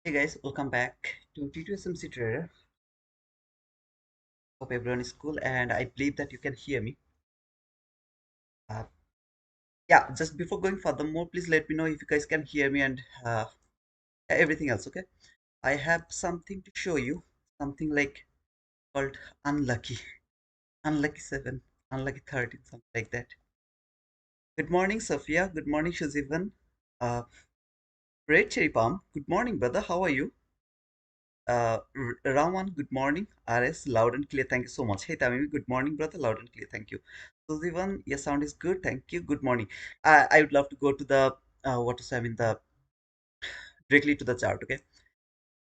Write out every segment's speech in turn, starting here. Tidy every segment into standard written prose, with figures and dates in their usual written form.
Hey guys, welcome back to T2SMC Trader. Hope everyone is cool and I believe that you can hear me. Uh, yeah, just before going furthermore, please let me know if you guys can hear me and everything else, okay? I have something to show you, something like called unlucky, unlucky 7, unlucky 13, something like that. Good morning, Sophia. Good morning, Shuzivan. Uh, Red Cherry Palm. Good morning, brother. How are you? Raman, good morning. RS, loud and clear. Thank you so much. Hey, Tamimi, good morning, brother. Loud and clear. Thank you. Suzivan, your sound is good. Thank you. Good morning. I would love to go to the what to say. I mean the directly to the chart. Okay.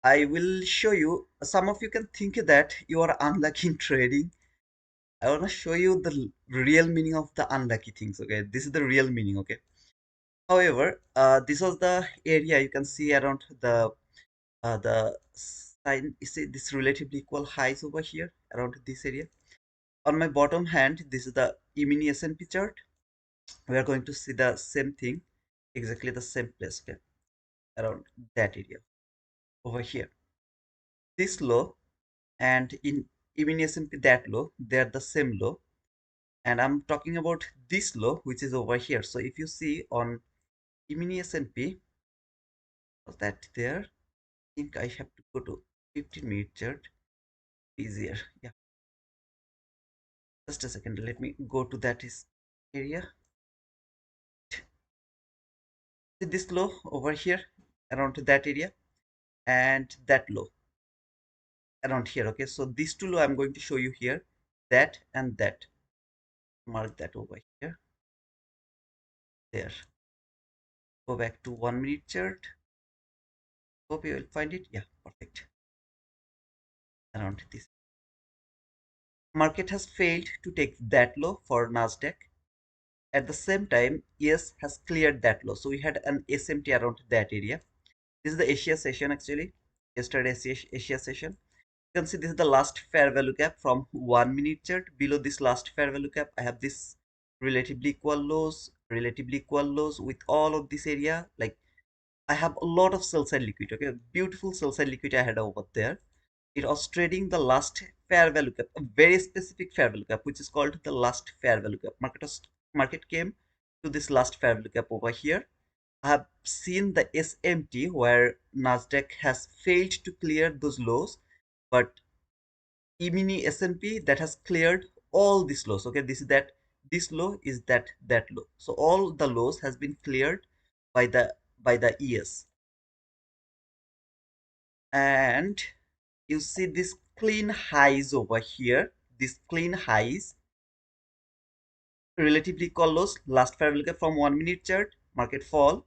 I will show you. Some of you can think that you are unlucky in trading. I want to show you the real meaning of the unlucky things. Okay. This is the real meaning. Okay. However, this was the area you can see around the sign. You see this relatively equal highs over here around this area. On my bottom hand, this is the E-mini S&P chart. We are going to see the same thing, exactly the same place, okay, around that area over here. This low and in E-mini S&P that low, they are the same low. And I'm talking about this low, which is over here. So if you see on E-mini S&P, was that there? I think I have to go to 15-minute chart. Easier. Yeah, just a second. Let me go to that is area. See this low over here around that area and that low around here. Okay, so these two low I'm going to show you here, that and that. Mark that over here. There. Go back to 1 minute chart. Hope you will find it. Yeah, perfect. Around this. Market has failed to take that low for Nasdaq. At the same time, ES has cleared that low. So we had an SMT around that area. This is the Asia session actually. Yesterday Asia session. You can see this is the last fair value gap from 1 minute chart. Below this last fair value gap, I have this relatively equal lows with all of this area. Like I have a lot of sell side liquidity. Okay, beautiful sell side liquidity I had over there. It was trading the last fair value gap, a very specific fair value gap, which is called the last fair value gap. Market came to this last fair value gap over here. I have seen the SMT where Nasdaq has failed to clear those lows, but E-mini S&P that has cleared all these lows. Okay, this low is that low. So all the lows has been cleared by the ES. And you see this clean highs over here. This clean highs relatively equal lows. Last fair look at from 1 minute chart. Market fall,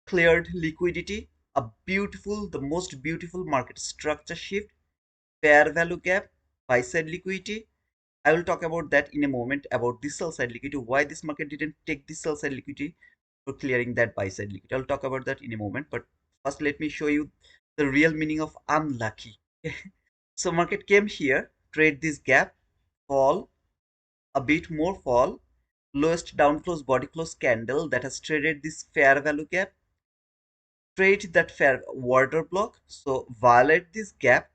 cleared liquidity. A beautiful, the most beautiful market structure shift. Fair value gap, buy side liquidity. I will talk about that in a moment about this sell side liquidity, why this market didn't take this sell side liquidity for clearing that buy side liquidity. I'll talk about that in a moment, but first let me show you the real meaning of unlucky. So market came here, trade this gap, fall, a bit more fall, lowest down close body close candle that has traded this fair value gap, trade that fair order block, so violate this gap,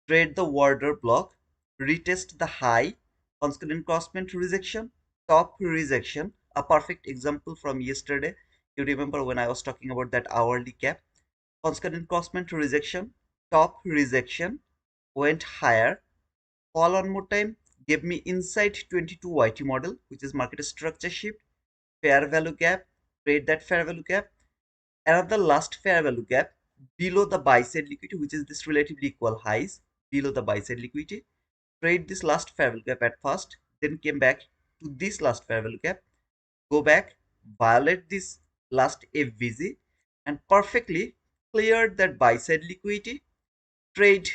trade the order block, retest the high, consequent crossment rejection, top rejection. A perfect example from yesterday. You remember when I was talking about that hourly gap. Consequent crossment rejection, top rejection, went higher, fall one more time, gave me inside 22 YT model, which is market structure shift, fair value gap, trade that fair value gap, Another last fair value gap below the buy side liquidity, which is this relatively equal highs below the buy side liquidity. Trade this last fair value gap at first, then came back to this last fair value gap, go back, violate this last FVG, and perfectly cleared that buy side liquidity. Trade,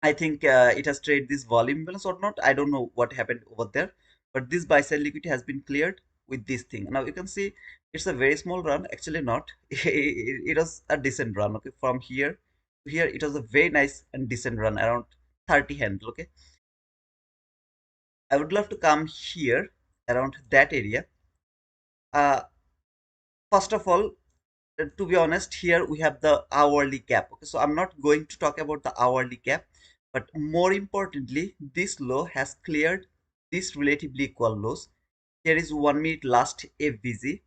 I think it has traded this volume balance or not. I don't know what happened over there, but this buy side liquidity has been cleared with this thing. Now you can see it's a very small run. Actually, not. It was a decent run. Okay, from here to here, it was a very nice and decent run around 30 handle. Okay, I would love to come here around that area. Uh, First of all, to be honest, here we have the hourly gap. Okay, so I'm not going to talk about the hourly gap, but more importantly, this low has cleared this relatively equal lows. Here is 1 minute last FVG.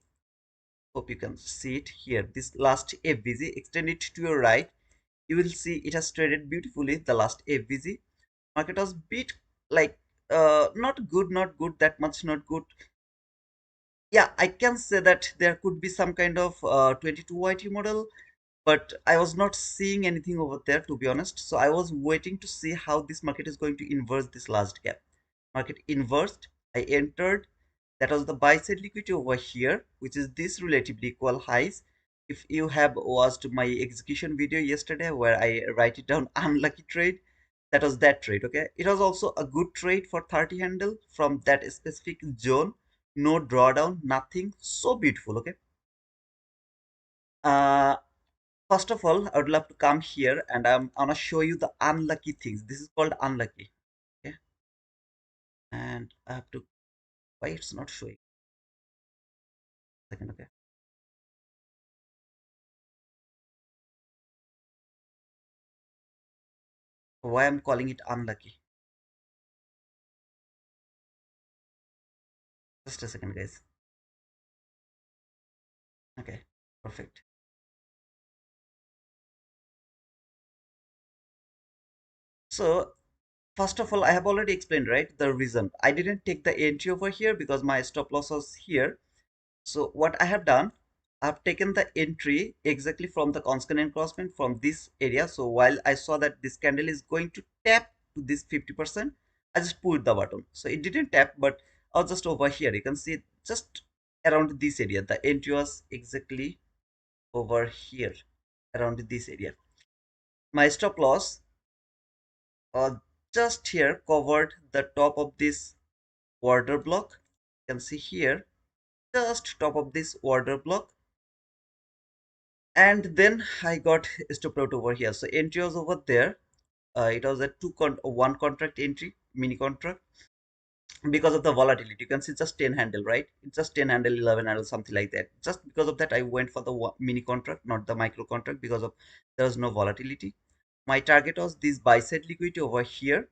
Hope you can see it here. This last FVG, extend it to your right. You will see it has traded beautifully. The last FVG market was bit like not good, not good, that much not good. Yeah, I can say that there could be some kind of 22 YT model, but I was not seeing anything over there, to be honest. So I was waiting to see how this market is going to inverse this last gap. Market inversed, I entered. That was the buy side liquidity over here, which is this relatively equal highs. If you have watched my execution video yesterday where I write it down unlucky trade, that was that trade. Okay, it was also a good trade for 30 handle from that specific zone. No drawdown, nothing, so beautiful. Okay, uh first of all, I would love to come here and I'm gonna show you the unlucky things. This is called unlucky. Okay, and I have to, why it's not showing? Second, okay. Why I'm calling it unlucky? Just a second, guys. Okay, perfect. So first of all, I have already explained, right, the reason I didn't take the entry over here because my stop loss was here. So what I have done, I've taken the entry exactly from the constant encroachment from this area. So while I saw that this candle is going to tap to this 50%, I just pulled the button. So it didn't tap, but I was just over here. You can see just around this area. The entry was exactly over here, around this area. My stop loss uh, just here covered the top of this order block. You can see here, just top of this order block, and then I got stopped out over here. So entry was over there. It was a one contract entry, mini contract, because of the volatility. You can see just 10 handle, right? It's just 10 handle, 11 handle, something like that. Just because of that, I went for the mini contract, not the micro contract, because of there was no volatility. My target was this buy side liquidity over here.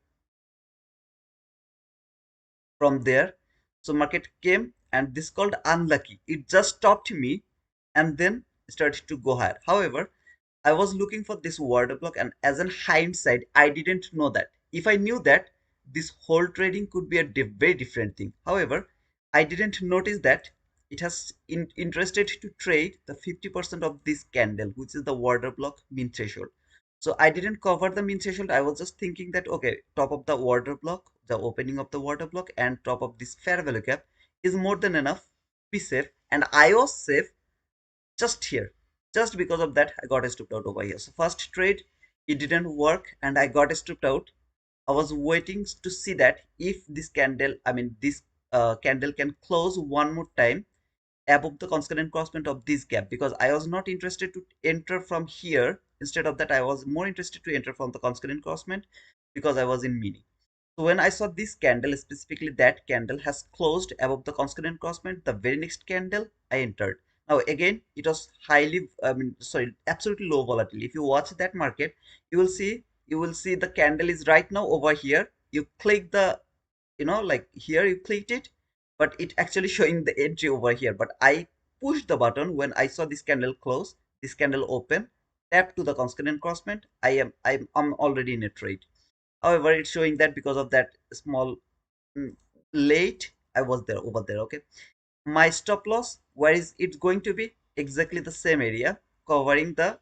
From there, so market came and this called unlucky. It just stopped me and then started to go higher. However, I was looking for this order block, and as an hindsight, I didn't know that. If I knew that, this whole trading could be a very different thing. However, I didn't notice that it has interested to trade the 50% of this candle, which is the order block mean threshold. So I didn't cover the mean threshold. I was just thinking that okay, top of the order block, the opening of the order block, and top of this fair value gap is more than enough to be safe, and I was safe just here. Just because of that, I got stripped out over here. So first trade, it didn't work and I got stripped out. I was waiting to see that if this candle, I mean this candle can close one more time above the constant encroachment of this gap, because I was not interested to enter from here. Instead of that, I was more interested to enter from the constant encroachment because I was in mini. So when I saw this candle, specifically that candle has closed above the constant encroachment, the very next candle I entered. Now again, it was highly, I mean, sorry, absolutely low volatility. If you watch that market, you will see the candle is right now over here. You click the, like here you clicked it, but it actually showing the entry over here. But I pushed the button when I saw this candle close, this candle open, tap to the constant encroachment. I'm already in a trade. However, it's showing that because of that small late, I was there over there. Okay, my stop loss, where is it going to be? exactly the same area, covering the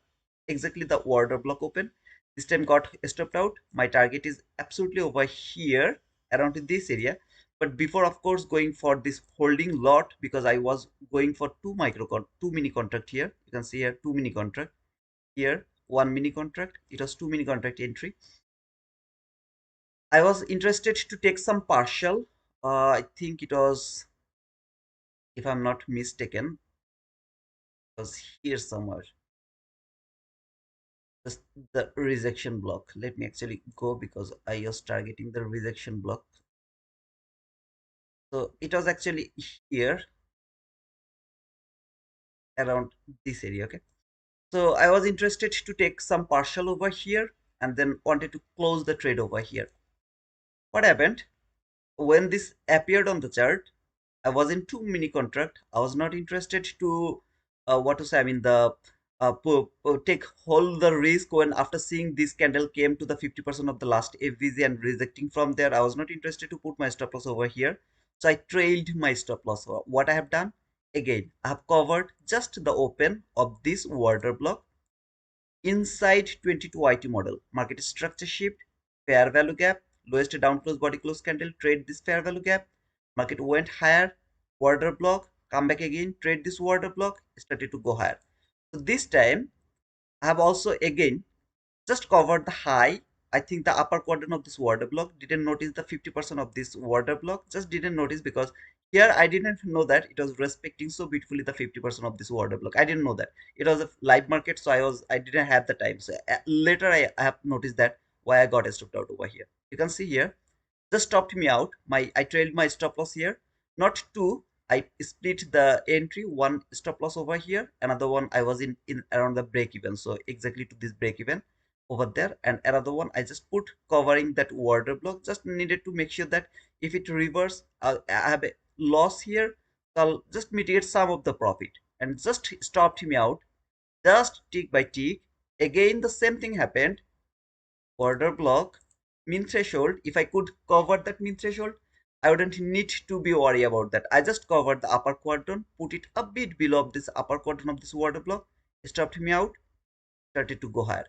exactly the order block open. This time got stopped out. My target is absolutely over here, around this area. But before, of course, going for this holding lot, because I was going for two mini contract here. You can see here two mini contract here, one mini contract. It was two mini contract entry. I was interested to take some partial. I think it was, if I'm not mistaken, it was here somewhere. Just the rejection block. Let me actually go because I was targeting the rejection block. So it was actually here around this area. Okay. So I was interested to take some partial over here and then wanted to close the trade over here. What happened? When this appeared on the chart, I was in two mini contract. I was not interested to what to say. I mean the take whole the risk when after seeing this candle came to the 50% of the last FVG and rejecting from there. I was not interested to put my stop loss over here. So I trailed my stop loss. What I have done again, I have covered just the open of this order block inside 22 IT model. Market structure shift, fair value gap, lowest down close body close candle, trade this fair value gap. Market went higher, order block, come back again, trade this order block, started to go higher. So this time I have also again just covered the high. I think the upper quadrant of this order block, didn't notice the 50% of this order block, just didn't notice because here I didn't know that it was respecting so beautifully the 50% of this order block. I didn't know that it was a live market, so I didn't have the time. So later I have noticed that why I got stopped out over here. You can see here just stopped me out. I trailed my stop loss here, not two. I split the entry, one stop loss over here, another one I was in around the break even, so exactly to this break even over there, and another one I just put covering that order block. Just needed to make sure that if it reverse, I have a loss here, so I'll just mitigate some of the profit, and just stopped me out just tick by tick. Again the same thing happened, order block, mean threshold. If I could cover that mean threshold, I wouldn't need to be worried about that. I just covered the upper quadrant, put it a bit below this upper quadrant of this order block, stopped me out, started to go higher.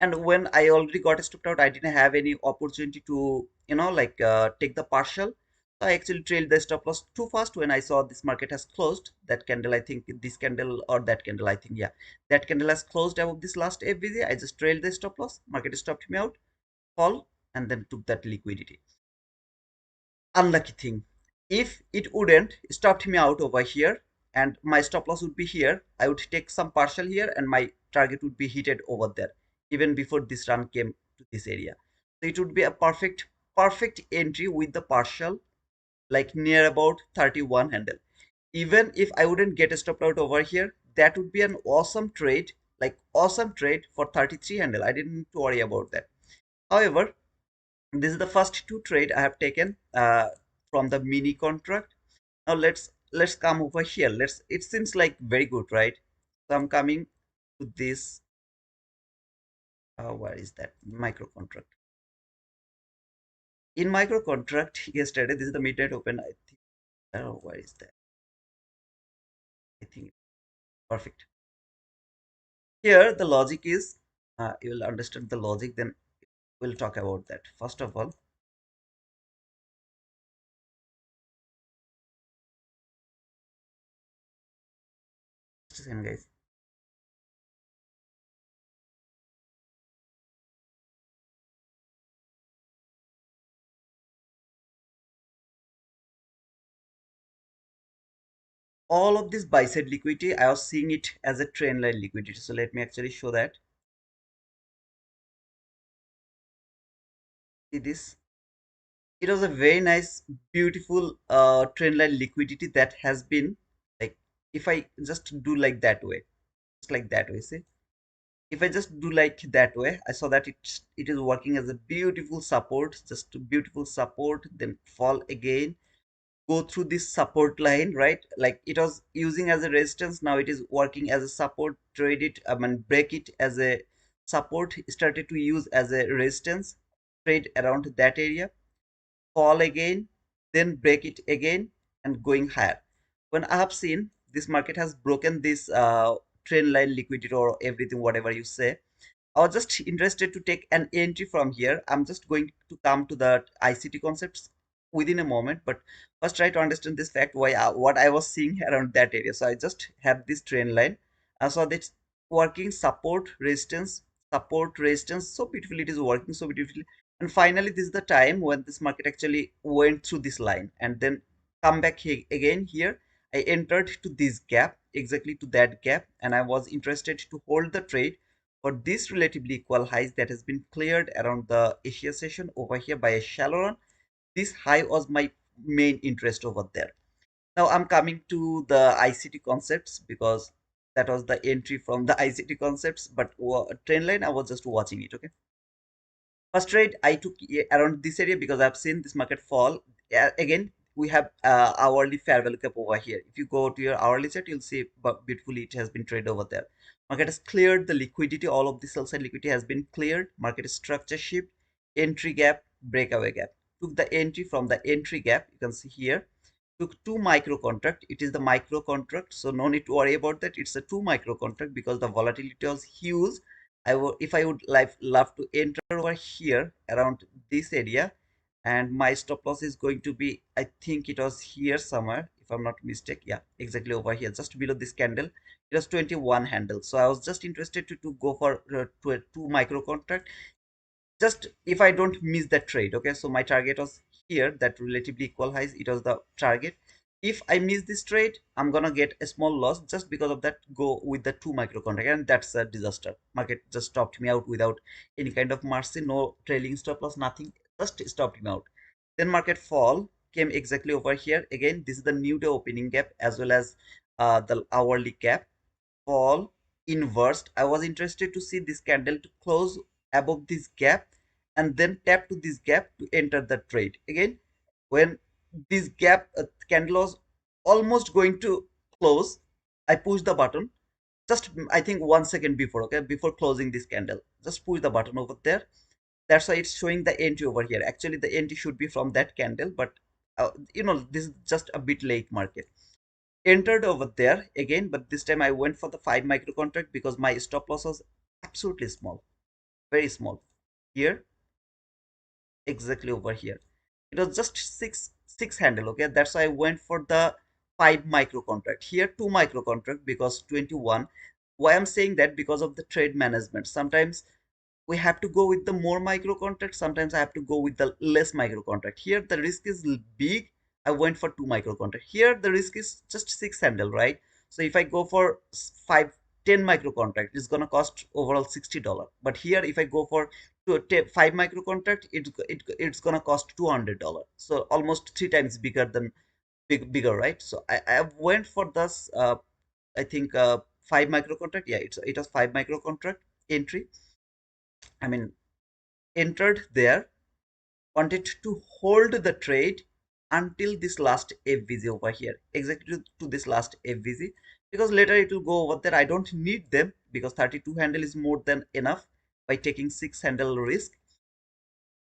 And when I already got stopped out, I didn't have any opportunity to, like take the partial. So I actually trailed the stop loss too fast when I saw this market has closed. That candle, I think this candle or that candle, I think, yeah, that candle has closed above this last FVG. I just trailed the stop loss. Market stopped me out, fall, and then took that liquidity. Unlucky thing, if it wouldn't stopped me out over here and my stop loss would be here, I would take some partial here and my target would be hit over there even before this run came to this area. So it would be a perfect entry with the partial, like near about 31 handle. Even if I wouldn't get a stop out over here, that would be an awesome trade, like awesome trade for 33 handle. I didn't need to worry about that. However, this is the first two trade I have taken from the mini contract. Now let's come over here. It seems like very good, right? So I'm coming to this. Where is that micro contract? In micro contract yesterday, this is the midnight open. I think. Oh, where is that? I think perfect. Here the logic is. You will understand the logic. Then we'll talk about that. First of all, just a second, guys. All of this buy side liquidity, I was seeing it as a trend line liquidity. So let me actually show that. See this, it was a very nice beautiful trend line liquidity that has been, like, if I just do like that way, just like that way, see, if I just do like that way, I saw that it is working as a beautiful support, just a beautiful support, then fall again, go through this support line, right? Like it was using as a resistance, now it is working as a support, trade it, I mean break it as a support, started to use as a resistance, trade around that area, fall again, then break it again, and going higher. When I have seen this market has broken this trend line liquidity or everything, whatever you say. I was just interested to take an entry from here. I'm just going to come to the ICT concepts within a moment, but first try to understand this fact why what I was seeing around that area. So I just have this trend line. I saw that working support resistance. So beautifully, it is working so beautifully. And finally, this is the time when this market actually went through this line and then come back again here. I entered to this gap, exactly to that gap, and I was interested to hold the trade for this relatively equal highs that has been cleared around the Asia session over here by a shallow run. This high was my main interest over there. Now I'm coming to the ICT concepts because that was the entry from the ICT concepts, but trend line I was just watching it. Okay, first trade I took around this area because I've seen this market fall. Again, we have hourly fair value cap over here. If you go to your hourly chart, you'll see but beautifully it has been traded over there. Market has cleared the liquidity. All of the sell side liquidity has been cleared. Market structure shift, entry gap, breakaway gap. Took the entry from the entry gap. You can see here. Took two micro contract. It is the micro contract, so no need to worry about that. It's a two micro contract because the volatility was huge. If I would love to enter over here around this area, and my stop loss is going to be, I think it was here somewhere, if I'm not mistaken. Yeah, exactly over here, just below this candle. It was 21 handle. So I was just interested to go for two micro contract, just if I don't miss that trade. Okay, so my target was here, that relatively equal highs, it was the target. If I miss this trade, I'm gonna get a small loss. Just because of that, go with the two micro contract, and that's a disaster. Market just stopped me out without any kind of mercy, no trailing stop loss, nothing, just stopped me out. Then market fall came exactly over here. Again, this is the new day opening gap as well as the hourly gap. Fall inversed. I was interested to see this candle to close above this gap and then tap to this gap to enter the trade. Again, when this gap candle was almost going to close, I push the button just I think 1 second before, okay, before closing this candle. Just push the button over there. That's why it's showing the entry over here. Actually, the entry should be from that candle, but this is just a bit late market. Entered over there again, but this time I went for the 5 micro contract because my stop loss was absolutely small, very small. Here, exactly over here, it was just six handle. Okay, that's why I went for the 5 micro contract. Here 2 micro contract because 21. Why I'm saying that? Because of the trade management. Sometimes we have to go with the more micro contract, sometimes I have to go with the less micro contract. Here the risk is big, I went for 2 micro contract. Here the risk is just 6 handle, right? So if I go for 10 micro contract, it's gonna cost overall $60. But here if I go for 5 micro contract, it's gonna cost $200. So almost 3 times bigger than bigger, right? So I went for this I think 5 micro contract. Yeah, it was 5 micro contract entry. I mean, entered there, wanted to hold the trade until this last FVZ over here, exactly to this last FVZ, because later it will go over there. I don't need them because 32 handle is more than enough by taking 6 handle risk.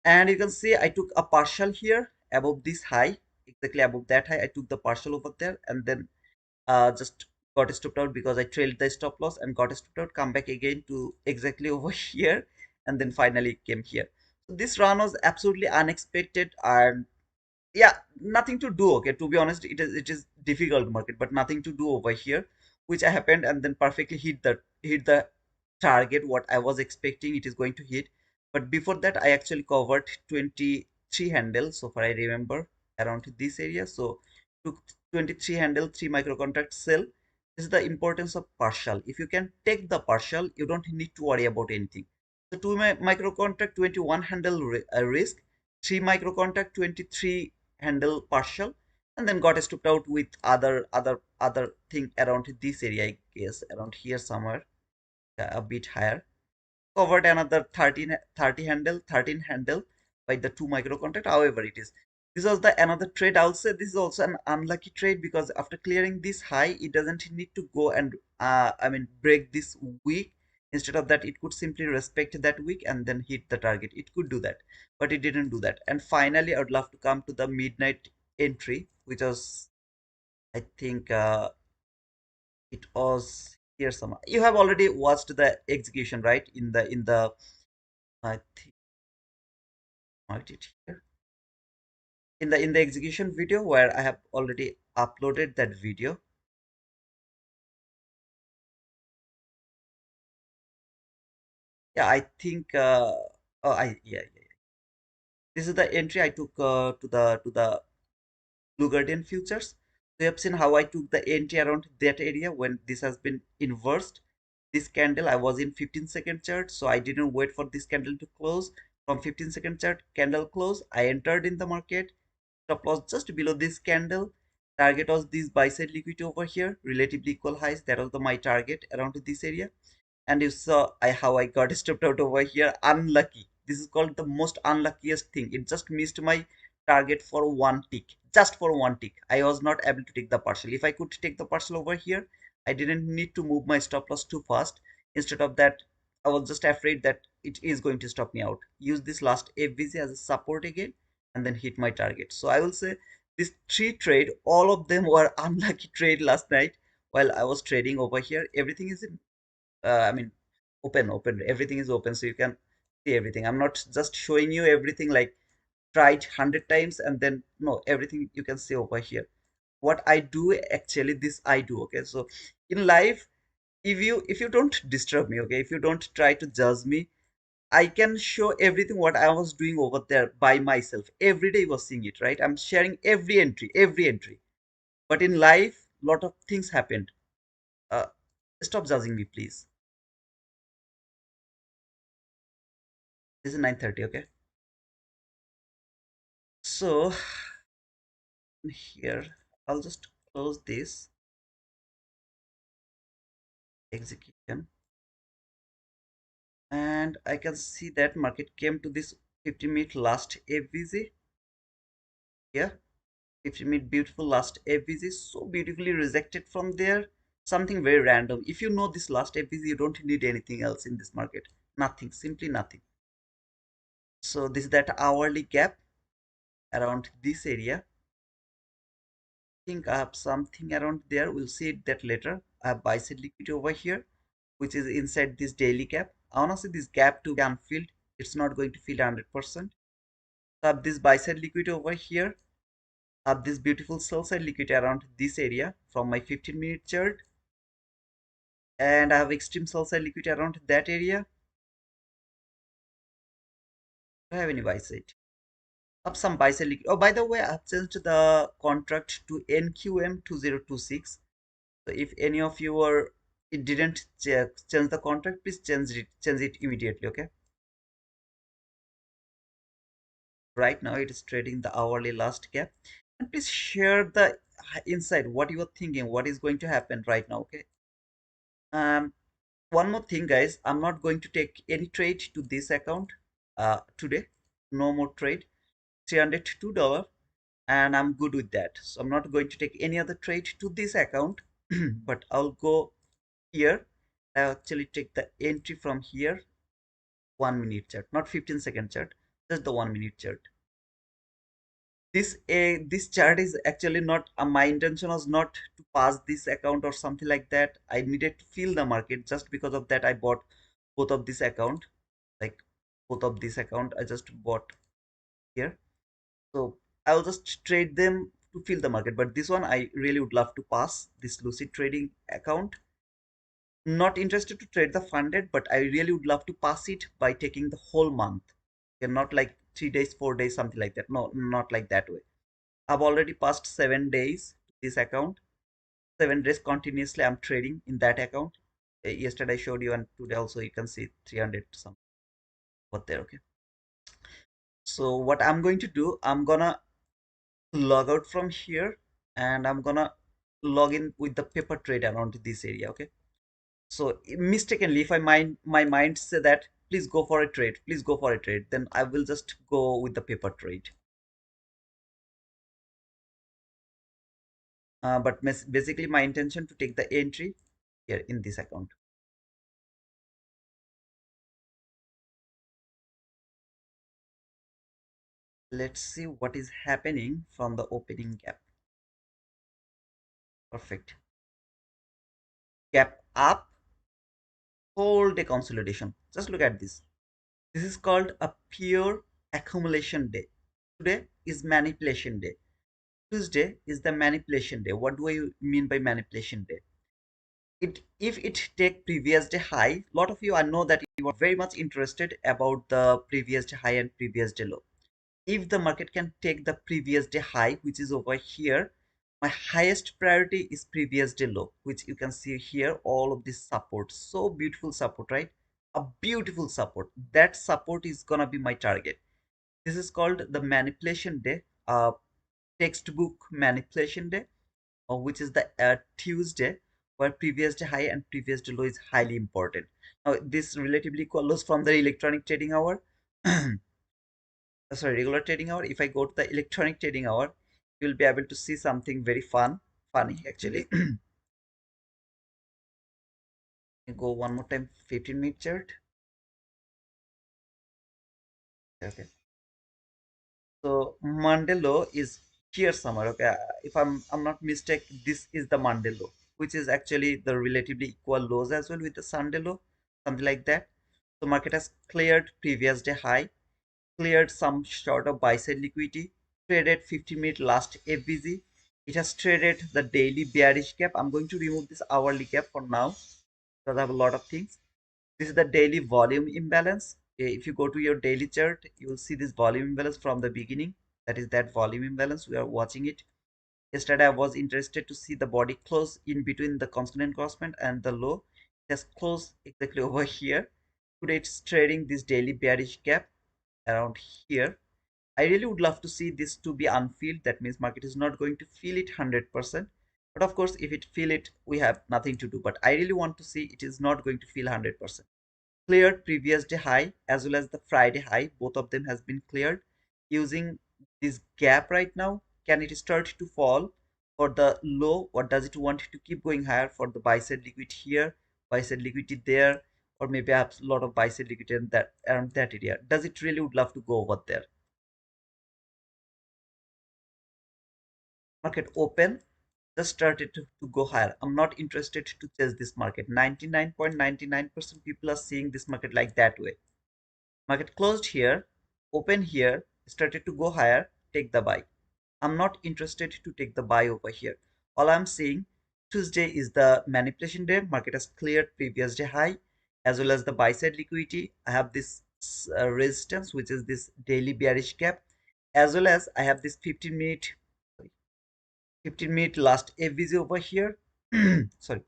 And you can see I took a partial here above this high, exactly above that high. I took the partial over there and then just got stopped out because I trailed the stop loss and got stopped out, come back again to exactly over here, and then finally came here. So this run was absolutely unexpected, and yeah, nothing to do. Okay, to be honest, it is difficult market, but nothing to do over here, which I happened and then perfectly hit the target what I was expecting it is going to hit. But before that, I actually covered 23 handle so far I remember, around this area. So took 23 handle, 3 micro contract sell. This is the importance of partial. If you can take the partial, you don't need to worry about anything. So 2 micro contract, 21 handle risk, 3 micro contract, 23 handle partial, and then got stopped out with other thing around this area, I guess around here somewhere, a bit higher. Covered another 30 handle, 13 handle by the 2 micro contract. However, this was the another trade. I'll say this is also an unlucky trade because after clearing this high, it doesn't need to go and break this wick. Instead of that, it could simply respect that wick and then hit the target. It could do that, but it didn't do that. And finally, I would love to come to the midnight entry, which was, I think, It was here some. You have already watched the execution, right? In the I think might it here in the execution video where I have already uploaded that video. Yeah, I think. Oh, yeah, yeah. This is the entry I took to the Blue Guardian futures. We have seen how I took the entry around that area when this has been inversed. This candle, I was in 15-second chart, so I didn't wait for this candle to close. From 15-second chart, candle close, I entered in the market. Stop loss just below this candle. Target was this buy side liquidity over here, relatively equal highs. That was my target around this area. And you saw how I got stepped out over here. Unlucky. This is called the most unluckiest thing. It just missed my target for one tick. Just for one tick. I was not able to take the partial. If I could take the partial over here, I didn't need to move my stop loss too fast. Instead of that, I was just afraid that it is going to stop me out. Use this last FVC as a support again and then hit my target. So I will say these three trade, all of them were unlucky trade last night while I was trading over here. Everything is in I mean, open. Everything is open, so you can see everything. I'm not just showing you everything like tried 100 times and then no, everything you can see over here. What I do actually, this I do. Okay, so in life, if you don't disturb me, okay, if you don't try to judge me, I can show everything what I was doing over there by myself. Every day was seeing it, right? I'm sharing every entry, every entry. But in life, lot of things happened. Uh, Stop judging me, please. This is 9:30, okay? So here I'll just close this execution and I can see that market came to this 50-minute last FVG here. 50-minute beautiful last FVG, so beautifully rejected from there. Something very random. If you know this last FVG, you don't need anything else in this market. Nothing, simply nothing. So this is that hourly gap around this area. Think I have something around there. We'll see that later. I have buy side liquidity over here, which is inside this daily gap. Honestly, this gap to be unfilled, it's not going to fill 100%. So I have this buy side liquidity over here. I have this beautiful sell side liquidity around this area from my 15-minute chart. And I have extreme sell side liquidity around that area. Do I have any buy side? I have some buy side liquidity. Oh, by the way, I have changed the contract to NQM 2026. So if any of you are it didn't change the contract, please change it immediately. Okay. Right now it is trading the hourly last gap. And please share the insight, what you are thinking, what is going to happen right now. Okay. Um, One more thing, guys. I'm not going to take any trade to this account today. No more trade. $302, and I'm good with that. So I'm not going to take any other trade to this account, but I'll go here. I actually take the entry from here, 1 minute chart, not 15-second chart, just the 1 minute chart. This chart is actually not my intention was not to pass this account or something like that. I needed to feel the market. Just because of that I bought both of this account, like both of this account I just bought here. So I'll just trade them to feel the market, but this one I really would love to pass this lucid trading account. Not interested to trade the funded, but I really would love to pass it by taking the whole month. Okay, not like 3 days 4 days something like that. No, not like that way. I've already passed 7 days to this account. 7 days continuously I'm trading in that account. Yesterday I showed you, and today also you can see 300 something over there. Okay. So what I'm going to do, I'm gonna log out from here and I'm gonna log in with the paper trade around this area. Okay. So mistakenly, if my mind say that please go for a trade, please go for a trade, then I will just go with the paper trade. But basically my intention to take the entry here in this account. Let's see what is happening from the opening gap. Perfect. gap up, whole day consolidation. Just look at this. This is called a pure accumulation day. Today is manipulation day. Tuesday is the manipulation day. What do I mean by manipulation day? It if it take previous day high, lot of you, I know that you are very much interested about the previous day high and previous day low. If the market can take the previous day high, which is over here, my highest priority is previous day low, which you can see here, all of this support, so beautiful support, right? A beautiful support. That support is gonna be my target. This is called the manipulation day, textbook manipulation day, which is the Tuesday, where previous day high and previous day low is highly important. Now this relatively close from the electronic trading hour. Sorry, regular trading hour. If I go to the electronic trading hour, you'll be able to see something very funny actually. Go one more time, 15-minute chart. Okay. So Monday low is here somewhere. Okay, if I'm not mistaken, this is the Monday low, which is actually the relatively equal lows as well with the Sunday low, something like that. So market has cleared previous day high, cleared some sort of buy side liquidity, traded 50-minute last FVG. It has traded the daily bearish gap. I'm going to remove this hourly gap for now because I have a lot of things. This is the daily volume imbalance. If you go to your daily chart, you will see this volume imbalance from the beginning. That is that volume imbalance. We are watching it. Yesterday, I was interested to see the body close in between the constant engrossment and the low. It has closed exactly over here. Today, it's trading this daily bearish gap around here. I really would love to see this to be unfilled. That means market is not going to feel it 100%. But of course, if it feel it, we have nothing to do. But I really want to see it is not going to feel 100%. Cleared previous day high as well as the Friday high. Both of them has been cleared. Using this gap right now, can it start to fall for the low, or does it want to keep going higher for the buy side liquidity here, buy side liquidity there, or maybe perhaps a lot of buy side liquidity in that around that area? Does it really would love to go over there? Market open, just started to go higher. I'm not interested to chase this market. 99.99% people are seeing this market like that way. Market closed here, open here, started to go higher, take the buy. I'm not interested to take the buy over here. All I'm seeing, Tuesday is the manipulation day. Market has cleared previous day high as well as the buy side liquidity. I have this resistance, which is this daily bearish gap, as well as I have this 15-minute last FVG over here. Sorry,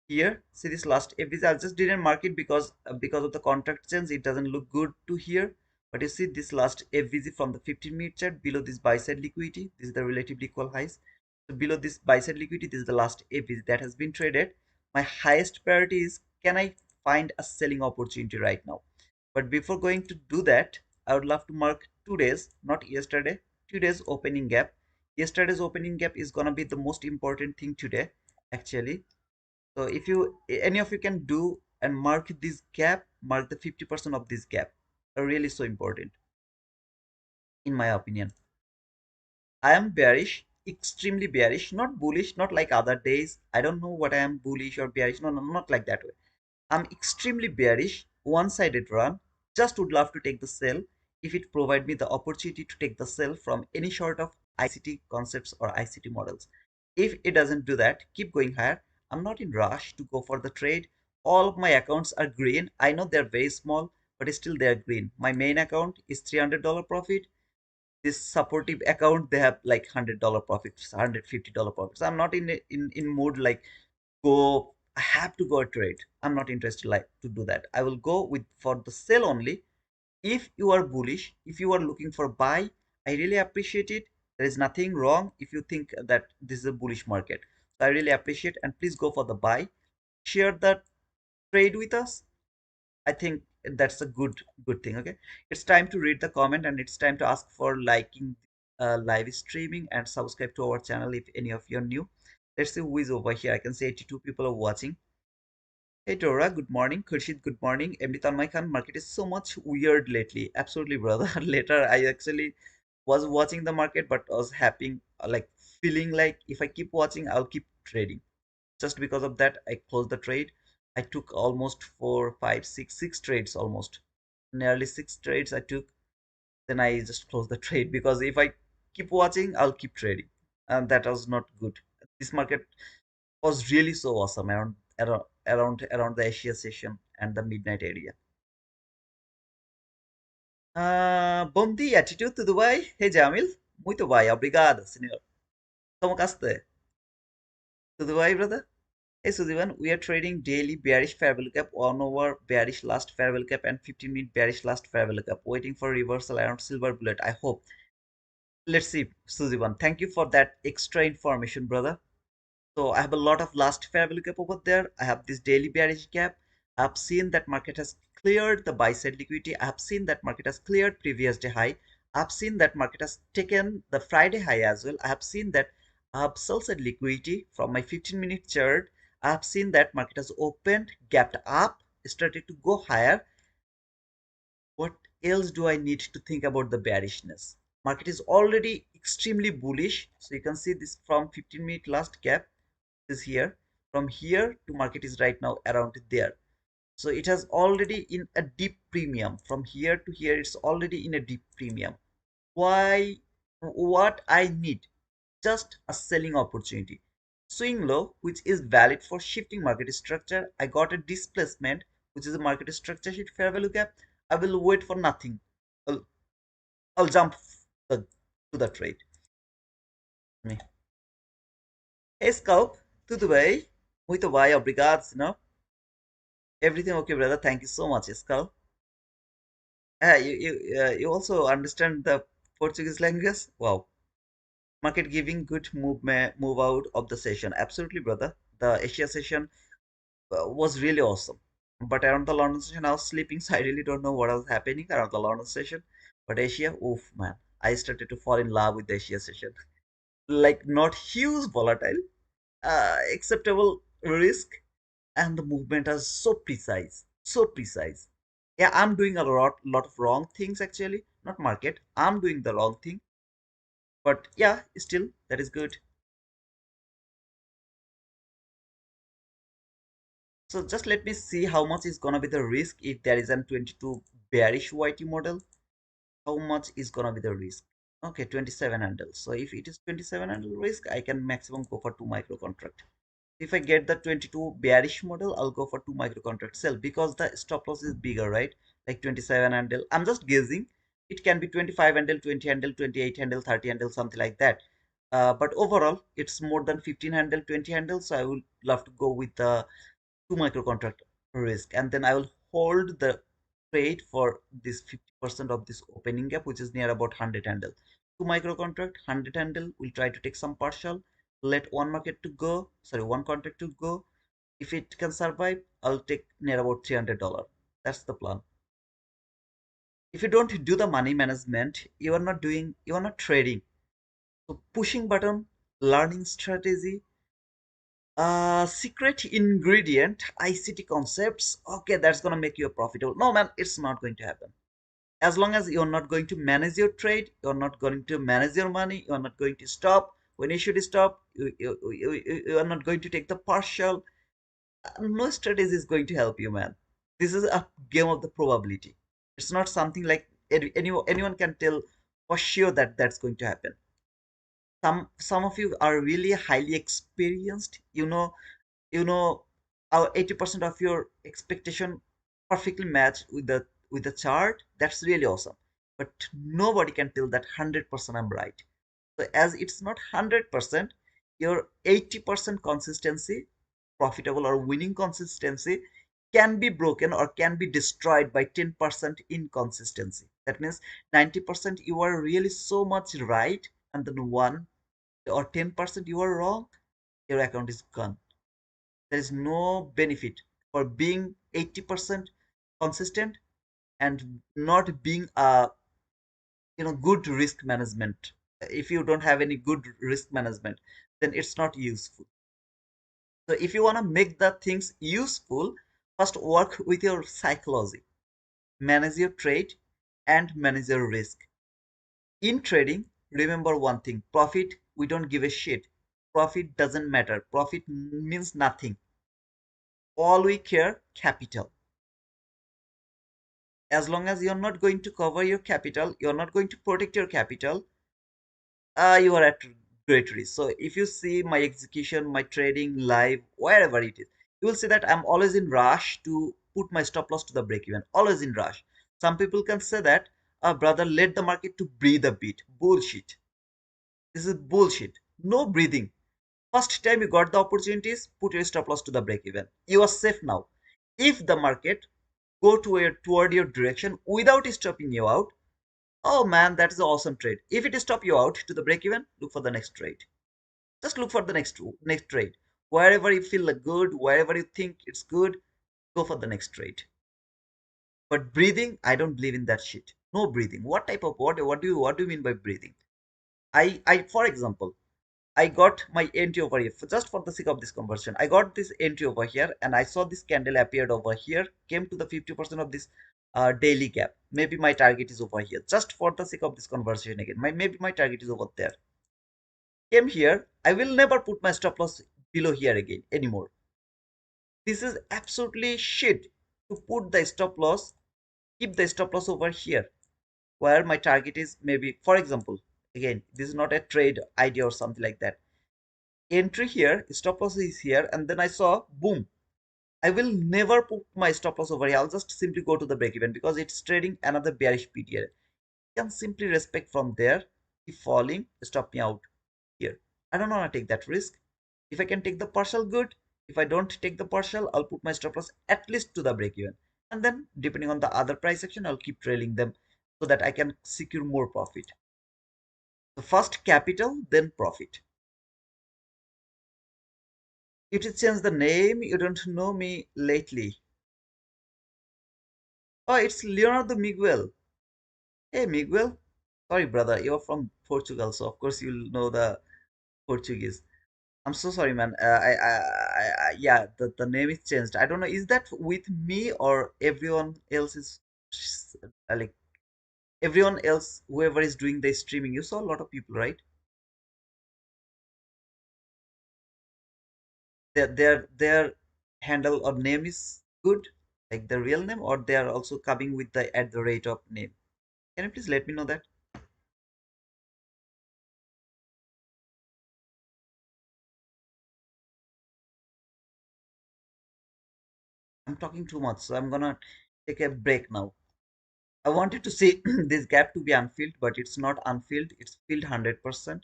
here. See this last FVG. I just didn't mark it because of the contract change. It doesn't look good to here. But you see this last FVG from the 15-minute chart below this buy side liquidity. This is the relatively equal highs. So below this buy side liquidity, this is the last FVG that has been traded. My highest priority is, can I find a selling opportunity right now? But before going to do that, I would love to mark today's, not yesterday, today's opening gap. Yesterday's opening gap is gonna be the most important thing today, actually. So if you any of you can do and mark this gap, mark the 50% of this gap. Are really so important, in my opinion. I am bearish, extremely bearish, not bullish, not like other days. I don't know what I am bullish or bearish. No, no, not like that way. I'm extremely bearish, one-sided run. Just would love to take the sell if it provide me the opportunity to take the sell from any sort of ICT concepts or ICT models. If it doesn't do that, keep going higher. I'm not in rush to go for the trade. All of my accounts are green. I know they're very small, but still they're green. My main account is $300 profit. This supportive account, they have like $100 profits, $150 profits. I'm not in mood like go, I have to go trade. I'm not interested like to do that. I will go with for the sell only. If you are bullish, if you are looking for buy, I really appreciate it. There is nothing wrong if you think that this is a bullish market. So I really appreciate, and please go for the buy. Share the trade with us. I think that's a good thing. Okay, it's time to read the comment, and it's time to ask for liking live streaming and subscribe to our channel if any of you are new. Let's see who is over here. I can see 82 people are watching. Hey Dora, good morning. Khurshid, good morning. MD Tanmay Khan, market is so much weird lately. Absolutely, brother. Later, I actually was watching the market, but was happy, like feeling like if I keep watching, I'll keep trading. Just because of that, I closed the trade. I took almost four, five, six trades almost. Nearly six trades I took. Then I just closed the trade because if I keep watching, I'll keep trading. And that was not good. This market was really so awesome around the Asia session and the midnight area. Bom dia, Tito, tudo bem? Hey, Jamil. Muito bem, obrigado, senhor. Como está? Tudo bem, brother? Hey, Sudivan, we are trading daily bearish fair value gap, 1 hour bearish last fair value gap, and 15-minute bearish last fair value gap, waiting for reversal around silver bullet. I hope. Let's see, Sudivan. Thank you for that extra information, brother. So I have a lot of last fair value gap over there. I have this daily bearish gap. I've seen that market has cleared the buy side liquidity. I have seen that market has cleared previous day high. I've seen that market has taken the Friday high as well. I have seen that I have sell side liquidity from my 15-minute chart. I have seen that market has opened, gapped up, started to go higher. What else do I need to think about the bearishness? Market is already extremely bullish. So you can see this from 15-minute last gap is here. From here to market is right now around there. So it has already in a deep premium. From here to here, it's already in a deep premium. Why? What I need? Just a selling opportunity. Swing low, which is valid for shifting market structure. I got a displacement, which is a market structure shift fair value gap. I will wait for nothing. I'll, I'll jump the, to the trade. Hey, Scout, tudo bem? Muito bem, obrigado, senão. Everything okay, brother. Thank you so much, Skull. You also understand the Portuguese language? Wow. Market giving good move out of the session. Absolutely, brother. The Asia session was really awesome. But around the London session, I was sleeping, so I really don't know what was happening around the London session. But Asia, oof, man. I started to fall in love with the Asia session. Like, not huge volatile, acceptable risk, and the movement are so precise, so precise. Yeah, I'm doing a lot of wrong things actually, not market. I'm doing the wrong thing, but yeah, still that is good. So just let me see how much is gonna be the risk if there is a 22 bearish YT model. How much is gonna be the risk? Okay, 27 handle. So if it is 27 handle risk, I can maximum go for 2 micro contract. If I get the 22 bearish model, I'll go for 2 micro contract sell because the stop loss is bigger, right? Like 27 handle. I'm just guessing. It can be 25 handle, 20 handle, 28 handle, 30 handle, something like that. But overall, it's more than 15 handle, 20 handle. So I would love to go with the 2 micro contract risk. And then I will hold the trade for this 50% of this opening gap, which is near about 100 handle. 2 micro contract, 100 handle. We'll try to take some partial, let one market to go, sorry, one contract to go. If it can survive, I'll take near about $300. That's the plan. If you don't do the money management, you are not trading. So pushing button, learning strategy, secret ingredient, ICT concepts. Okay, that's gonna make you profitable. No, man, it's not going to happen. As long as you're not going to manage your trade, you're not going to manage your money, you're not going to stop when you should stop, you are not going to take the partial. No strategy is going to help you, man. This is a game of the probability. It's not something like anyone can tell for sure that that's going to happen. Some of you are really highly experienced. You know, our 80% of your expectation perfectly match with the chart. That's really awesome. But nobody can tell that 100% I'm right. So as it's not 100%, your 80% consistency, profitable or winning consistency, can be broken or can be destroyed by 10% inconsistency. That means 90% you are really so much right, and then 1 or 10% you are wrong, your account is gone. There is no benefit for being 80% consistent and not being a good risk management. If you don't have any good risk management, then it's not useful. So if you want to make the things useful, first work with your psychology, manage your trade, and manage your risk. In trading, remember one thing: profit, we don't give a shit. profit doesn't matter. Profit means nothing. All we care, capital. As long as you're not going to cover your capital, you're not going to protect your capital, you are at great risk. So if you see my execution, my trading live, wherever it is, you will see that I'm always in rush to put my stop loss to the break even. Always in rush. Some people can say that, brother, let the market to breathe a bit. Bullshit. This is bullshit. No breathing. First time you got the opportunities, put your stop loss to the break even. You are safe now. If the market go toward your direction without stopping you out, oh man, that is an awesome trade. If it stop you out to the break even, look for the next trade. Just look for the next trade. Wherever you feel like good, wherever you think it's good, go for the next trade. But breathing, I don't believe in that shit. No breathing. What type of what do you mean by breathing? I for example, I got my entry over here just for the sake of this conversion. I got this entry over here and I saw this candle appeared over here, came to the 50% of this daily gap. Maybe my target is over here. Just for the sake of this conversation again, maybe my target is over there. Came here, I will never put my stop loss below here again anymore. This is absolutely shit to put the stop loss, keep the stop loss over here where my target is maybe, for example, again, this is not a trade idea or something like that. Entry here, stop loss is here, and then I saw boom. I will never put my stop loss over here. I'll just simply go to the break even because it's trading another bearish PTR. You can simply respect from there. If falling, stop me out here. I don't want to take that risk. If I can take the partial, good. If I don't take the partial, I'll put my stop loss at least to the break even. And then depending on the other price action, I'll keep trailing them so that I can secure more profit. So first capital, then profit. If you change the name, you don't know me lately. Oh, it's Leonardo Miguel. Hey, Miguel. Sorry, brother. You're from Portugal, so of course you'll know the Portuguese. I'm so sorry, man. Yeah, the name is changed. I don't know. Is that with me or everyone else is like everyone else, whoever is doing the streaming? You saw a lot of people, right? Their handle or name is good, like the real name, or they are also coming with the at the rate of name. Can you please let me know that? I'm talking too much, so I'm gonna take a break now. I wanted to see this gap to be unfilled, but it's not unfilled. It's filled 100%. So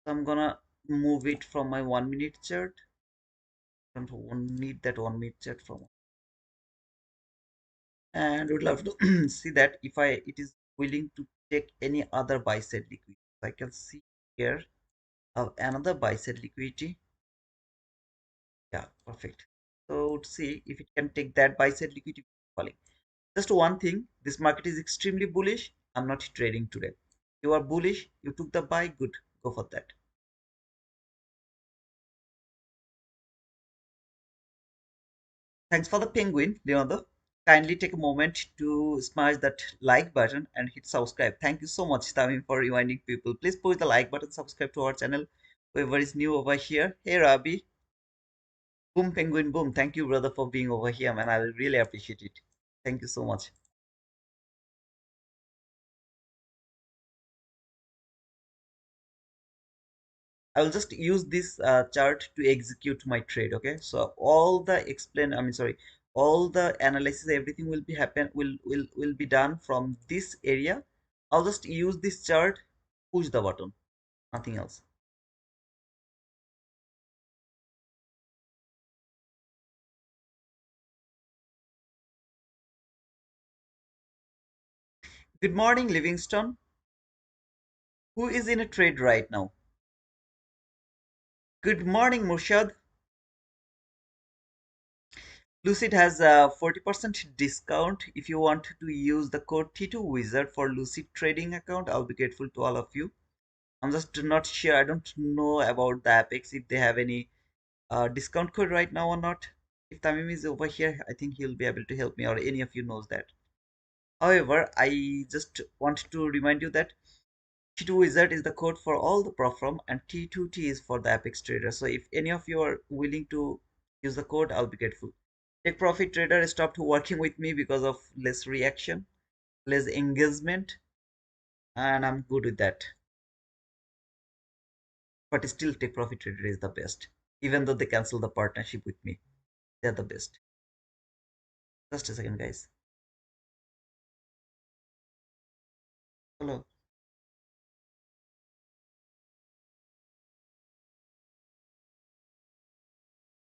I'm gonna move it from my 1 minute chart. Don't need that 1 minute chart from. And would love to see that if it is willing to take any other buy side liquidity. So I can see here another buy side liquidity. Yeah, perfect. So to see if it can take that buy side liquidity falling. Just one thing, this market is extremely bullish. I'm not trading today. You are bullish, you took the buy, good, go for that. Thanks for the penguin, Leonardo. Kindly take a moment to smash that like button and hit subscribe. Thank you so much, Tamim, for reminding people. Please push the like button, subscribe to our channel. Whoever is new over here. Hey, Rabi. Boom, penguin, boom. Thank you, brother, for being over here, man. I will really appreciate it. Thank you so much. I will just use this chart to execute my trade. Okay, so all the analysis, everything will be happen will be done from this area. I'll just use this chart, push the button, nothing else. Good morning, Livingston. Who is in a trade right now? Good morning, Murshad. Lucid has a 40% discount. If you want to use the code T2 Wizard for Lucid trading account, I'll be grateful to all of you. I'm just not sure. I don't know about the Apex if they have any discount code right now or not. If Tamim is over here, I think he'll be able to help me, or any of you knows that. However, I just want to remind you that T2 wizard is the code for all the prop firm, and T2T is for the Apex trader. So if any of you are willing to use the code, I'll be grateful. Take profit trader stopped working with me because of less reaction, less engagement, and I'm good with that. But still, take profit trader is the best. Even though they cancel the partnership with me, they're the best. Just a second, guys. Hello.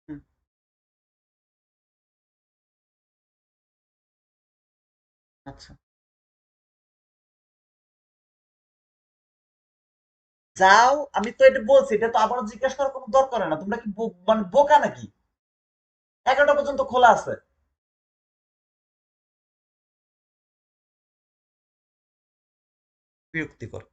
হুম, আচ্ছা। যাও, আমি তো এটা বলছি, এটা তো আবারও জিজ্ঞাসা করার কোনো দরকার হয় না। তোমরা কি মানে বোকা নাকি? 11টা পর্যন্ত খোলা আছে। বিরক্তিকর।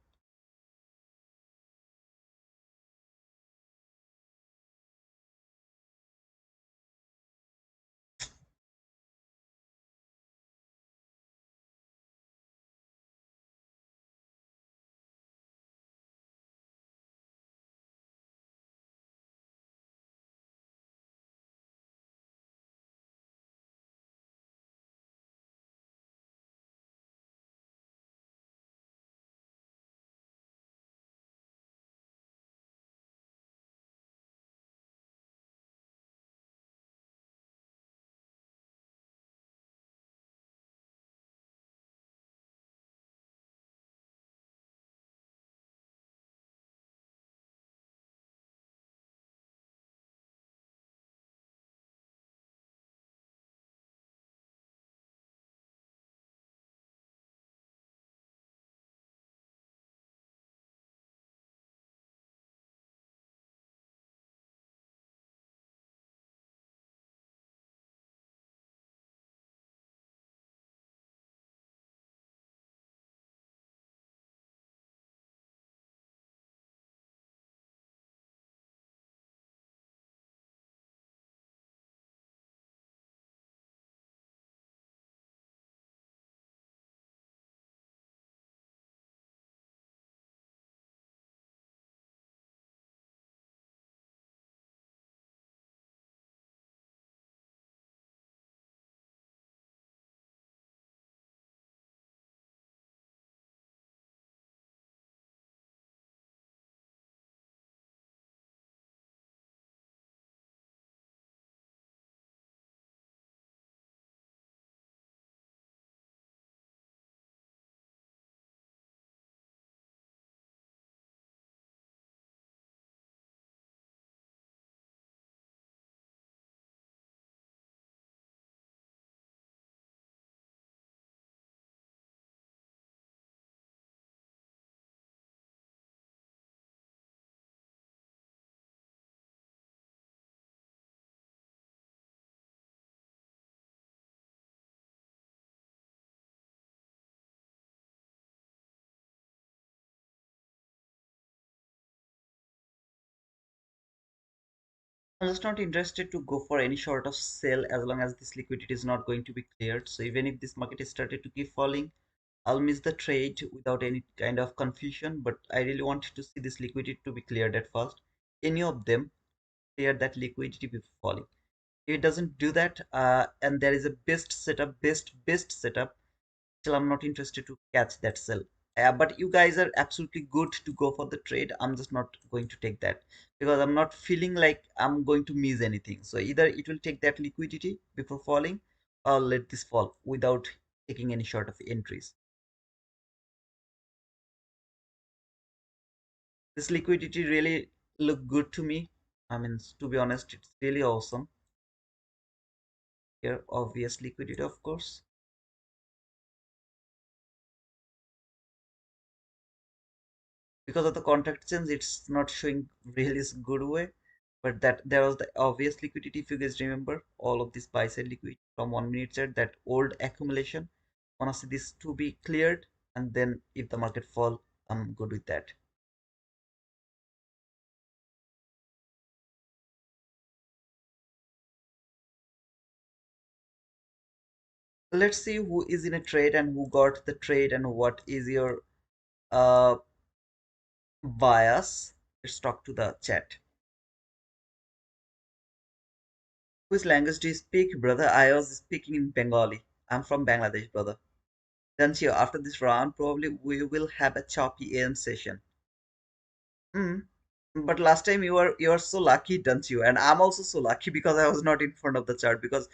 I'm just not interested to go for any sort of sell as long as this liquidity is not going to be cleared. So even if this market is started to keep falling, I'll miss the trade without any kind of confusion. But I really want to see this liquidity to be cleared at first. Any of them clear that liquidity before falling. If it doesn't do that, and there is a best setup, best setup, still I'm not interested to catch that sell. But you guys are absolutely good to go for the trade. I'm just not going to take that because I'm not feeling like I'm going to miss anything. So either it will take that liquidity before falling, or let this fall without taking any sort of entries. This liquidity really look good to me. I mean, to be honest, it's really awesome. Here, obvious liquidity, of course. Because of the contract change, it's not showing really good way. But that there was the obvious liquidity. If you guys remember, all of this buy side liquidity from 1 minute chart, that old accumulation. Wanna see this to be cleared, and then if the market fall, I'm good with that. Let's see who is in a trade and who got the trade and what is your uh bias. Let's talk to the chat. Which language do you speak, brother? I was speaking in Bengali. I'm from Bangladesh, brother. Don't you? After this round, probably we will have a choppy AM session. Mm. But last time you are so lucky, don't you? And I'm also so lucky because I was not in front of the chart because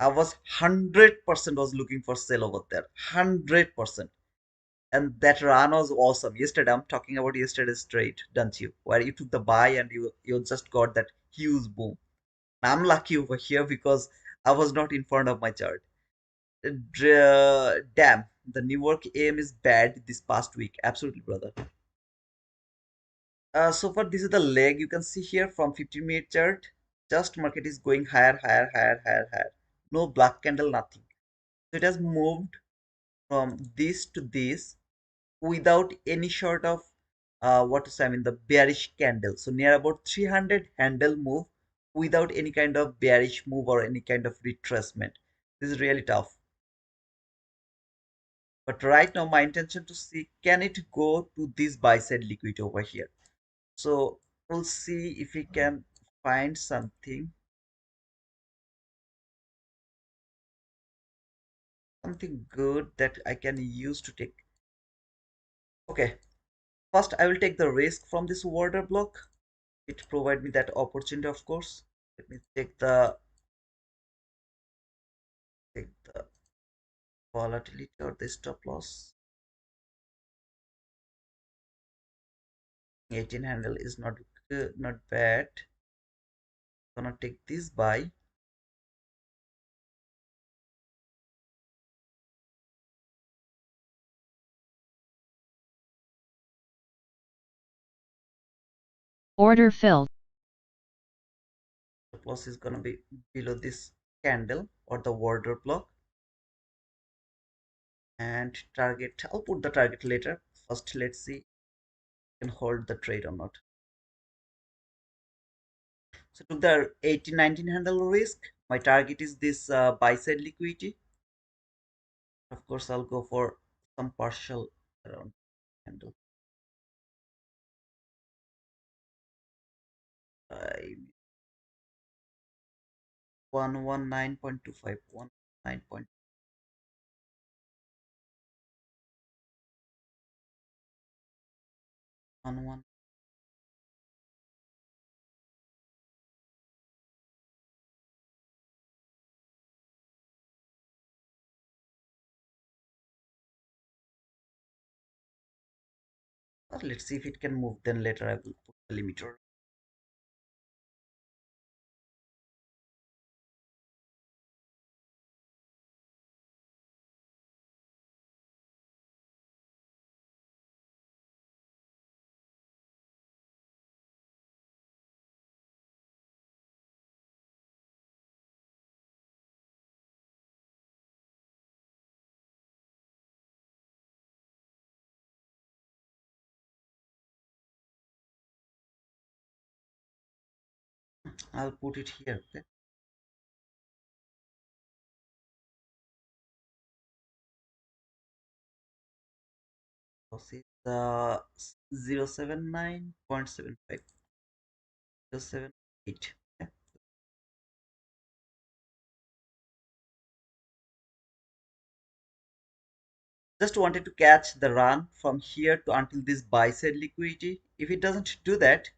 I was 100% was looking for sale over there. 100%. And that run was awesome. Yesterday, I'm talking about yesterday's trade, don't you? Where you took the buy and you just got that huge boom. I'm lucky over here because I was not in front of my chart. Damn, the New York AM is bad this past week. Absolutely, brother. So far, this is the leg you can see here from 15-minute chart. Just market is going higher, higher, higher, higher, higher. No black candle, nothing. So it has moved from this to this without any sort of what to say, I mean the bearish candle. So near about 300 handle move without any kind of bearish move or any kind of retracement. This is really tough. But right now my intention to see can it go to this buy side liquid over here. So we'll see if we can find something good that I can use to take. Okay, first I will take the risk from this order block. It provide me that opportunity, of course. Let me take the volatility or the stop loss. 18 handle is not bad. Gonna take this buy. Order filled. Stop loss is gonna be below this candle or the order block. And target, I'll put the target later. First, let's see if I can hold the trade or not. So to the 18-19 handle risk, my target is this buy side liquidity. Of course, I'll go for some partial around handle. 119.25, 19. On one. Let's see if it can move. Then later I will put the limiter. I'll put it here. Okay. So it's 079.75, 078. Okay. Just wanted to catch the run from here to until this buy side liquidity. If it doesn't do that,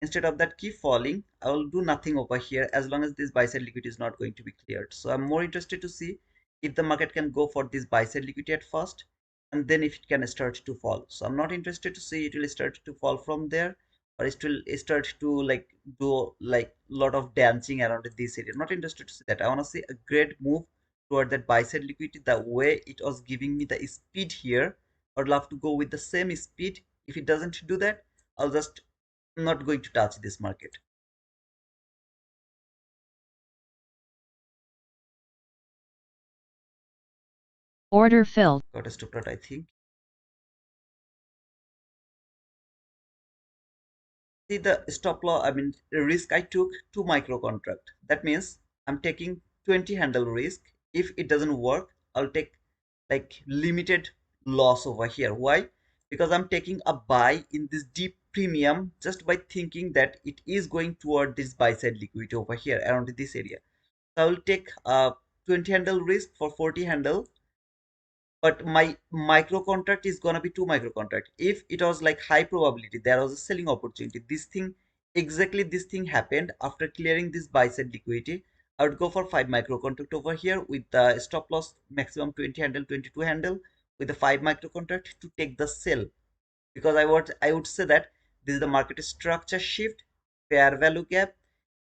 instead of that keep falling, I will do nothing over here as long as this buy side liquidity is not going to be cleared. So I'm more interested to see if the market can go for this buy side liquidity at first, and then if it can start to fall. So I'm not interested to see it will start to fall from there, or it will start to like do like lot of dancing around this area. I'm not interested to see that. I want to see a great move toward that buy side liquidity. The way it was giving me the speed here, I'd love to go with the same speed. If it doesn't do that, I'll just not going to touch this market. Order filled. Got a stop lot, I think. See the stop loss, I mean, the risk I took 2 micro contract. That means I'm taking 20 handle risk. If it doesn't work, I'll take like limited loss over here. Why? because I'm taking a buy in this deep premium just by thinking that it is going toward this buy side liquidity over here around this area. So I will take a 20 handle risk for 40 handle, but my micro contract is gonna be two micro contract. If it was like high probability, there was a selling opportunity. This thing, exactly this thing happened after clearing this buy side liquidity. I would go for 5 micro contract over here with the stop loss maximum 20 handle, 22 handle with the 5 micro contract to take the sell, because I would say that this is the market structure shift, fair value gap.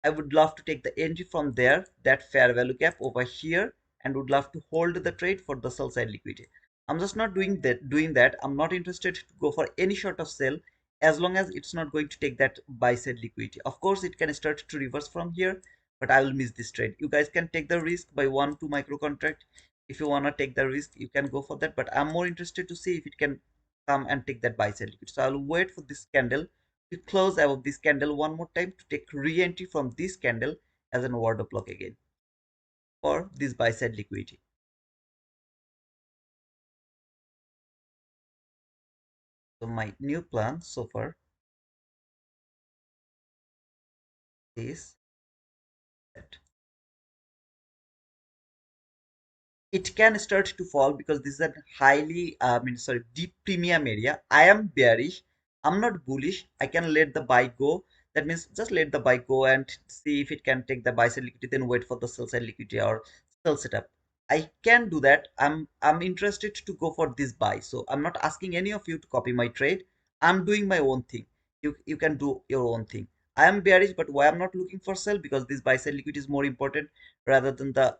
I would love to take the entry from there, that fair value gap over here, and would love to hold the trade for the sell side liquidity. I'm just not doing that. I'm not interested to go for any sort of sell as long as it's not going to take that buy side liquidity. Of course, it can start to reverse from here, but I will miss this trade. You guys can take the risk by 1 2 micro contract. If you wanna take the risk, you can go for that. But I'm more interested to see if it can come and take that buy side liquidity. So I'll wait for this candle to close above this candle one more time to take re-entry from this candle as an order block again for this buy side liquidity. So my new plan so far is that it can start to fall because this is a highly deep premium area. I am bearish, I'm not bullish. I can let the buy go. That means just let the buy go and see if it can take the buy side liquidity, then wait for the sell side liquidity or sell setup. I can do that. I'm interested to go for this buy, so I'm not asking any of you to copy my trade. I'm doing my own thing. You can do your own thing. I am bearish, but why I'm not looking for sell? Because this buy side liquidity is more important rather than the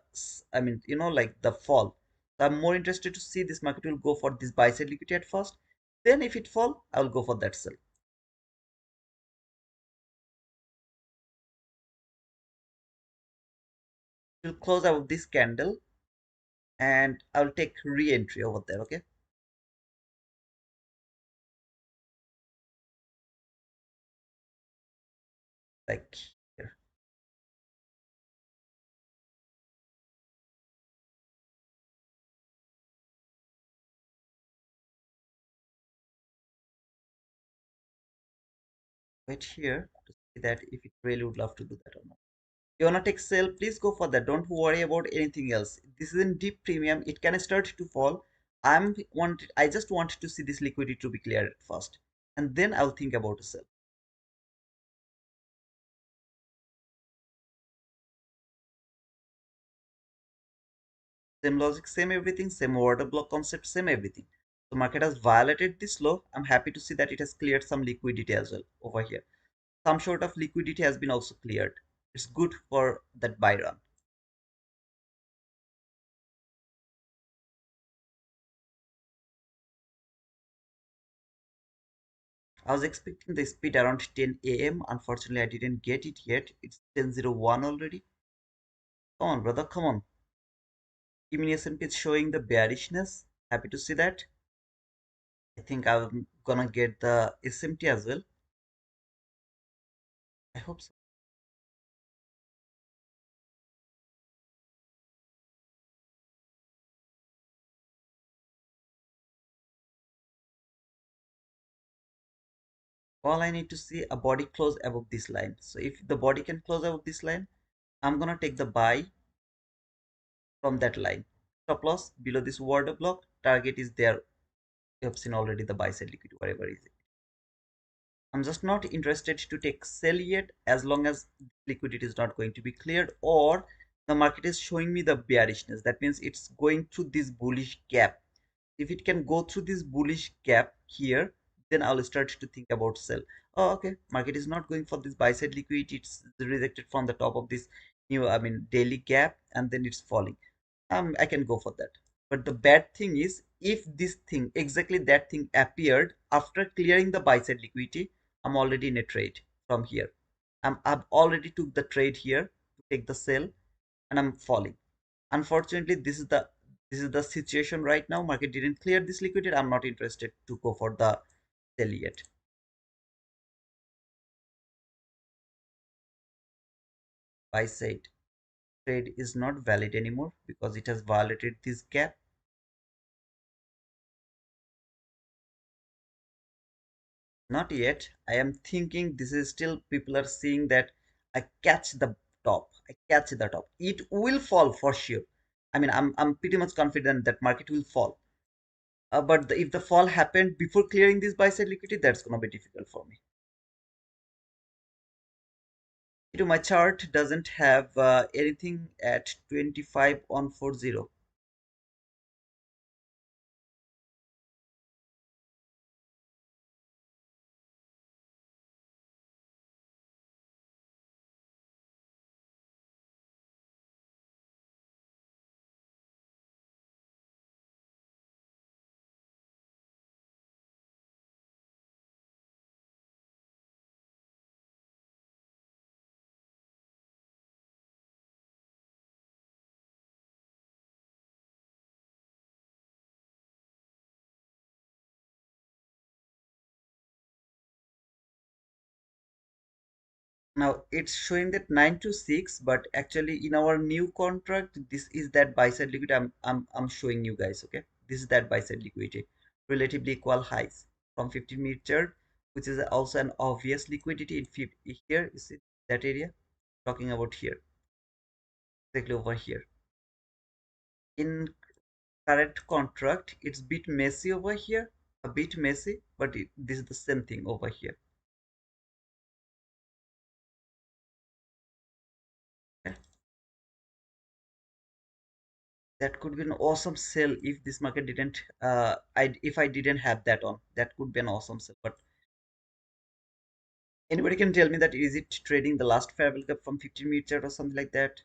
like the fall. So I'm more interested to see this market will go for this buy side liquidity at first. Then if it fall, I will go for that sell. It will close out this candle and I will take re-entry over there. Okay, like here. Wait here to see that if it really would love to do that or not. You wanna take sell, please go for that. Don't worry about anything else. This is in deep premium. It can start to fall. I just wanted to see this liquidity to be cleared first, and then I'll think about a sell. Same logic, same everything, same order block concept, same everything. The market has violated this low. I'm happy to see that it has cleared some liquidity as well over here. Some sort of liquidity has been also cleared. It's good for that buy run. I was expecting the speed around 10 a.m. Unfortunately, I didn't get it yet. It's 10:01 already. Come on, brother, come on. Even S&P is showing the bearishness. Happy to see that. I think I'm gonna get the SMT as well. I hope so. All I need to see a body close above this line. So if the body can close above this line, I'm gonna take the buy from that line. Stop loss below this order block. Target is there. You have seen already the buy side liquidity, whatever is it. I'm just not interested to take sell yet as long as liquidity is not going to be cleared or the market is showing me the bearishness. That means it's going through this bullish gap. If it can go through this bullish gap here, then I'll start to think about sell. Oh, okay, market is not going for this buy side liquidity. It's rejected from the top of this daily gap, and then it's falling. I can go for that. But the bad thing is, if this thing, exactly that thing appeared after clearing the buy side liquidity, I'm already in a trade from here. I've already took the trade here to take the sell, and I'm falling. Unfortunately, this is the situation right now. Market didn't clear this liquidity. I'm not interested to go for the sell yet. Buy side trade is not valid anymore because it has violated this gap. Not yet. I am thinking this is still people are seeing that I catch the top. I catch the top. It will fall for sure. I mean, I'm pretty much confident that market will fall. But if the fall happened before clearing this buy side liquidity, that's gonna be difficult for me. My chart doesn't have anything at 25 on 40. Now it's showing that 9 to 6, but actually in our new contract, this is that buy side liquidity I'm showing you guys. Okay, this is that buy side liquidity, relatively equal highs from 15-minute chart, which is also an obvious liquidity in here. You see that area? Talking about here, exactly over here. In current contract, it's a bit messy over here, a bit messy, but this is the same thing over here. Okay? That could be an awesome sell if this market didn't if I didn't have that on. That could be an awesome sell. But anybody can tell me that is it trading the last fair value gap from 15-minute chart or something like that?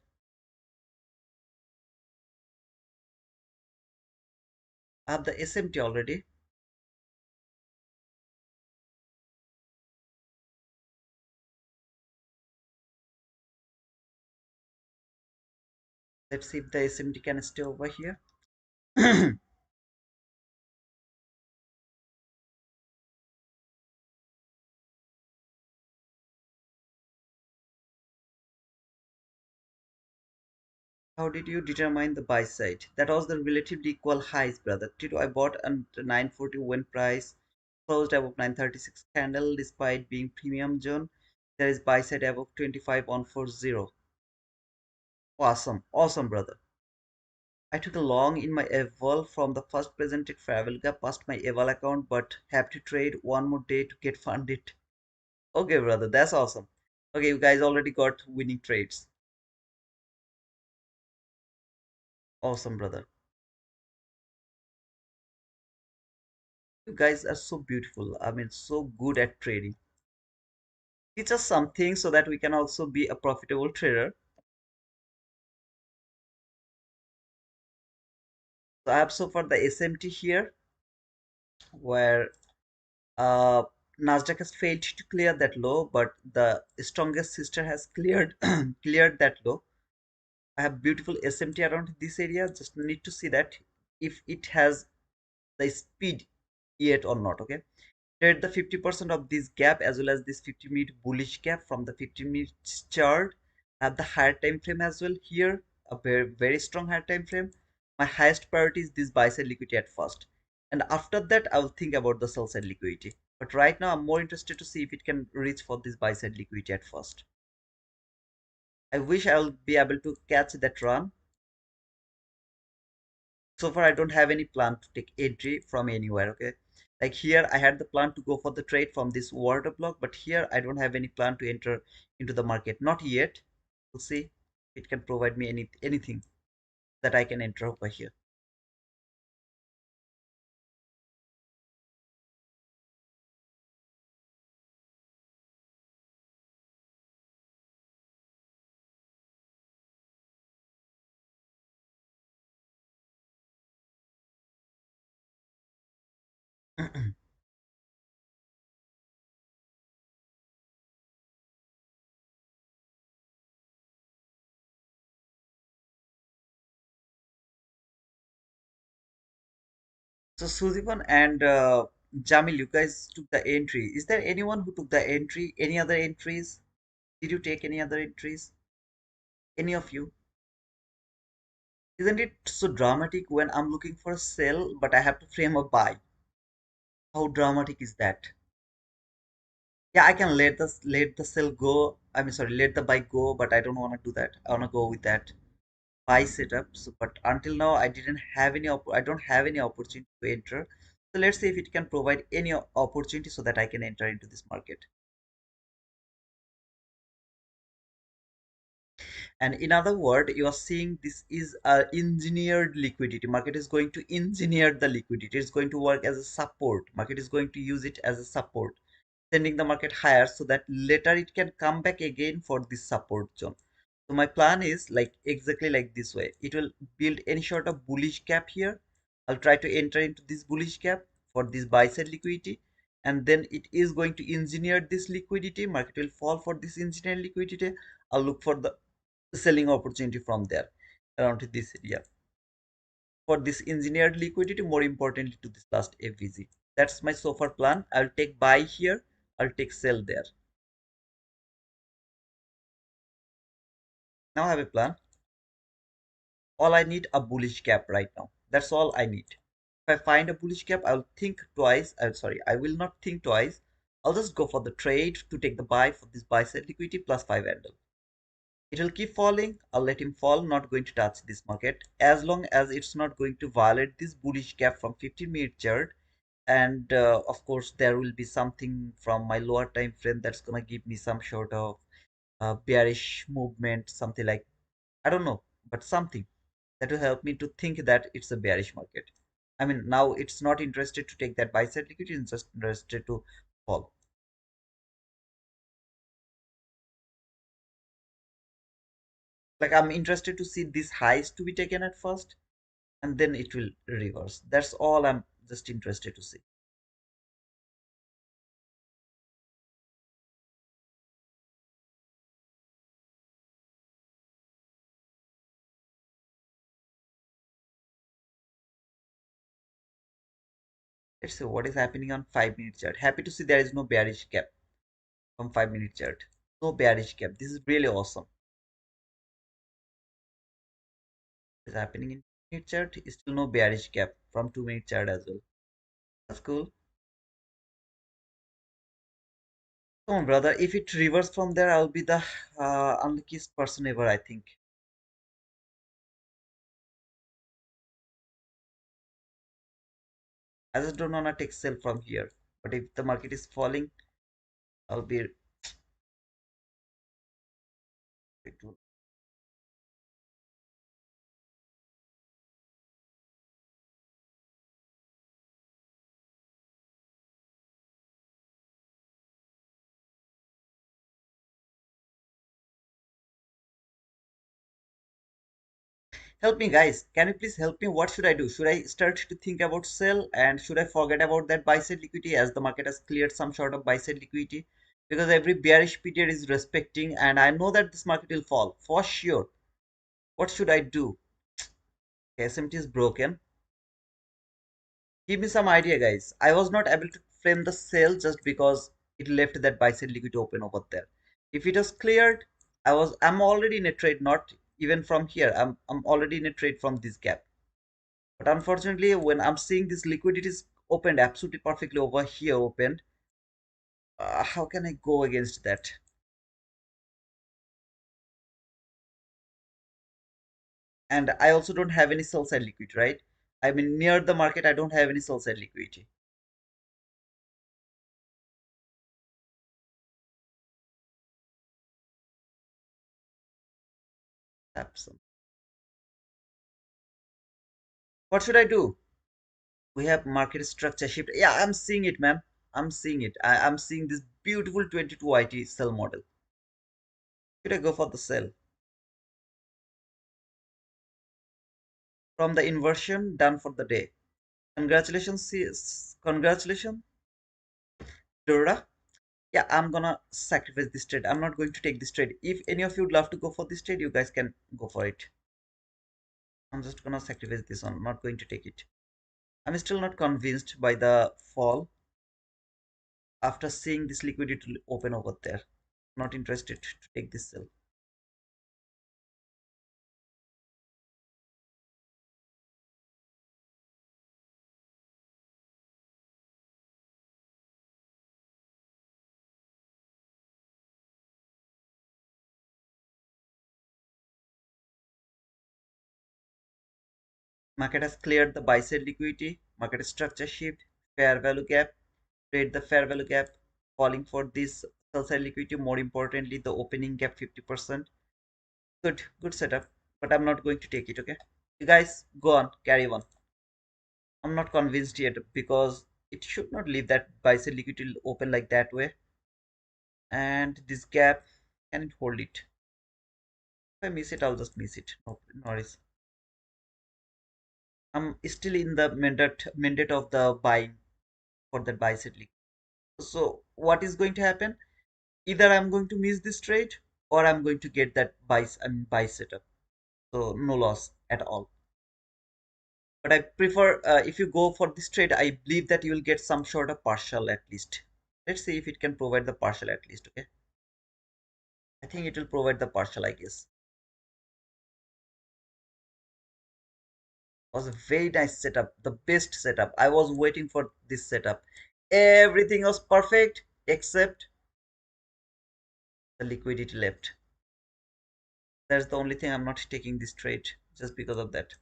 I have the SMT already. Let's see if the SMT can stay over here. How did you determine the buy side? That was the relatively equal highs, brother. Tito, I bought at 940 when price closed above 936 candle despite being premium zone. There is buy side above 25 on 40. Awesome, awesome, brother. I took a long in my eval from the first presented fair value gap past my eval account, but have to trade one more day to get funded. Okay, brother, that's awesome. Okay, you guys already got winning trades. Awesome, brother. You guys are so beautiful. I mean, so good at trading. Teach us something so that we can also be a profitable trader. So I have so far the SMT here, where uh, Nasdaq has failed to clear that low, but the strongest sister has cleared cleared that low. I have beautiful SMT around this area. Just need to see that if it has the speed yet or not. Okay. Trade the 50% of this gap as well as this 50-minute bullish gap from the 15-minute chart. Have the higher time frame as well here. A very strong higher time frame. My highest priority is this buy side liquidity at first. And after that, I will think about the sell side liquidity. But right now, I'm more interested to see if it can reach for this buy side liquidity at first. I wish I will be able to catch that run. So far I don't have any plan to take entry from anywhere. Okay, like here I had the plan to go for the trade from this water block, but here I don't have any plan to enter into the market, not yet. We'll see if it can provide me anything that I can enter over here. So Suzivan and Jamil, you guys took the entry. Is there anyone who took the entry? Any other entries? Did you take any other entries? Any of you? Isn't it so dramatic when I'm looking for a sell but I have to frame a buy? How dramatic is that? Yeah, I can let the sell go. I mean, sorry, let the buy go, but I don't want to do that. I want to go with that buy setup. So, but until now, I don't have any opportunity to enter. So let's see if it can provide any opportunity so that I can enter into this market. And in other word, you are seeing this is a engineered liquidity. Market is going to engineer the liquidity. It's going to work as a support. Market is going to use it as a support, sending the market higher so that later it can come back again for this support zone. So my plan is like exactly like this way. It will build any sort of bullish gap here. I'll try to enter into this bullish gap for this buy side liquidity, and then it is going to engineer this liquidity. Market will fall for this engineered liquidity. I'll look for the selling opportunity from there around this area for this engineered liquidity, more importantly to this last FVG. That's my so far plan. I'll take buy here, I'll take sell there. Now I have a plan. All I need a bullish gap right now. That's all I need. If I find a bullish gap, I'll think twice. I'm sorry, I will not think twice. I'll just go for the trade to take the buy for this buy side liquidity plus 5 handle. It will keep falling. I'll let him fall. Not going to touch this market as long as it's not going to violate this bullish gap from 15-minute chart. And of course, there will be something from my lower time frame that's gonna give me some sort of bearish movement, something like, I don't know, but something that will help me to think that it's a bearish market. I mean, now it's not interested to take that buy side liquidity, it's just interested to fall. Like I'm interested to see these highs to be taken at first, and then it will reverse. That's all I'm just interested to see. Let's see what is happening on 5-minute chart. Happy to see there is no bearish gap from 5-minute chart. No bearish gap. This is really awesome. What is happening in minute chart is still no bearish gap from 2-minute chart as well. That's cool. Come on, brother. If it reverses from there, I'll be the unluckiest person ever, I think. I just don't wanna take sell from here. But if the market is falling, I'll be. Help me, guys. Can you please help me? What should I do? Should I start to think about sell, and should I forget about that buy side liquidity as the market has cleared some sort of buy side liquidity? Because every bearish period is respecting, and I know that this market will fall for sure. What should I do? SMT is broken. Give me some idea, guys. I was not able to frame the sell just because it left that buy side liquidity open over there. If it was cleared, I'm already in a trade, not even from here. I'm already in a trade from this gap. But unfortunately, when I'm seeing this liquidity is opened absolutely perfectly over here opened, how can I go against that? And I also don't have any sell side liquidity, right? I mean, near the market, I don't have any sell side liquidity. Absent. What should I do? We have market structure shift. Yeah, I'm seeing it, man. I'm seeing it. I'm seeing this beautiful 22 IT sell model. Should I go for the sell? From the inversion done for the day. Congratulations, sis. Congratulations, Dora. Yeah, I'm gonna sacrifice this trade. I'm not going to take this trade. If any of you would love to go for this trade, you guys can go for it. I'm just gonna sacrifice this one. I'm not going to take it. I'm still not convinced by the fall after seeing this liquidity open over there. Not interested to take this sell. Market has cleared the buy side liquidity, market structure shift, fair value gap, trade the fair value gap, falling for this sell side liquidity. More importantly, the opening gap 50%. Good setup, but I'm not going to take it. Okay, you guys go on, carry on. I'm not convinced yet because it should not leave that buy side liquidity open like that way. And this gap, can it hold it? If I miss it, I'll just miss it. No worries. I'm still in the mandate of the buying for that buy side liquidity. So what is going to happen? Either I'm going to miss this trade or I'm going to get that buy setup. So no loss at all. But I prefer if you go for this trade, I believe that you will get some sort of partial at least. Let's see if it can provide the partial at least. Okay, I think it will provide the partial, I guess. It was a very nice setup, the best setup. I was waiting for this setup. Everything was perfect except the liquidity left. That's the only thing I'm not taking this trade just because of that.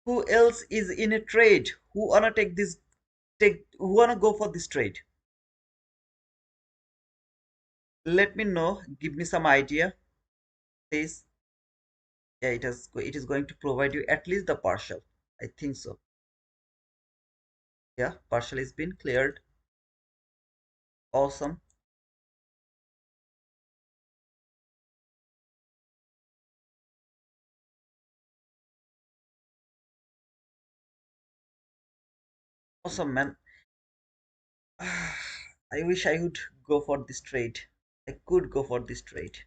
Who else is in a trade? Who wanna who wanna go for this trade? Let me know, give me some idea. Please. Yeah, it is going to provide you at least the partial. I think so. Yeah, partial has been cleared. Awesome. Awesome, man. I wish I would go for this trade. I could go for this trade.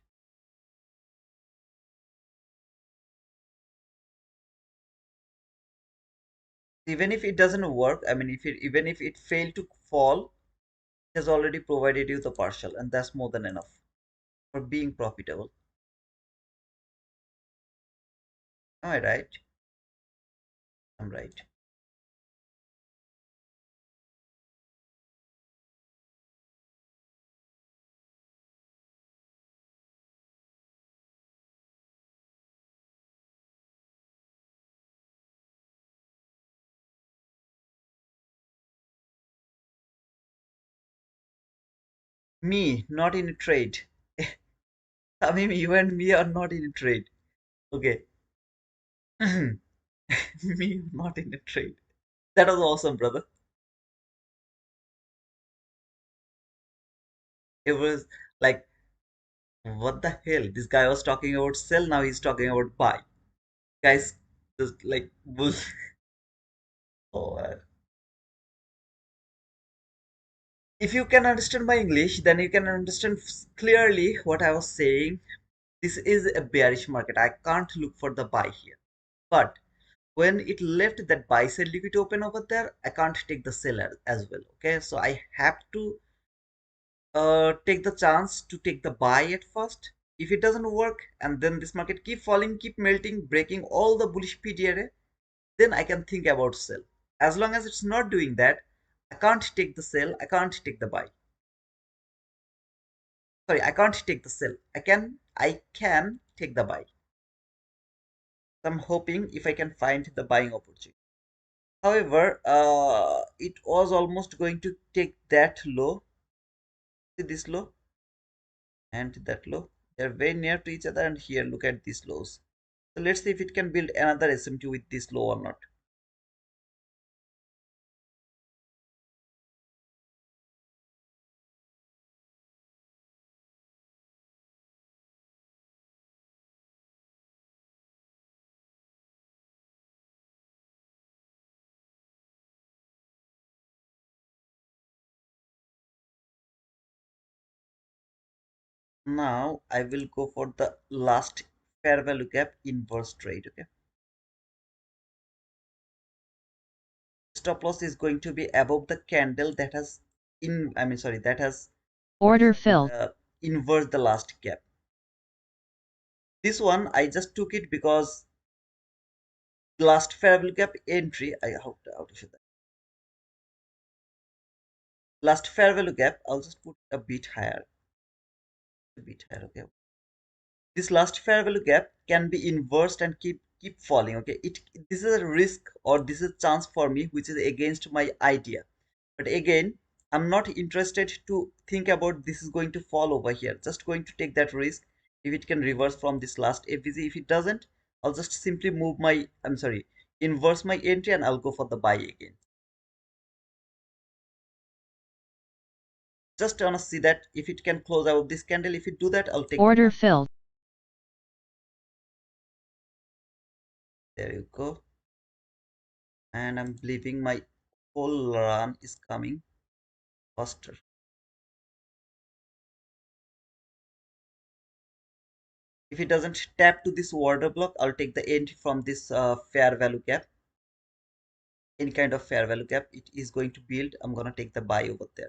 Even if it doesn't work, I mean, even if it failed to fall, it has already provided you the partial, and that's more than enough for being profitable. Am I right? I'm right. Me, not in a trade. Tamim, you and me are not in a trade. Okay. Me, not in a trade. That was awesome, brother. It was like, what the hell? This guy was talking about sell, now he's talking about buy. Guys, just like, bull. Oh, if you can understand my English, then you can understand clearly what I was saying. This is a bearish market. I can't look for the buy here. But when it left that buy side liquidity open over there, I can't take the seller as well. Okay, so I have to take the chance to take the buy at first. If it doesn't work and then this market keep falling, keep melting, breaking all the bullish PDRA, then I can think about sell. As long as it's not doing that, I can't take the sell, I can't take the buy. Sorry, I can't take the sell. I can take the buy. So I'm hoping if I can find the buying opportunity. However, it was almost going to take that low. See this low and that low. They're very near to each other, and here look at these lows. So let's see if it can build another SMT with this low or not. Now I will go for the last fair value gap inverse trade. Okay, stop loss is going to be above the candle that has I mean, sorry, that has what is Order I mean, filled. inverse the last gap. This one I just took it because last fair value gap entry. How to show that? Last fair value gap. I'll just put a bit higher. A bit higher. Okay. This last fair value gap can be inversed and keep falling. Okay. This is a risk, or this is a chance for me, which is against my idea. But again, I'm not interested to think about this is going to fall over here. Just going to take that risk. If it can reverse from this last FVG, if it doesn't, I'll just simply move my, I'm sorry, inverse my entry, and I'll go for the buy again. Just wanna see that if it can close out this candle. If it do that, I'll take the Order buy. filled. There you go. And I'm believing my whole run is coming faster. If it doesn't tap to this order block, I'll take the entry from this fair value gap. Any kind of fair value gap it is going to build, I'm gonna take the buy over there.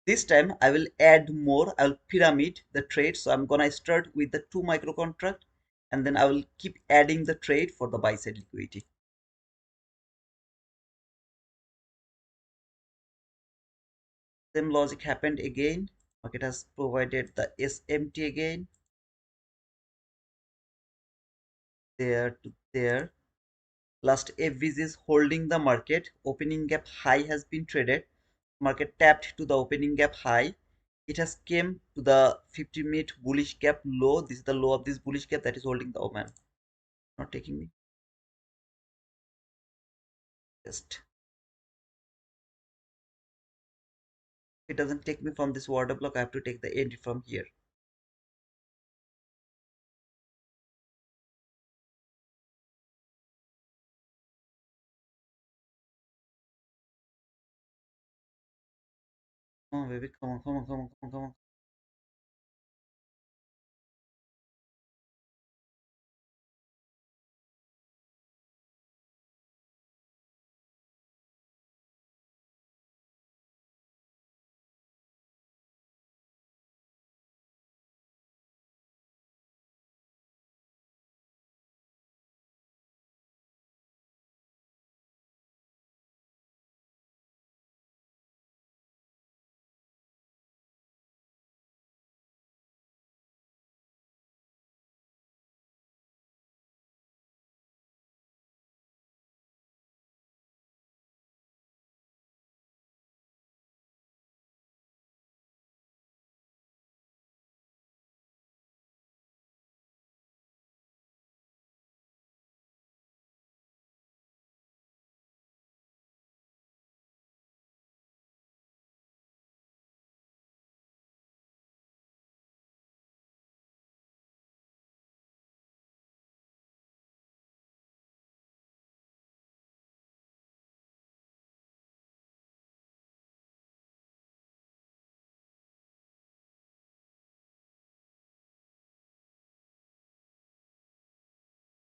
This time I will add more. I'll pyramid the trade. So I'm gonna start with the 2 micro contract, and then I will keep adding the trade for the buy side liquidity. Same logic happened again. Market has provided the SMT again, there to there. Last FVG is holding the market. Opening gap high has been traded. Market tapped to the opening gap high. It has came to the 50-minute bullish gap low. This is the low of this bullish gap that is holding the, oh man, not taking me. Just, it doesn't take me from this order block. I have to take the entry from here. Come on, baby. Come on, come on, come on, come on, come on.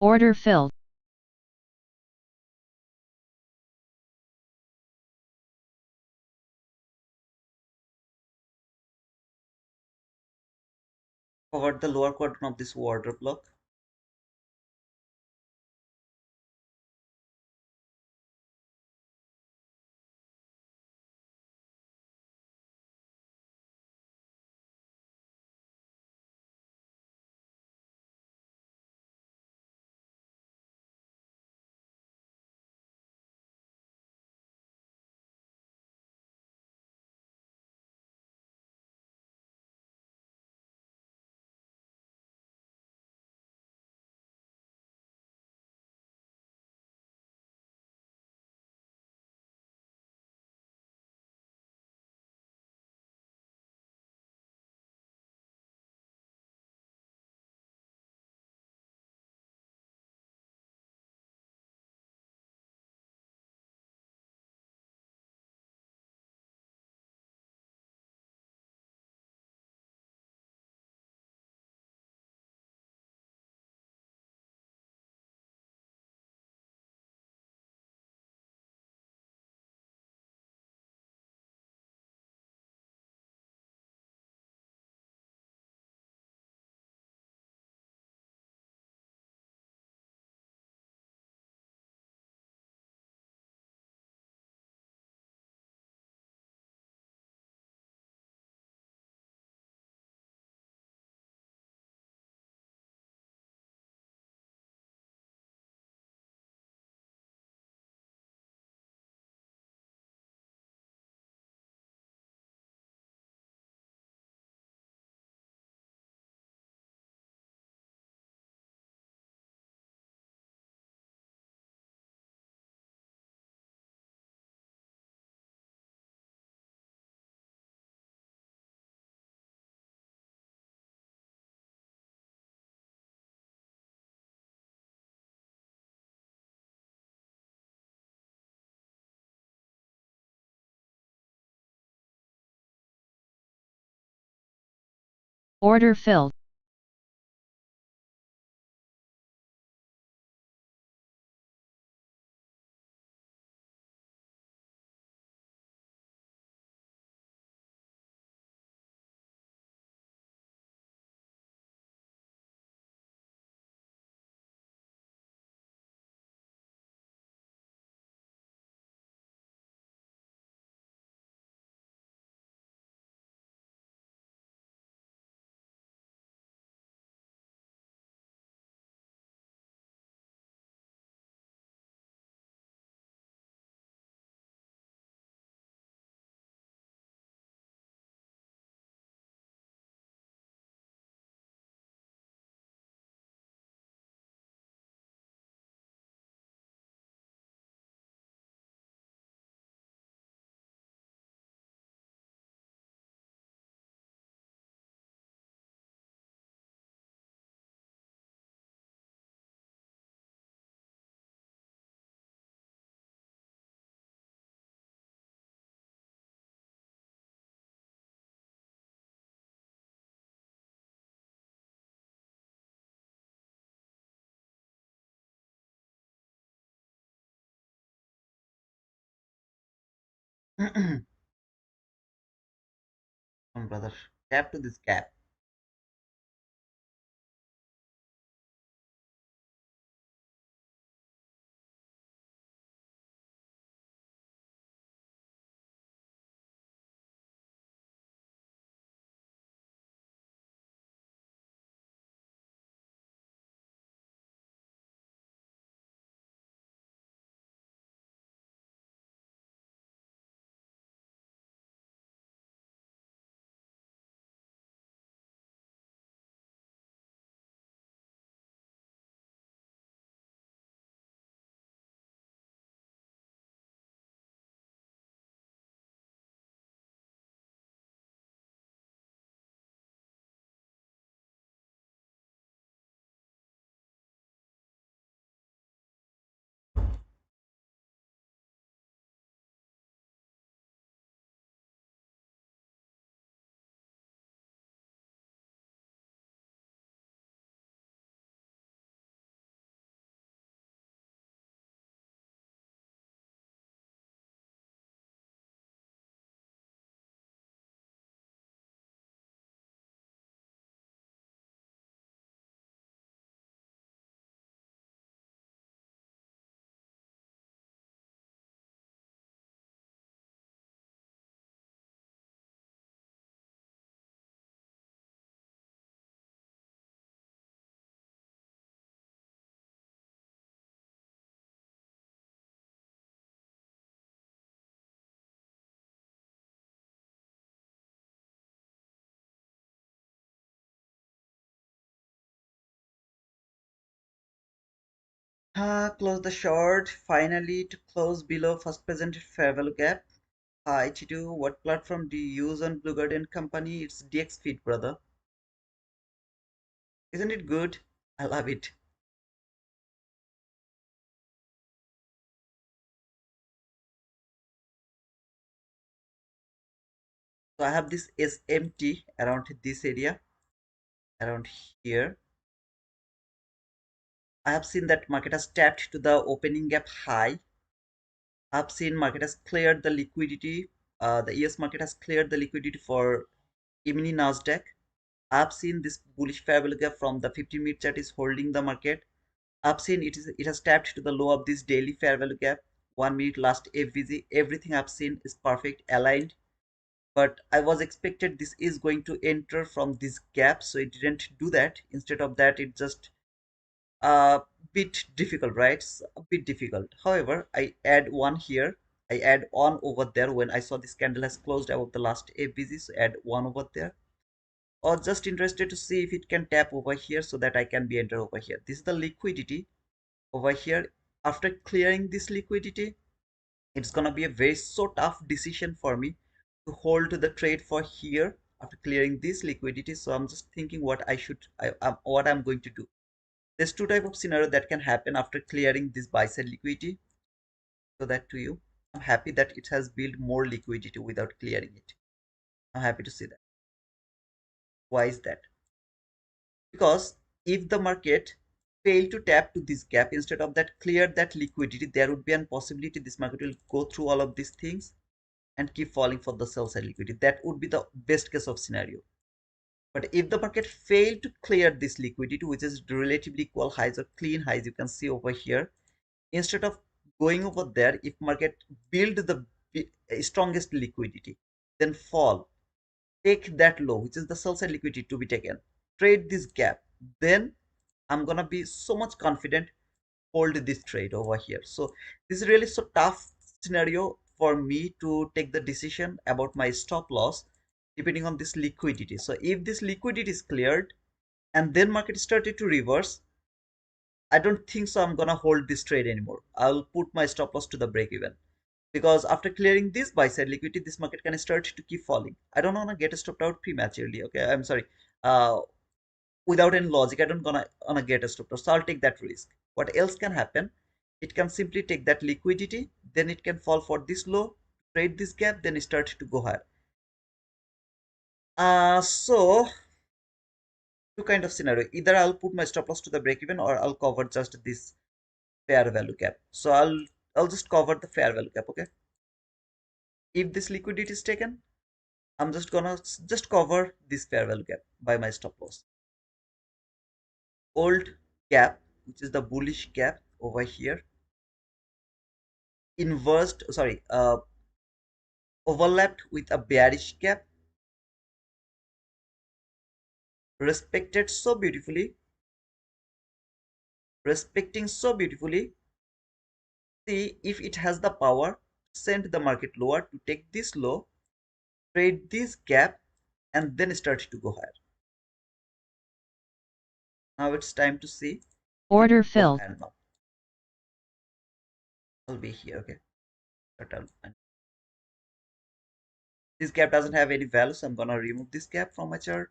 Order filled. Cover the lower quadrant of this order block. Order filled. Come, brother. Tap to this gap. Close the short. Finally, to close below first presented fair value gap. ICT, what platform do you use on Blue Guardian Company? It's DX Feed, brother. Isn't it good? I love it. So I have this SMT around this area, around here. I have seen that market has tapped to the opening gap high. I've seen market has cleared the liquidity. The US market has cleared the liquidity for mini Nasdaq. I've seen this bullish fair value gap from the 50-minute chart is holding the market. I've seen it has tapped to the low of this daily fair value gap. 1 minute last FVG. Everything I've seen is perfect aligned. But I was expected this is going to enter from this gap, so it didn't do that. Instead of that, it just a bit difficult, right? It's a bit difficult. However, I add one here. I add one over there when I saw this candle has closed above the last FBG, so add one over there. Or just interested to see if it can tap over here so that I can be enter over here. This is the liquidity over here. After clearing this liquidity, it's gonna be a very so tough decision for me to hold to the trade for here after clearing this liquidity. So I'm just thinking what what I'm going to do. There's two type of scenario that can happen after clearing this buy side liquidity. So that to you, I'm happy that it has built more liquidity without clearing it. I'm happy to see that. Why is that? because if the market fail to tap to this gap, instead of that clear that liquidity, there would be a possibility this market will go through all of these things and keep falling for the sell side liquidity. That would be the best case of scenario. But if the market fail to clear this liquidity, which is relatively equal highs or clean highs, you can see over here, instead of going over there, if market build the strongest liquidity, then fall, take that low, which is the sell side liquidity to be taken, trade this gap, then I'm gonna be so much confident hold this trade over here. So this is really so tough scenario for me to take the decision about my stop loss depending on this liquidity. So if this liquidity is cleared and then market started to reverse, I don't think so I'm gonna hold this trade anymore. I'll put my stop loss to the break even, because after clearing this buy side liquidity, this market can start to keep falling. I don't want to get stopped out prematurely. Okay, I'm sorry. Uh, Without any logic, I don't gonna get a stop loss. So I'll take that risk. What else can happen? It can simply take that liquidity, then it can fall for this low, trade this gap, then start to go higher. So two kind of scenario. Either I'll put my stop loss to the break even, or I'll cover just this fair value cap. So I'll just cover the fair value cap. Okay. If this liquidity is taken, I'm just gonna just cover this fair value gap by my stop loss. Old gap, which is the bullish gap over here, inversed, sorry, overlapped with a bearish gap, respected so beautifully, respecting so beautifully. See if it has the power to send the market lower, to take this low, trade this gap, and then start to go higher. Now it's time to see if it Order will go filled. higher now. I'll be here, okay. And this gap doesn't have any value, so I'm gonna remove this gap from my chart.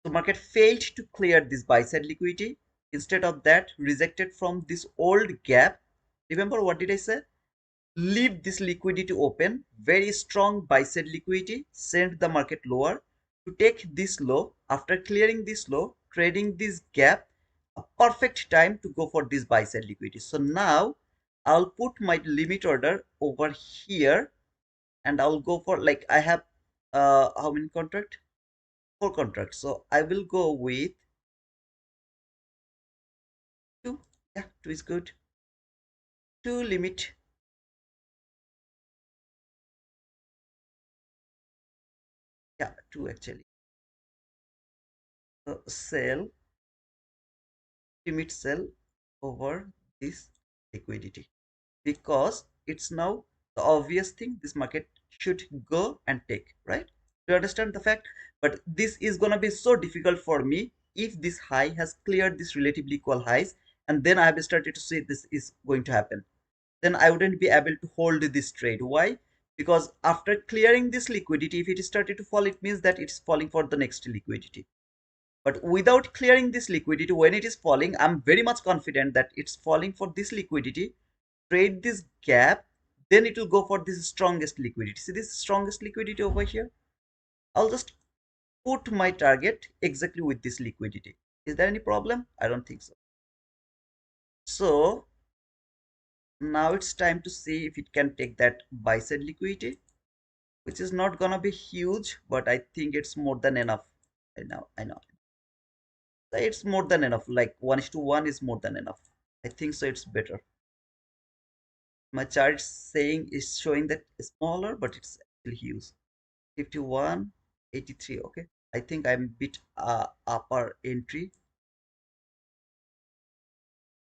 So market failed to clear this buy side liquidity. Instead of that, rejected from this old gap. Remember what did I say? Leave this liquidity open. Very strong buy side liquidity. Send the market lower to take this low. After clearing this low, trading this gap, a perfect time to go for this buy side liquidity. So now I'll put my limit order over here, and I'll go for, like, I have how many contract? 4 contracts. So I will go with 2. Yeah, 2 is good. 2 limit. Yeah, 2 actually. So sell, limit sell over this liquidity, because it's now the obvious thing this market should go and take, right? Do you understand the fact? But this is gonna be so difficult for me if this high has cleared this relatively equal highs, and then I have started to say this is going to happen. Then I wouldn't be able to hold this trade. Why? Because after clearing this liquidity, if it started to fall, it means that it's falling for the next liquidity. But without clearing this liquidity, when it is falling, I'm very much confident that it's falling for this liquidity. Trade this gap, then it will go for this strongest liquidity. See this strongest liquidity over here? I'll just put my target exactly with this liquidity. Is there any problem? I don't think so. So now it's time to see if it can take that buy side liquidity, which is not gonna be huge, but I think it's more than enough. I know. So it's more than enough. Like 1:1 is more than enough. I think so. It's better. My chart saying is showing that smaller, but it's actually huge. 51, 83. Okay. I think I'm bit upper entry.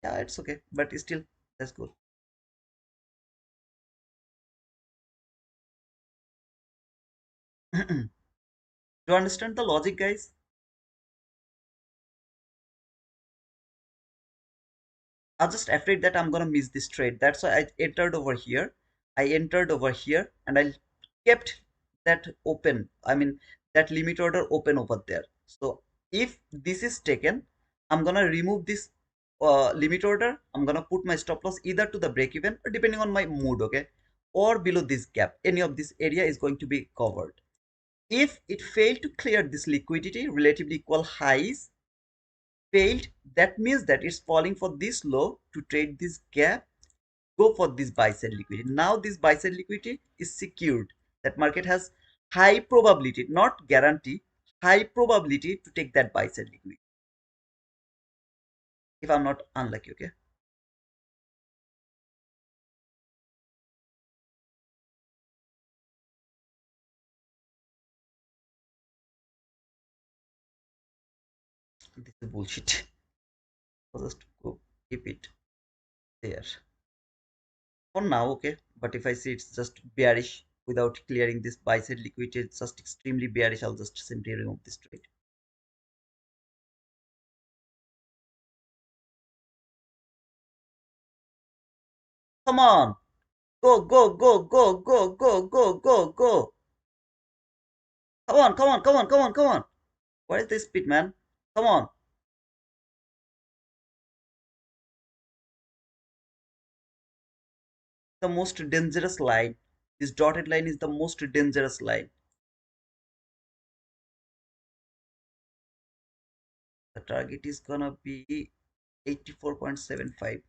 Yeah, it's okay, but still, that's good. Do you understand the logic, guys? I'm just afraid that I'm gonna miss this trade. That's why I entered over here. I entered over here and I kept that open. I mean, that limit order open over there. So if this is taken, I'm gonna remove this limit order. I'm gonna put my stop loss either to the break even, or depending on my mood, okay, or below this gap. Any of this area is going to be covered. If it failed to clear this liquidity, relatively equal highs, failed, that means that it's falling for this low. To trade this gap, go for this buy side liquidity. Now this buy side liquidity is secured. That market has high probability, not guarantee, high probability to take that buy side liquidity if I'm not unlucky. Okay, this is bullshit. So just go keep it there for now. Okay, but if I see it's just bearish without clearing this buy side liquidity, it's just extremely bearish, I'll just simply remove this trade. Come on, go, go, go, go, go, go, go, go, go. Come on, come on, come on, come on, come on. What is this speed, man? Come on. The most dangerous line. This dotted line is the most dangerous line. The target is gonna be 84.75.7.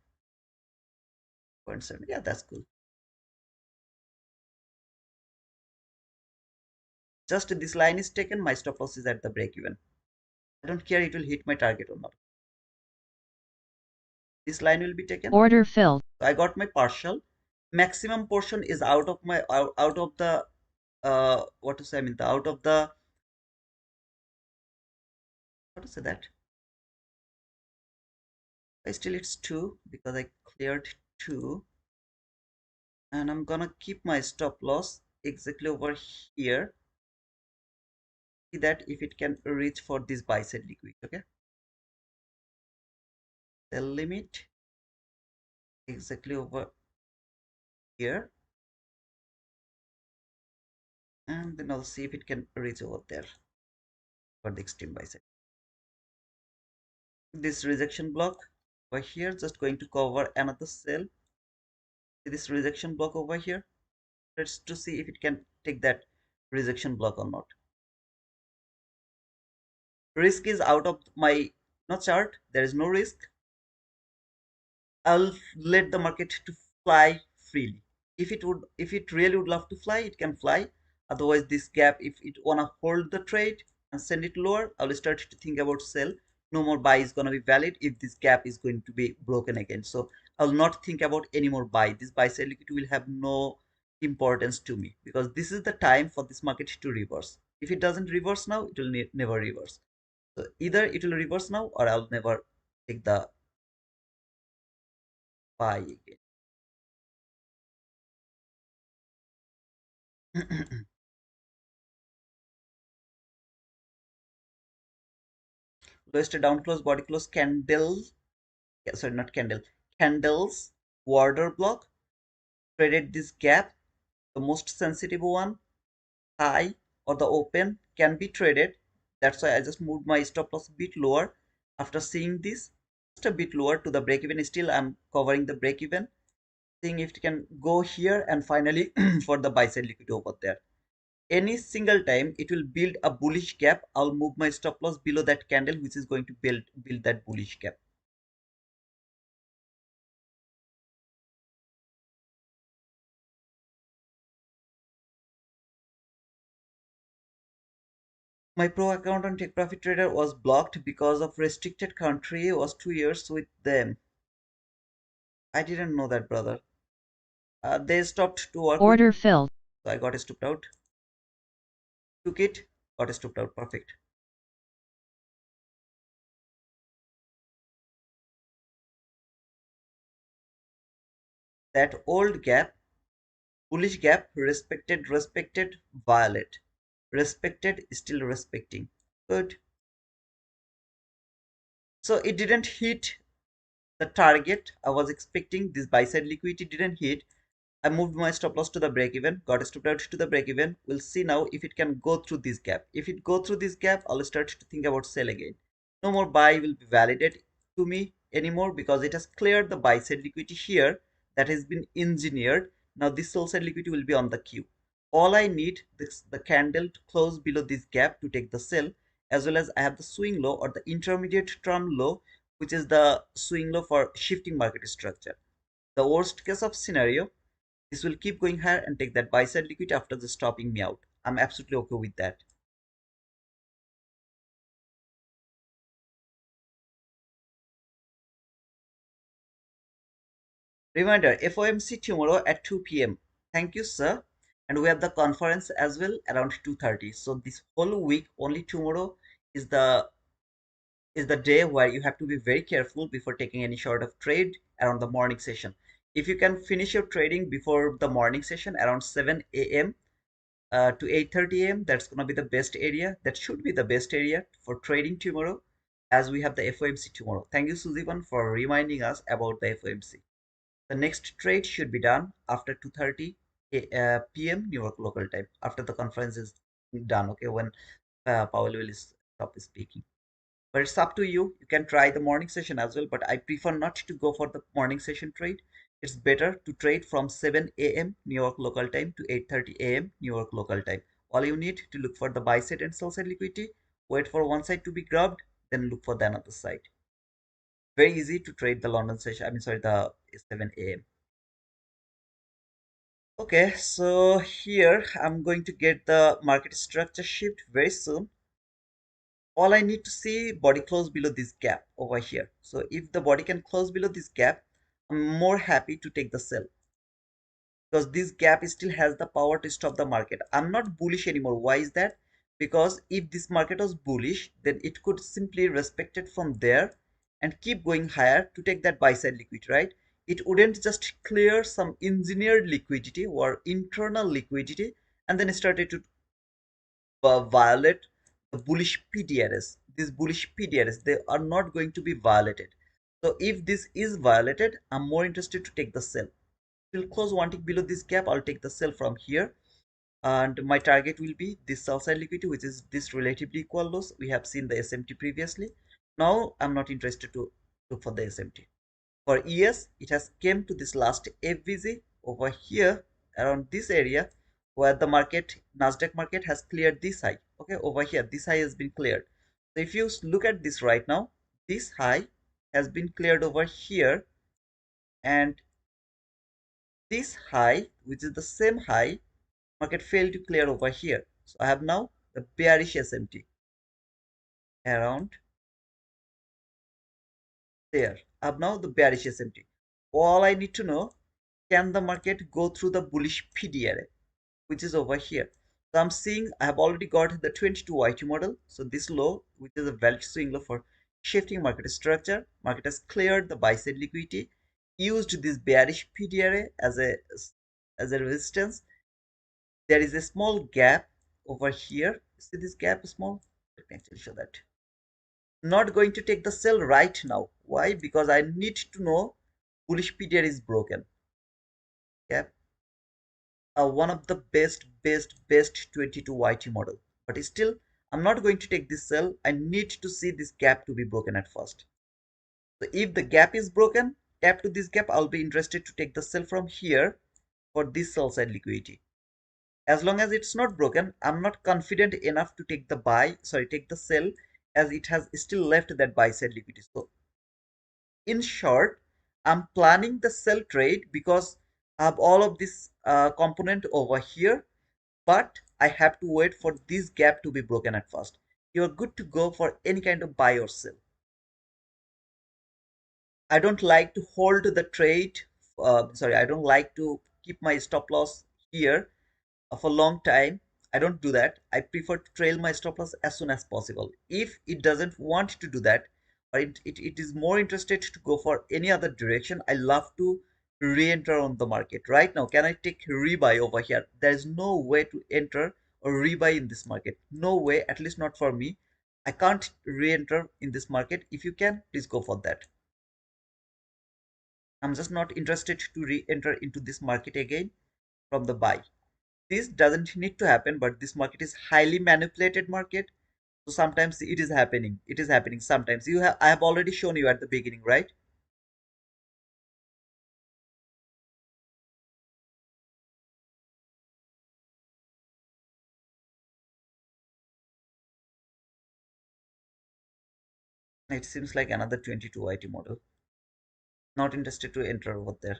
Yeah, that's cool. Just this line is taken, my stop loss is at the break even. I don't care it will hit my target or not. This line will be taken. Order filled. So I got my partial. Maximum portion is out of my out of the what to say? I mean the out of the what to say that? I still it's two because I cleared two, and I'm gonna keep my stop loss exactly over here. See that if it can reach for this buy side liquid. Okay, sell limit exactly over here, and then I'll see if it can reach over there for the extreme buy side. This rejection block over here just going to cover another sell. See this rejection block over here. Let's to see if it can take that rejection block or not. Risk is out of my no chart. There is no risk. I'll let the market to fly freely. If it really would love to fly, it can fly. Otherwise, this gap, if it wanna hold the trade and send it lower, I'll start to think about sell. No more buy is gonna be valid if this gap is going to be broken again. So I'll not think about any more buy. This buy sell liquidity will have no importance to me because this is the time for this market to reverse. If it doesn't reverse now, it will never reverse. So either it will reverse now or I'll never take the buy again. Lowest down close, body close, candle. Yeah, sorry, not candle. Candles, order block. Traded this gap, the most sensitive one, high or the open can be traded. That's why I just moved my stop loss a bit lower after seeing this, just a bit lower to the break even. Still, I'm covering the break even, seeing if it can go here and finally for the buy side liquidity over there. Any single time it will build a bullish gap, I'll move my stop loss below that candle, which is going to build that bullish gap. My pro account on Take Profit Trader was blocked because of restricted country was 2 years with them. I didn't know that, brother. They stopped to work with Order me, filled. so I got stopped out. Took it, got stopped out. Perfect. That old gap, bullish gap, respected, respected, violate. Respected, still respecting. Good. So it didn't hit the target I was expecting. This buy side liquidity didn't hit. I moved my stop loss to the break even, got stopped out to the break even. We'll see now if it can go through this gap. If it go through this gap, I'll start to think about sell again. No more buy will be validated to me anymore because it has cleared the buy side liquidity here that has been engineered. Now this sell side liquidity will be on the queue. All I need is the candle to close below this gap to take the sell. as well as I have the swing low or the intermediate term low, which is the swing low for shifting market structure. The worst case of scenario, this will keep going higher and take that buy side liquidity after the stopping me out. I'm absolutely okay with that. Reminder, FOMC tomorrow at 2 p.m. Thank you, sir. And we have the conference as well around 2:30. So this whole week, only tomorrow is the day where you have to be very careful before taking any sort of trade around the morning session. If you can finish your trading before the morning session around 7 a.m. To 8:30 a.m., that's gonna be the best area. That should be the best area for trading tomorrow, as we have the FOMC tomorrow. Thank you, Suzivan, for reminding us about the FOMC. The next trade should be done after 2:30 p.m. New York local time, after the conference is done, okay, when Powell will stop speaking. But it's up to you. You can try the morning session as well, but I prefer not to go for the morning session trade. It's better to trade from 7 a.m. New York local time to 8:30 a.m. New York local time. All you need to look for the buy side and sell side liquidity, wait for one side to be grabbed, then look for the another side. Very easy to trade the London session. I mean, sorry, the 7 a.m. Okay, so here I'm going to get the market structure shift very soon. All I need to see body close below this gap over here. So if the body can close below this gap, I'm more happy to take the sell, because this gap still has the power to stop the market. I'm not bullish anymore. Why is that? Because if this market was bullish, then it could simply respect it from there and keep going higher to take that buy side liquidity, right? It wouldn't just clear some engineered liquidity or internal liquidity and then started to violate the bullish PDRS. These bullish PDRS, they are not going to be violated. So if this is violated, I'm more interested to take the sell. Will close one tick below this gap, I'll take the sell from here. And my target will be this sell side liquidity, which is this relatively equal lows. We have seen the SMT previously. Now I'm not interested to look for the SMT. For ES, it has came to this last FVG over here around this area where the market, Nasdaq market, has cleared this high. Okay, over here, this high has been cleared. So if you look at this right now, this high has been cleared over here, and this high, which is the same high, market failed to clear over here. So I have now the bearish SMT around there. I have now the bearish SMT. All I need to know, can the market go through the bullish PDRA, which is over here? So I'm seeing I have already got the 22 YT model. So this low, which is a value swing low for shifting market structure, market has cleared the buy side liquidity, used this bearish PDRA as a resistance. There is a small gap over here. See this gap small? Let me actually show that. Not going to take the sell right now. Why? Because I need to know bullish PDR is broken. Gap, one of the best 22 YT model. But still, I'm not going to take this sell. I need to see this gap to be broken at first. So if the gap is broken, tap to this gap, I'll be interested to take the sell from here for this sell side liquidity. As long as it's not broken, I'm not confident enough to take the take the sell, as it has still left that buy side liquidity. So in short, I'm planning the sell trade because I have all of this component over here, but I have to wait for this gap to be broken at first. You're good to go for any kind of buy or sell. I don't like to hold the trade. I don't like to keep my stop loss here for a long time. I don't do that. I prefer to trail my stop loss as soon as possible. If it doesn't want to do that, or it is more interested to go for any other direction, I love to re-enter on the market. Right now, can I take rebuy over here? There is no way to enter or rebuy in this market. No way, at least not for me. I can't re-enter in this market. If you can, please go for that. I'm just not interested to re-enter into this market again from the buy. This doesn't need to happen, but this market is highly manipulated market. So sometimes it is happening. It is happening sometimes. I have already shown you at the beginning, right? It seems like another 22 YT model. Not interested to enter over there.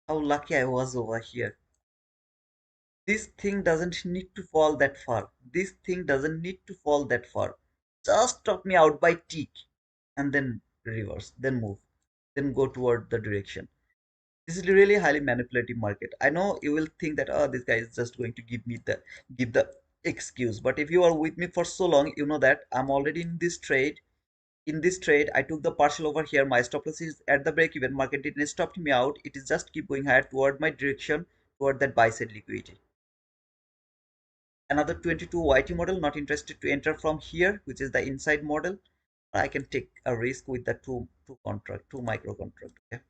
How lucky I was over here. This thing doesn't need to fall that far. This thing doesn't need to fall that far. Just stop me out by tick and then reverse, then move, then go toward the direction. This is really highly manipulative market. I know you will think that oh, this guy is just going to give the excuse. But if you are with me for so long, you know that I'm already in this trade. In this trade, I took the partial over here. My stop loss is at the break even. Market didn't stop me out. It is just keep going higher toward my direction, toward that buy side liquidity. Another 22 YT model, not interested to enter from here, which is the inside model. I can take a risk with the two micro contract. Okay,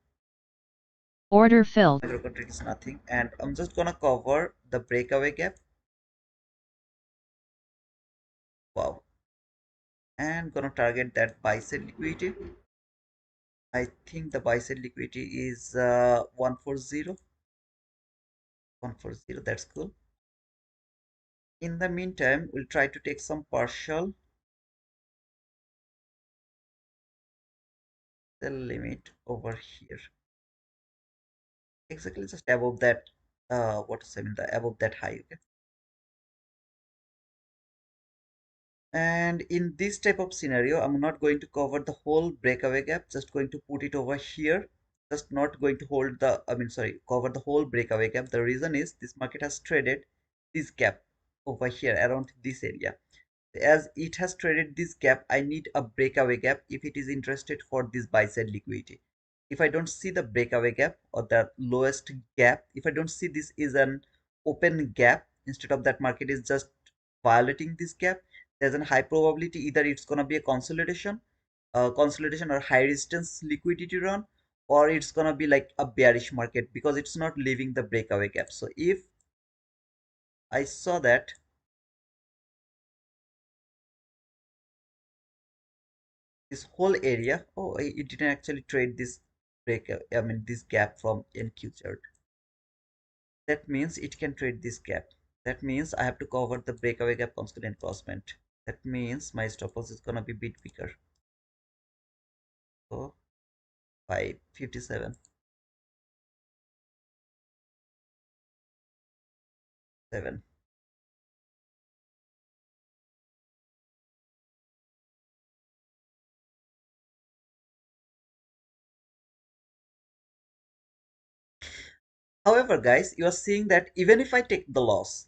Order filled. micro contract is nothing, and I'm just gonna cover the breakaway gap. Wow, and gonna target that buy side liquidity. I think the buy side liquidity is 140. 140, that's cool. In the meantime, we'll try to take some partial sell limit over here. Exactly just above that what is I mean the above that high. Okay, and in this type of scenario I'm not going to cover the whole breakaway gap, just going to put it over here, just not going to hold the sorry, cover the whole breakaway gap. The reason is this market has traded this gap over here around this area. As it has traded this gap, I need a breakaway gap if it is interested for this buy side liquidity. If I don't see the breakaway gap or the lowest gap, if I don't see this is an open gap, instead of that market is just violating this gap, there's a high probability either it's gonna be a consolidation or high resistance liquidity run, or it's gonna be like a bearish market because it's not leaving the breakaway gap. So if I saw that this whole area, oh, it didn't actually trade this break, this gap from NQ chart. That means it can trade this gap. That means I have to cover the breakaway gap constant crossment. That means my stop loss is gonna be a bit bigger. So 557, 7. However, guys, you are seeing that even if I take the loss,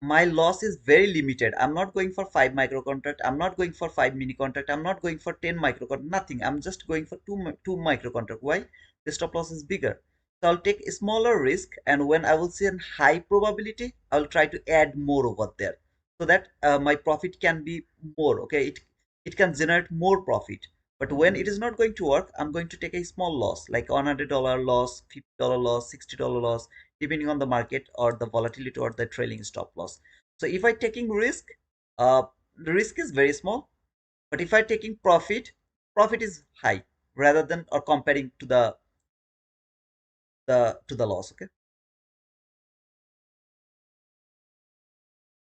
my loss is very limited. I'm not going for 5 micro contract. I'm not going for 5 mini contract. I'm not going for 10 micro contract. Nothing. I'm just going for two micro contract. Why? The stop loss is bigger. So I'll take a smaller risk, and when I will see a high probability, I'll try to add more over there so that my profit can be more. Okay, it can generate more profit. But when it is not going to work, I'm going to take a small loss, like $100 loss, $50 loss, $60 loss, depending on the market or the volatility or the trailing stop loss. So if I taking risk, the risk is very small. But if I taking profit, profit is high rather than or comparing to the loss. Okay,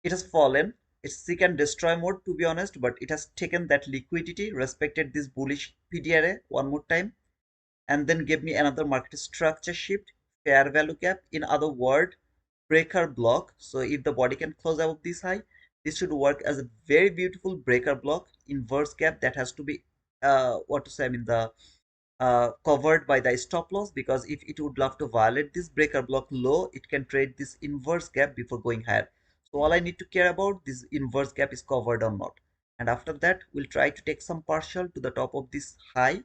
it has fallen. It's seek and destroy mode to be honest, but it has taken that liquidity, respected this bullish PDRA one more time, and then gave me another market structure shift, fair value gap. In other word, breaker block. So if the body can close above this high, this should work as a very beautiful breaker block, inverse gap that has to be what to say, the covered by the stop loss, because if it would love to violate this breaker block low, it can trade this inverse gap before going higher. So all I need to care about this inverse gap is covered or not. And after that, we'll try to take some partial to the top of this high,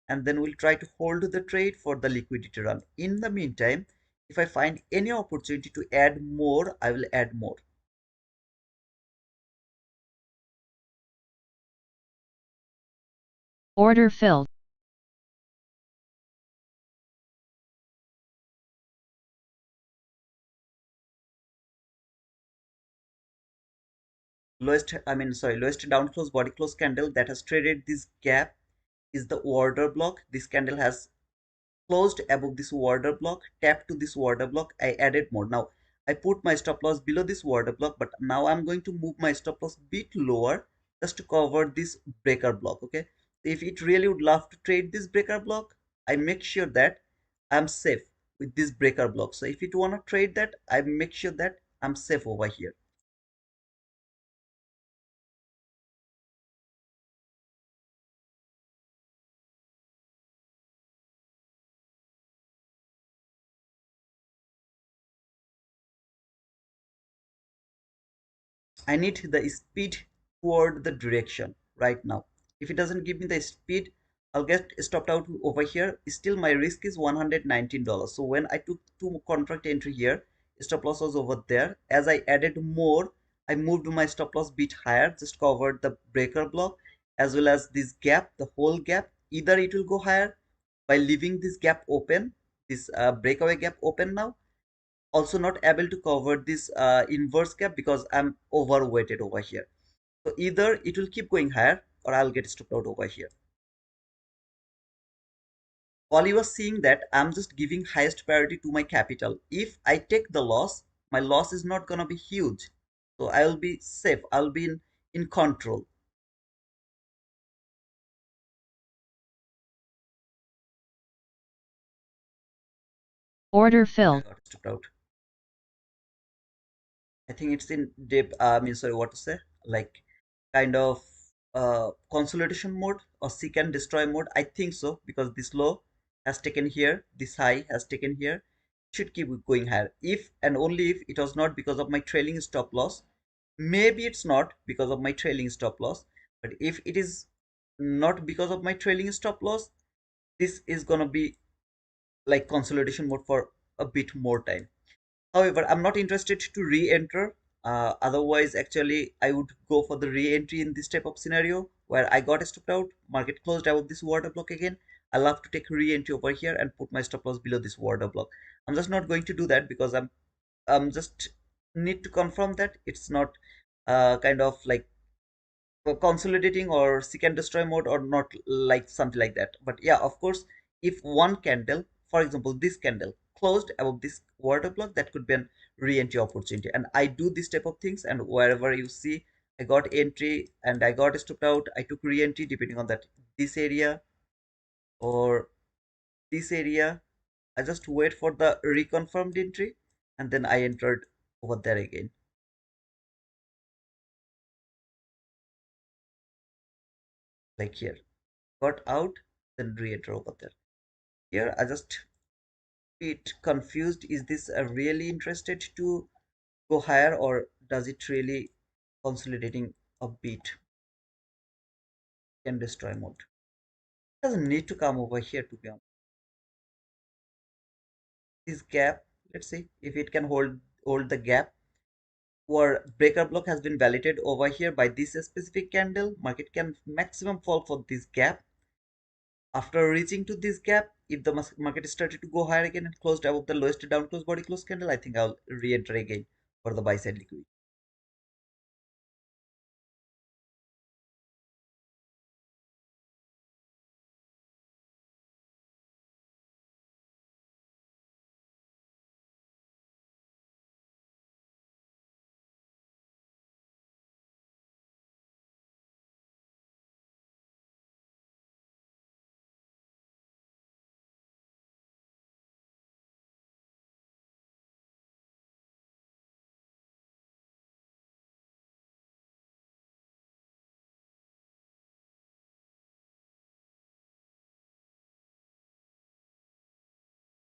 and then we'll try to hold the trade for the liquidity run. In the meantime, if I find any opportunity to add more, I will add more. Order filled. lowest down close body close candle that has traded this gap is the order block. This candle has closed above this order block, tapped to this order block. I added more. Now I put my stop loss below this order block, but now I'm going to move my stop loss bit lower just to cover this breaker block. Okay, if it really would love to trade this breaker block, I make sure that I'm safe with this breaker block. So if it want to trade that, I make sure that I'm safe over here. I need the speed toward the direction right now. If it doesn't give me the speed, I'll get stopped out over here. Still, my risk is $119. So when I took two contract entry here, stop loss was over there. As I added more, I moved my stop loss bit higher, just covered the breaker block as well as this gap, the whole gap. Either it will go higher by leaving this gap open, this breakaway gap open now, also not able to cover this inverse gap because I'm overweighted over here. So either it will keep going higher or I'll get stopped out over here. All you are seeing that I'm just giving highest priority to my capital. If I take the loss, my loss is not gonna be huge. So I'll be safe. I'll be in control. Order I filled. got stopped out. I think it's in deep, sorry, what to say? Like kind of consolidation mode or seek and destroy mode. I think so because this low has taken here, this high has taken here, should keep going higher. If and only if it was not because of my trailing stop loss, maybe it's not because of my trailing stop loss, but if it is not because of my trailing stop loss, this is gonna be like consolidation mode for a bit more time. However, I'm not interested to re-enter. Otherwise, actually, I would go for the re-entry in this type of scenario where I got stopped out, market closed above this water block again. I love to take re-entry over here and put my stop loss below this water block. I'm just not going to do that because I'm just need to confirm that it's not kind of like consolidating or seek and destroy mode or not, like something like that. But yeah, of course, if one candle, for example this candle closed above this water block, that could be an re-entry opportunity. And I do this type of things, and wherever you see I got entry and I got stopped out, I took re-entry depending on that, this area or this area. I just wait for the reconfirmed entry and then I entered over there again, like here, got out, then re-enter over there. Here I just bit confused. Is this really interested to go higher, or does it really consolidating a bit? Can destroy mode. Doesn't need to come over here to be honest. This gap, let's see if it can hold the gap. Or breaker block has been validated over here by this specific candle. Market can maximum fall for this gap. After reaching to this gap, if the market started to go higher again and closed above the lowest down close body close candle, I think I'll re-enter again for the buy side liquidity.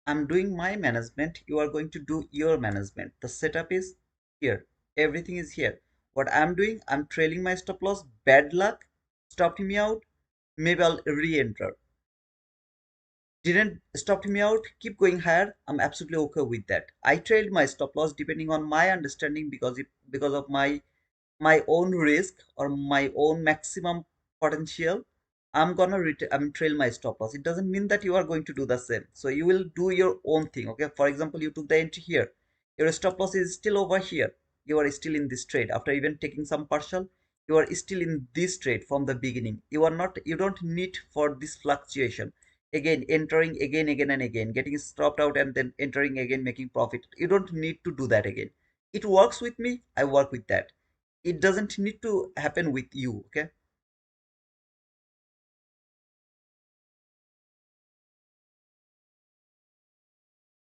I'm doing my management, you are going to do your management. The setup is here, everything is here. What I'm doing, I'm trailing my stop loss. Bad luck stopped me out, maybe I'll re-enter. Didn't stop me out, keep going higher, I'm absolutely okay with that. I trailed my stop loss depending on my understanding because of my own risk or my own maximum potential. I'm gonna I'm trail my stop loss. It doesn't mean that you are going to do the same. So you will do your own thing. Okay. For example, you took the entry here. Your stop loss is still over here. you are still in this trade. After even taking some partial, you are still in this trade from the beginning. You are not, you don't need for this fluctuation. Again, entering again and again, getting stopped out and then entering again, making profit. You don't need to do that again. It works with me, I work with that. It doesn't need to happen with you, okay?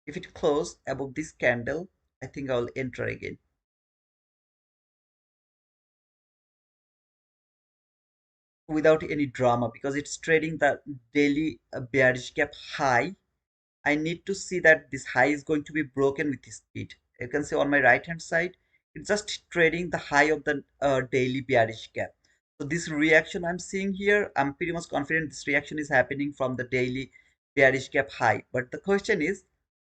If it close above this candle, I think I'll enter again without any drama because it's trading the daily bearish gap high. I need to see that this high is going to be broken with this speed. You can see on my right hand side, it's just trading the high of the daily bearish gap. So this reaction I'm seeing here, I'm pretty much confident this reaction is happening from the daily bearish gap high. But the question is,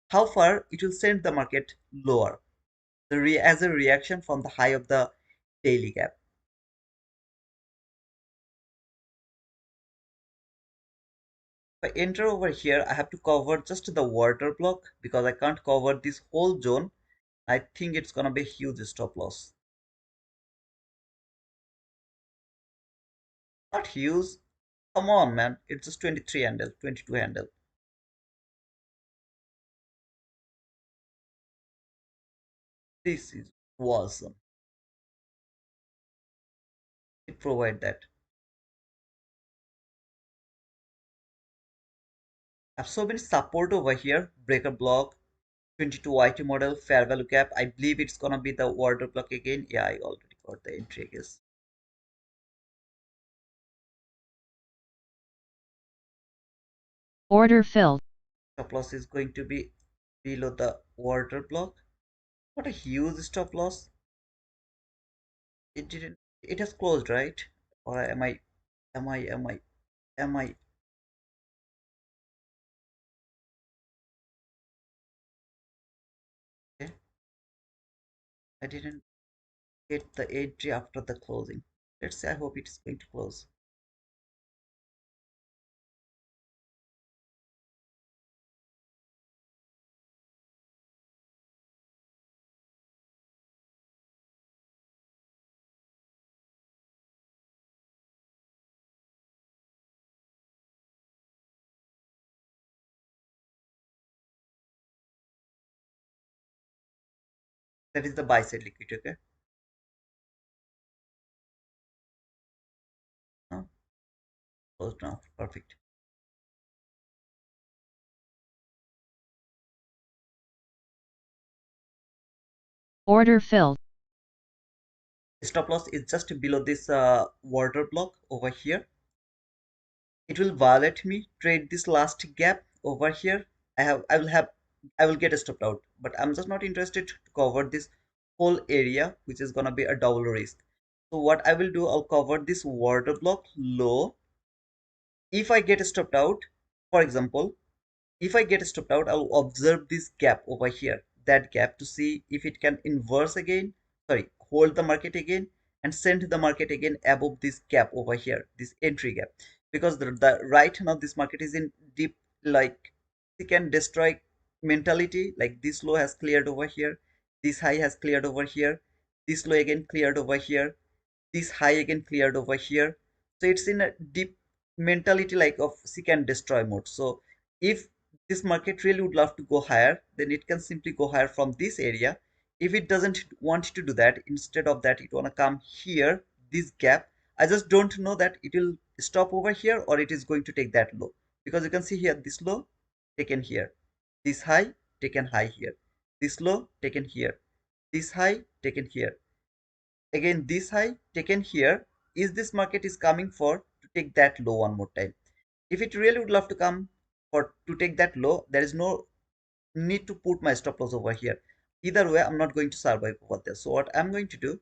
how far it will send the market lower as a reaction from the high of the daily gap. If I enter over here, I have to cover just the water block because I can't cover this whole zone. I think it's gonna be a huge stop loss. Not huge. Come on, man. It's just 23 handle, 22 handle. This is awesome. It provide that. I have so many support over here. Breaker block, 22 YT model, fair value gap. I believe it's gonna be the water block again. Yeah, I already got the entry, I guess. Order filled. Stop loss is going to be below the water block. What a huge stop loss. It didn't, it has closed, right? Or am I okay? I didn't get the entry after the closing. Let's say I hope it's going to close. That is the buy side liquid, okay? No, closed now. Perfect. Order filled. Stop loss is just below this water block over here. It will violate me, trade this last gap over here. I will get stopped out, but I'm just not interested to cover this whole area, which is gonna be a double risk. So what I will do, I'll cover this water block low. If I get stopped out, for example, if I get stopped out, I'll observe this gap over here, that gap, to see if it can inverse again, sorry, hold the market again and send the market again above this gap over here, this entry gap. Because the right now this market is in deep, like, seek and destroy mentality. Like this low has cleared over here, this high has cleared over here, this low again cleared over here, this high again cleared over here. So it's in a deep mentality like of seek and destroy mode. So if this market really would love to go higher, then it can simply go higher from this area. If it doesn't want to do that, instead of that, it wanna come here, this gap. I just don't know that it will stop over here or it is going to take that low, because you can see here this low taken here, this high taken high here, this low taken here, this high taken here, again this high taken here. Is this market is coming for to take that low one more time? If it really would love to come for to take that low, there is no need to put my stop loss over here. Either way, I'm not going to survive over there. So what I'm going to do,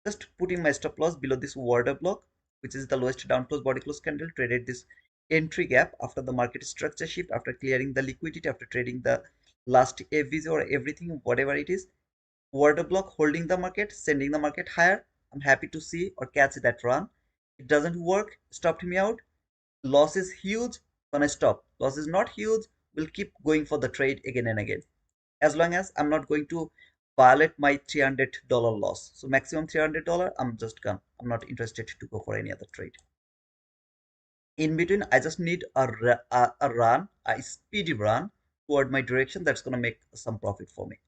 just putting my stop loss below this water block, which is the lowest down close body close candle, traded this entry gap after the market structure shift, after clearing the liquidity, after trading the last FVC or everything, whatever it is, water block holding the market, sending the market higher. I'm happy to see or catch that run. It doesn't work, stopped me out. Loss is huge, gonna stop. Loss is not huge, we'll keep going for the trade again and again. As long as I'm not going to violate my $300 loss. So maximum $300, I'm just gone. I'm not interested to go for any other trade. In between, I just need a run, a speedy run toward my direction that's gonna make some profit for me.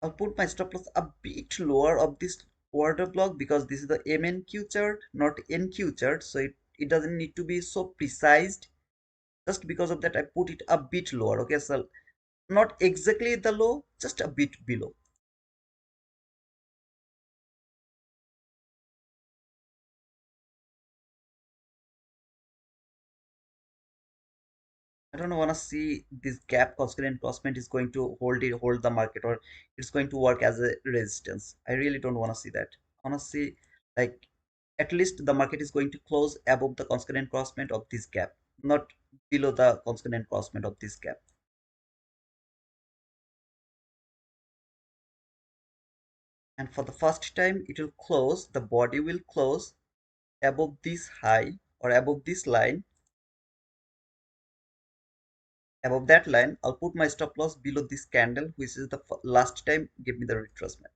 I'll put my stop loss a bit lower of this order block because this is the MNQ chart, not NQ chart, so it doesn't need to be so precise. Just because of that, I put it a bit lower. Okay, so not exactly the low, just a bit below. I don't want to see this gap constant encroachment is going to hold the market, or it's going to work as a resistance. I really don't want to see that. I want to see, like, at least the market is going to close above the constant encroachment of this gap, not below the constant encroachment of this gap. And for the first time, it will close, the body will close above this high or above this line. Above that line, I'll put my stop loss below this candle, which is the last time give me the retracement.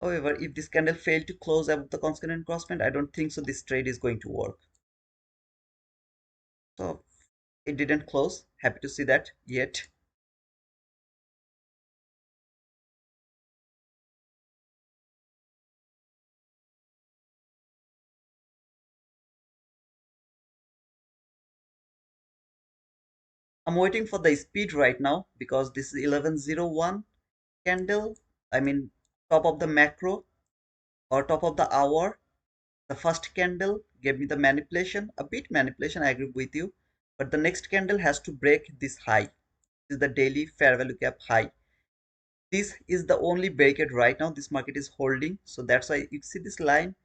However, if this candle failed to close above the constant encroachment, I don't think so this trade is going to work. So it didn't close. Happy to see that yet. I'm waiting for the speed right now because this is 1101 candle. I mean, top of the macro or top of the hour. The first candle gave me the manipulation, a bit manipulation, I agree with you. But the next candle has to break this high. This is the daily fair value gap high. This is the only barricade right now this market is holding. So that's why you see this line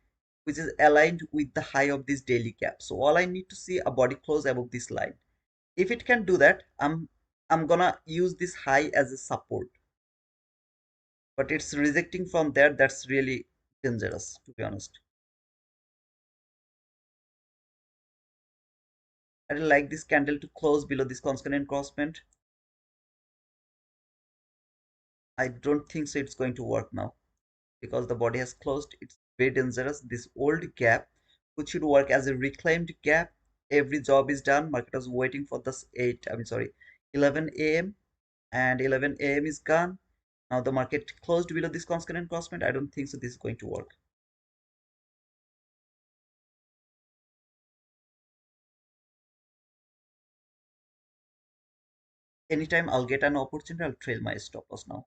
which is aligned with the high of this daily gap. So all I need to see a body close above this line. If it can do that, I'm gonna use this high as a support. But it's rejecting from there. That's really dangerous, to be honest. I don't like this candle to close below this constant encroachment. I don't think so it's going to work now because the body has closed. It's very dangerous. This old gap, which should work as a reclaimed gap. Every job is done. Market was waiting for this 11 a.m. and 11 a.m. is gone. Now the market closed below this constant encroachment. I don't think so this is going to work. Anytime I'll get an opportunity, I'll trail my stop loss now.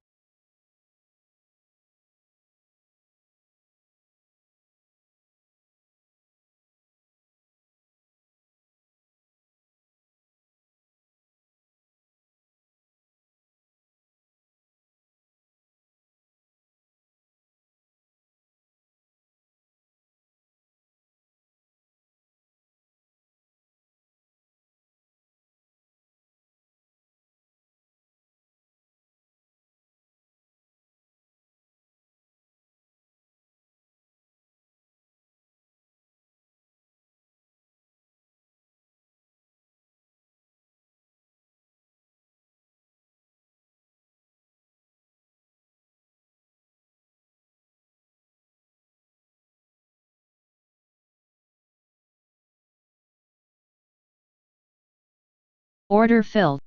Order filled.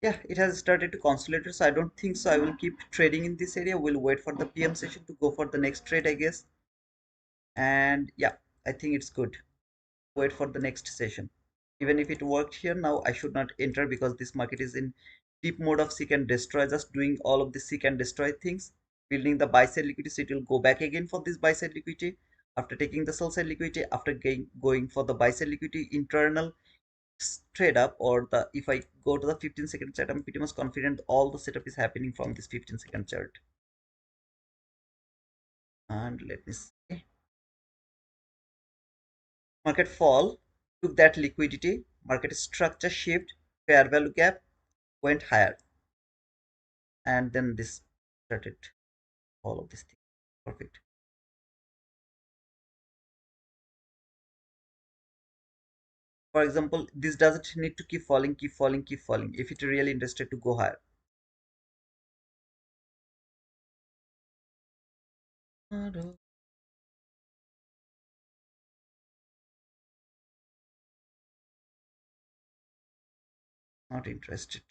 Yeah, it has started to consolidate, so I don't think so I will keep trading in this area. We'll wait for the PM session to go for the next trade, I guess. And yeah, I think it's good. Wait for the next session. Even if it worked here, now I should not enter because this market is in deep mode of seek and destroy, just doing all of the seek and destroy things, building the buy side liquidity. So it will go back again for this buy side liquidity after taking the sell side liquidity, after going for the buy side liquidity internal trade up, or the if I go to the 15-second chart, I'm pretty much confident all the setup is happening from this 15-second chart. And let me see. Market fall, took that liquidity, market structure shift, fair value gap, went higher, and then this started all of this thing. Perfect. For example, this doesn't need to keep falling, keep falling, keep falling if it's really interested to go higher. Not interested.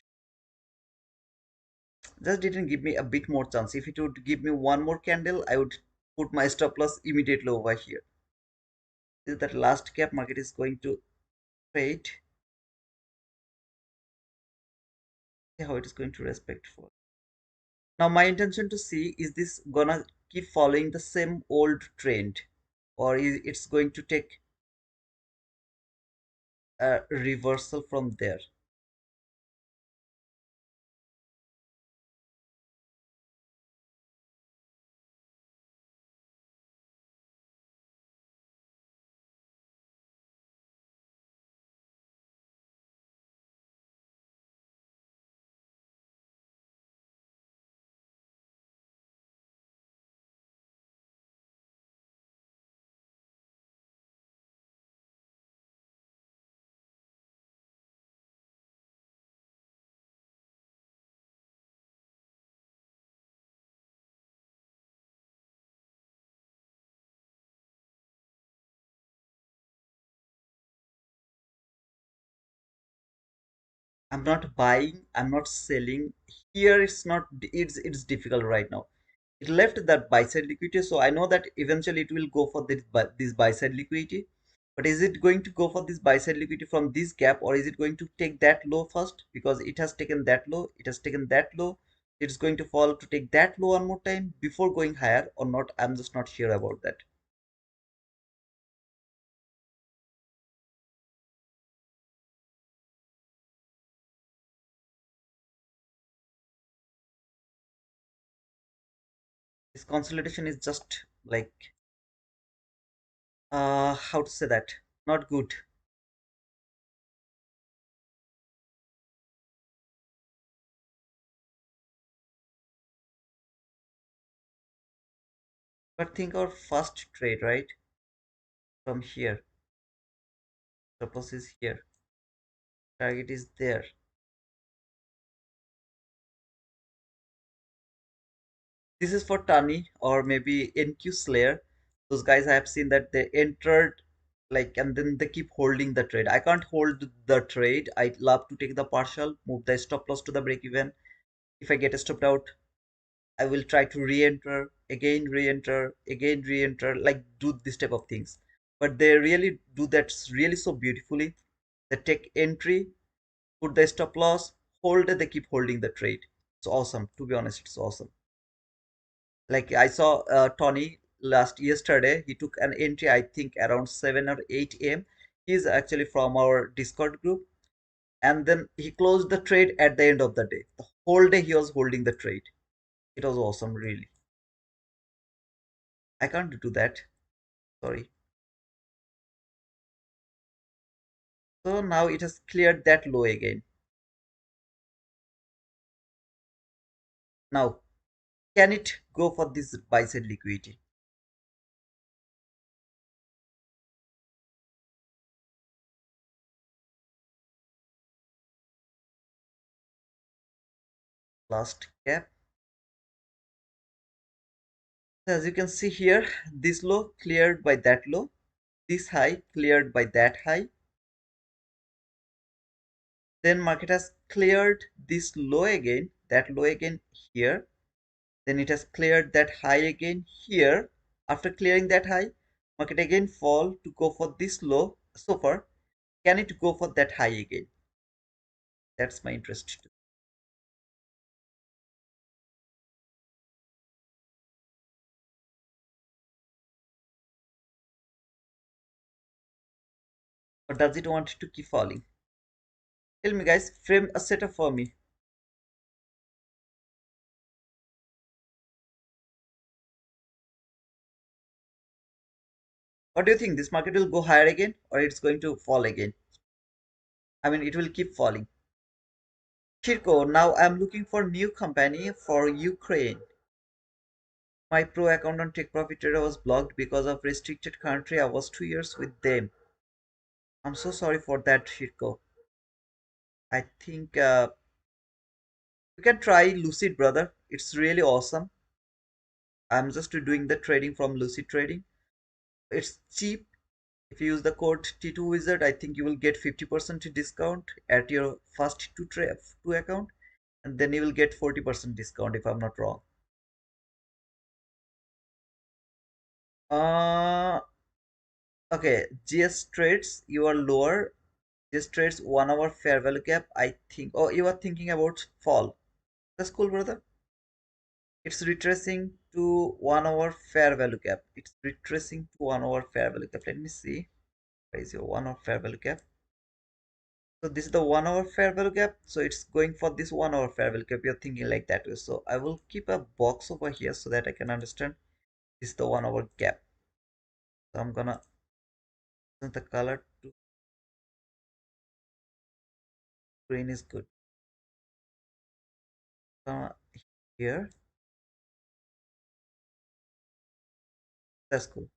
Just didn't give me a bit more chance. If it would give me one more candle, I would put my stop loss immediately over here. Is that last cap market is going to trade? See how it is going to respect for. Now my intention to see, is this gonna keep following the same old trend, or is it's going to take a reversal from there? I'm not buying, I'm not selling. Here it's not, it's difficult right now. It left that buy side liquidity, so I know that eventually it will go for this buy side liquidity. But is it going to go for this buy side liquidity from this gap, or is it going to take that low first? Because it has taken that low, it has taken that low. It's going to fall to take that low one more time before going higher or not. I'm just not sure about that. This consolidation is just like, how to say that? Not good. But think our first trade, right? From here, suppose is here, target is there. This is for Tani or maybe NQ Slayer. Those guys I have seen that they entered like, and then they keep holding the trade. I can't hold the trade. I love to take the partial, move the stop loss to the break even. If I get stopped out, I will try to re-enter, again re-enter, again re-enter, like do this type of things. But they really do that really so beautifully. They take entry, put the stop loss, hold it, they keep holding the trade. It's awesome. To be honest, it's awesome. Like I saw Tony yesterday. He took an entry, I think around 7 or 8 a.m. He's actually from our Discord group, and then he closed the trade at the end of the day. The whole day he was holding the trade. It was awesome, really. I can't do that. Sorry. So now it has cleared that low again. Now, can it go for this buy side liquidity? Last cap. As you can see here, this low cleared by that low, this high cleared by that high. Then market has cleared this low again, that low again here. Then it has cleared that high again here. After clearing that high, market again fall to go for this low. So far, can it go for that high again? That's my interest. Or does it want to keep falling? Tell me guys, frame a setup for me. What do you think? This market will go higher again or it's going to fall again? I mean, it will keep falling. Shirko, now I'm looking for new company for Ukraine. My pro account on Tech Profit Trader was blocked because of restricted country. I was 2 years with them. I'm so sorry for that, Shirko. I think you can try Lucid, brother. It's really awesome. I'm just doing the trading from Lucid Trading. It's cheap. If you use the code T2 Wizard, I think you will get 50% discount at your first two account, and then you will get 40% discount if I'm not wrong. Uh, okay, GS trades, you are lower. GS trades 1 hour fair value gap, I think. Oh, you are thinking about fall. That's cool, brother. It's retracing to 1 hour fair value gap. It's retracing to 1 hour fair value gap. Let me see. Where is your 1 hour fair value gap? So this is the 1 hour fair value gap. So it's going for this 1 hour fair value gap. You're thinking like that way. So I will keep a box over here so that I can understand this is the 1 hour gap. So I'm gonna change the color to green is good. Here, that's cool.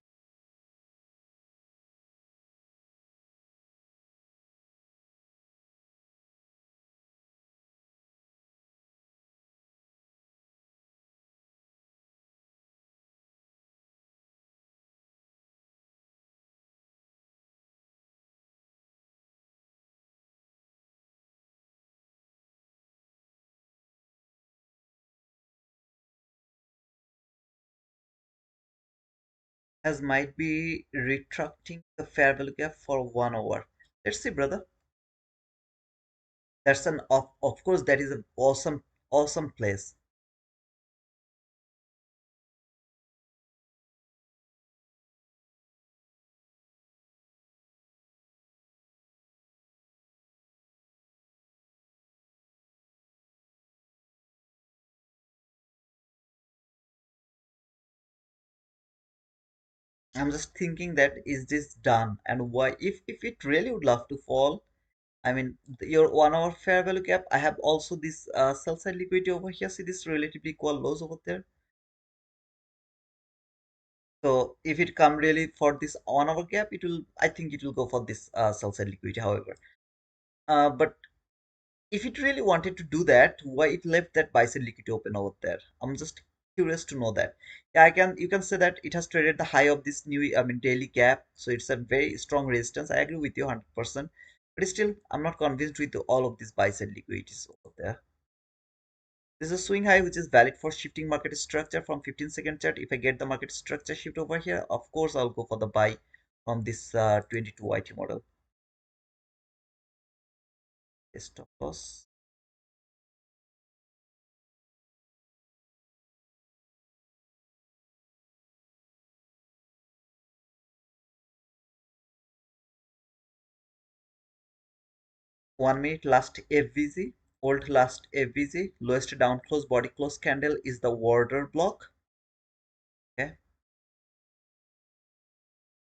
As might be retracting the fair value gap for 1 hour. Let's see, brother. That's an of course that is an awesome place. I'm just thinking that is this done and why if it really would love to fall. I mean your 1 hour fair value gap. I have also this sell side liquidity over here. See this relatively equal lows over there. So if it come really for this 1 hour gap, it will I think it will go for this sell side liquidity. However, but if it really wanted to do that, why it left that buy side liquidity open over there? I'm just curious to know that. Yeah, I can you can say that it has traded the high of this new I mean daily gap, so it's a very strong resistance. I agree with you 100%, but still I'm not convinced with all of these buy side liquidities over there. This is a swing high which is valid for shifting market structure from 15-second chart. If I get the market structure shift over here, of course I'll go for the buy from this 22 YT model. Stop loss. 1 minute last FVG, old last FVG, lowest down close body close candle is the order block. Okay,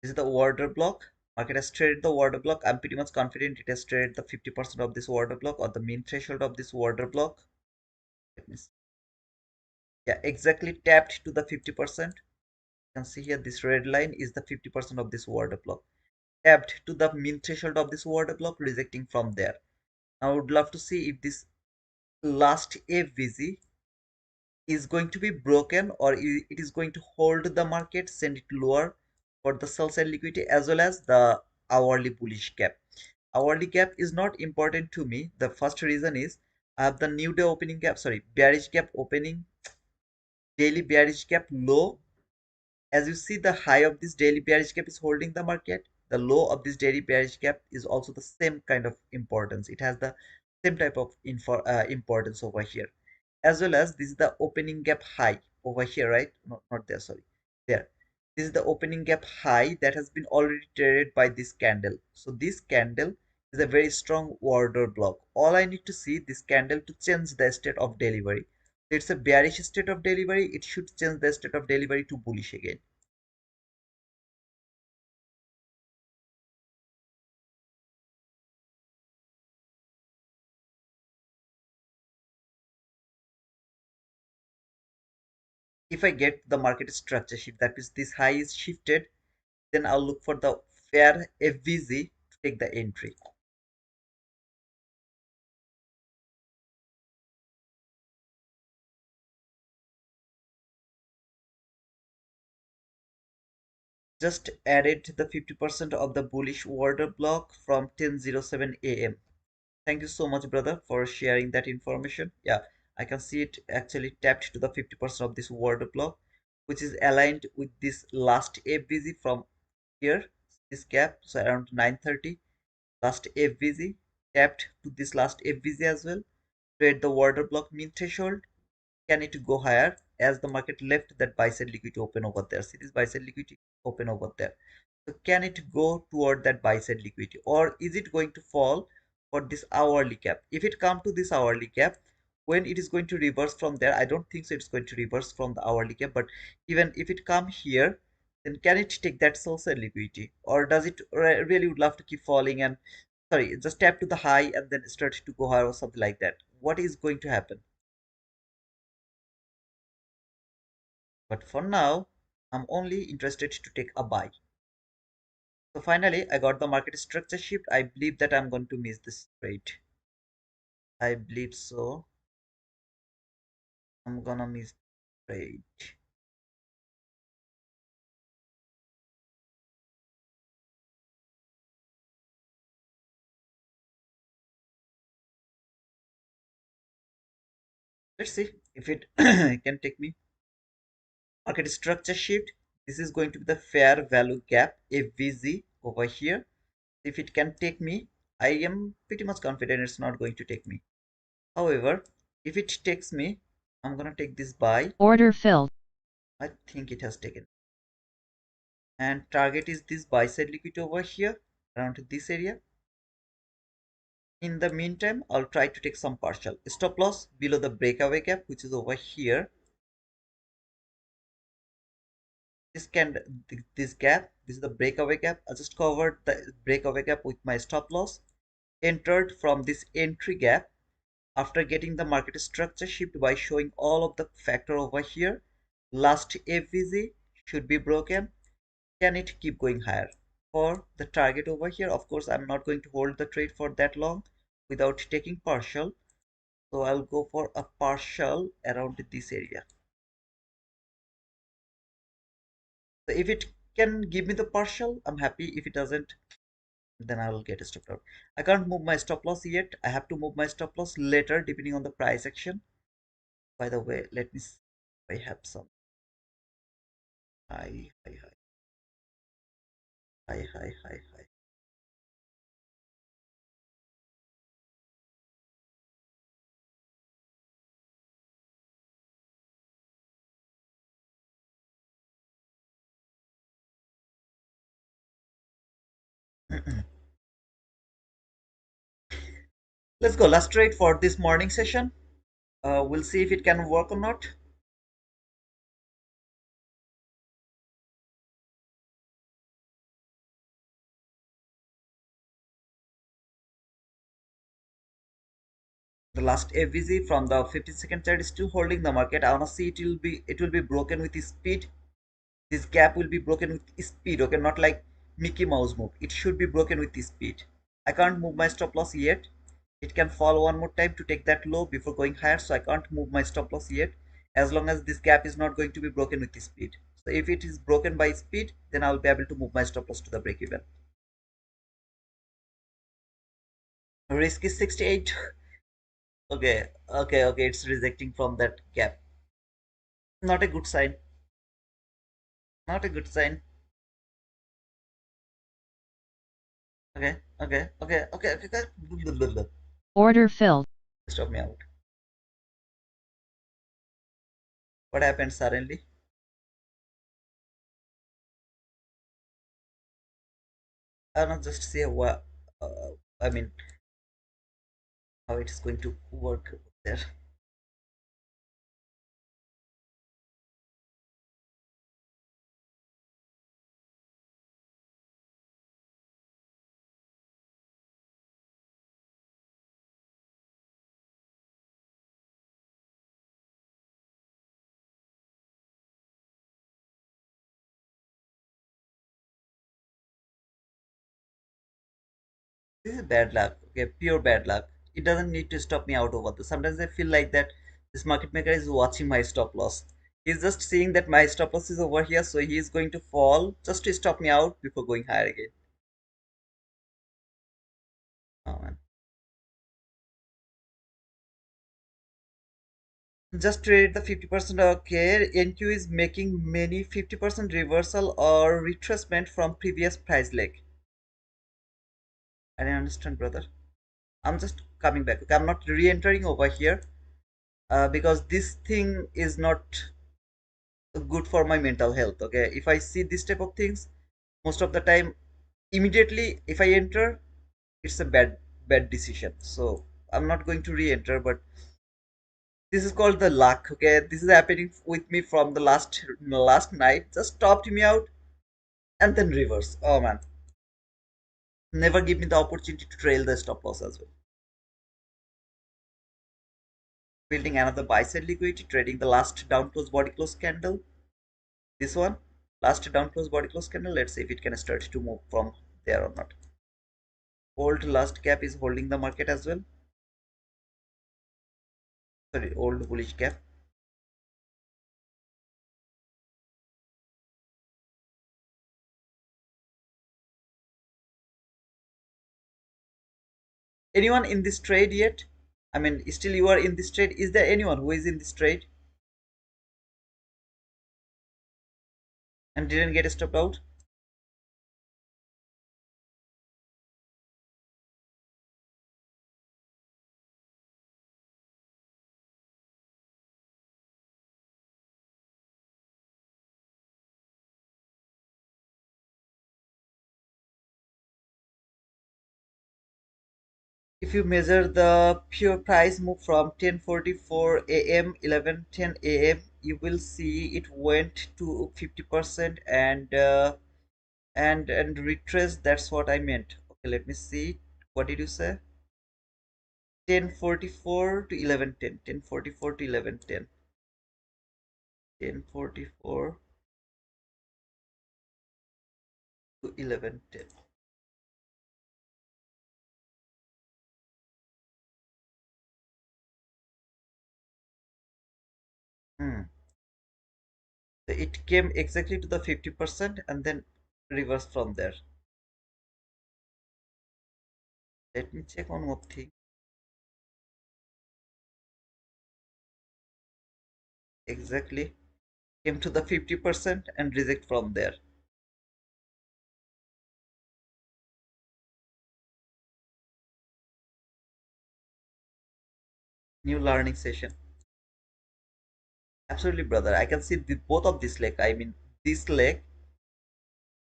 this is the order block. Market has traded the order block. I'm pretty much confident it has traded the 50% of this order block or the mean threshold of this order block. Let me see. Yeah, exactly tapped to the 50%. You can see here this red line is the 50% of this order block. Tapped to the mean threshold of this order block, rejecting from there. Now I would love to see if this last FVG is going to be broken or it is going to hold the market, send it lower for the sell side liquidity as well as the hourly bullish gap. Hourly gap is not important to me. The first reason is I have the new day opening gap, sorry, bearish gap opening, daily bearish gap low. As you see, the high of this daily bearish gap is holding the market. The low of this daily bearish gap is also the same kind of importance. It has the same type of importance over here. As well as this is the opening gap high over here, right? Not there, sorry. There. This is the opening gap high that has been already traded by this candle. So this candle is a very strong order block. All I need to see this candle to change the state of delivery. It's a bearish state of delivery. It should change the state of delivery to bullish again. If I get the market structure shift, that is this high is shifted, then I'll look for the fair FVZ to take the entry. Just added the 50% of the bullish order block from 10:07 a.m. Thank you so much, brother, for sharing that information. Yeah, I can see it actually tapped to the 50% of this order block, which is aligned with this last FVZ from here, this gap, so around 9:30. Last FVZ tapped to this last FVZ as well. Trade the order block mean threshold. Can it go higher as the market left that buy side liquidity open over there? See this buy side liquidity open over there. So can it go toward that buy side liquidity, or is it going to fall for this hourly gap? If it come to this hourly gap, when it is going to reverse from there, I don't think so it's going to reverse from the hourly gap, but even if it come here, then can it take that sell side liquidity, or does it really would love to keep falling and sorry, just tap to the high and then start to go higher or something like that? What is going to happen? But for now, I'm only interested to take a buy. So finally, I got the market structure shift. I believe that I'm going to miss this trade. I believe so. I'm gonna miss the trade. Let's see if it can take me. Market structure shift. This is going to be the fair value gap, FVZ over here. If it can take me, I am pretty much confident it's not going to take me. However, if it takes me, I'm gonna take this buy. Order filled. I think it has taken. And target is this buy side liquidity over here around this area. In the meantime, I'll try to take some partial stop loss below the breakaway gap, which is over here. This can this gap, this is the breakaway gap. I just covered the breakaway gap with my stop loss, entered from this entry gap after getting the market structure shift by showing all of the factor over here. Last FVZ should be broken. Can it keep going higher? For the target over here, of course, I'm not going to hold the trade for that long without taking partial. So I'll go for a partial around this area. So if it can give me the partial, I'm happy. If it doesn't, then I will get a stop out. I can't move my stop loss yet. I have to move my stop loss later depending on the price action. By the way, let me see if I have some high, high, high, high, high, high, high. Let's go. Last trade for this morning session. We'll see if it can work or not. The last FVZ from the 15-second chart is still holding the market. I wanna see it will be broken with speed. This gap will be broken with speed. Okay, not like Mickey Mouse move. It should be broken with speed. I can't move my stop loss yet. It can fall one more time to take that low before going higher, so I can't move my stop loss yet as long as this gap is not going to be broken with speed. So if it is broken by speed, then I'll be able to move my stop loss to the break even. Risk is 68. Okay, okay, it's rejecting from that gap. Not a good sign. Not a good sign. Okay. Order filled. Stop me out. What happened suddenly? I'll not just say what. I mean, how it is going to work there. This is bad luck. Okay, pure bad luck. It doesn't need to stop me out over this. Sometimes I feel like that this market maker is watching my stop loss. He's just seeing that my stop loss is over here, so he is going to fall just to stop me out before going higher again. Oh man. Just trade the 50%. Okay, NQ is making many 50% reversal or retracement from previous price leg. I didn't understand, brother. I'm just coming back. Okay, I'm not re-entering over here because this thing is not good for my mental health. Okay, if I see this type of things, most of the time, immediately if I enter, it's a bad decision. So I'm not going to re-enter, but this is called the luck. Okay, this is happening with me from the last night. Just stopped me out and then reverse. Oh man, never give me the opportunity to trail the stop loss as well. Building another buy side liquidity, trading the last down close body close candle. This one, last down close body close candle. Let's see if it can start to move from there or not. Old last gap is holding the market as well. Sorry, old bullish gap. Anyone in this trade yet? I mean, still you are in this trade. Is there anyone who is in this trade and didn't get stopped out? If you measure the pure price move from 10:44 a.m. 11:10 a.m., you will see it went to 50% and retrace. That's what I meant. Okay, let me see. What did you say? 10:44 to 11:10. 10:44 to 11:10. 10:44 to 11:10. Hmm. So it came exactly to the 50% and then reversed from there. Let me check one more thing. Exactly. Came to the 50% and reject from there. New learning session. Absolutely, brother. I can see both of this leg. I mean, this leg,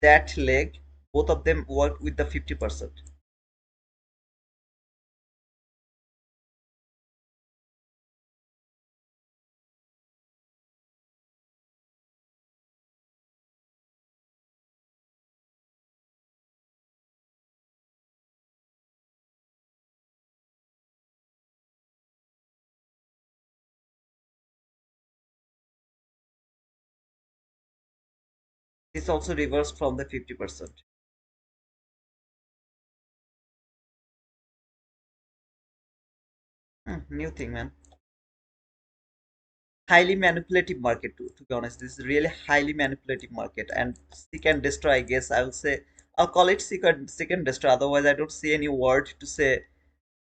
that leg, both of them work with the 50%. This also reversed from the 50%. New thing, man. Highly manipulative market too, to be honest. This is really highly manipulative market and seek and destroy, I guess I will say. I'll call it seek and destroy. Otherwise, I don't see any word to say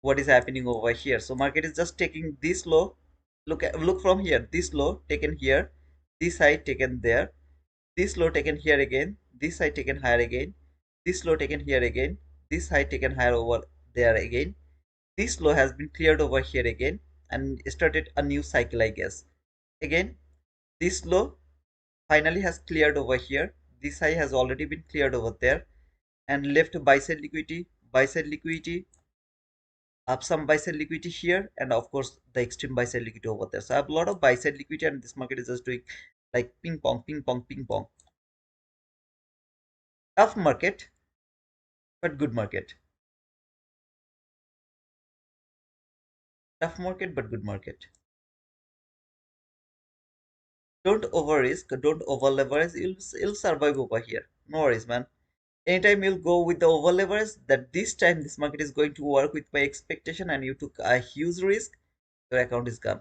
what is happening over here. So market is just taking this low. Look from here. This low taken here, this high taken there, this low taken here again, this high taken higher again, this low taken here again, this high taken higher over there again. This low has been cleared over here again and started a new cycle, I guess. Again, this low finally has cleared over here. This high has already been cleared over there and left buy side liquidity, up some buy side liquidity here, and of course the extreme buy side liquidity over there. So I have a lot of buy side liquidity, and this market is just doing like ping pong, ping pong, ping pong. Tough market, but good market. Tough market, but good market. Don't over risk, don't over leverage. You'll survive over here. No worries, man. Anytime you'll go with the over leverage, that this time this market is going to work with my expectation and you took a huge risk, your account is gone.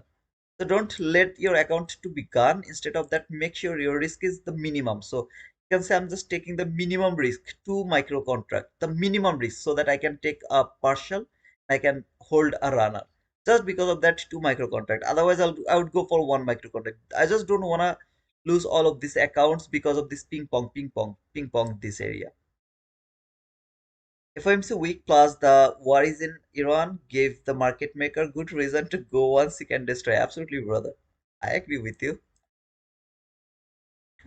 So don't let your account to be gone. Instead of that, make sure your risk is the minimum. So you can say I'm just taking the minimum risk, two micro contract, the minimum risk, so that I can take a partial, I can hold a runner. Just because of that two micro contract. Otherwise, I would go for one micro contract. I just don't wanna lose all of these accounts because of this ping pong this area. FOMC week plus the war is in Iran gave the market maker good reason to go once he can destroy. Absolutely, brother. I agree with you.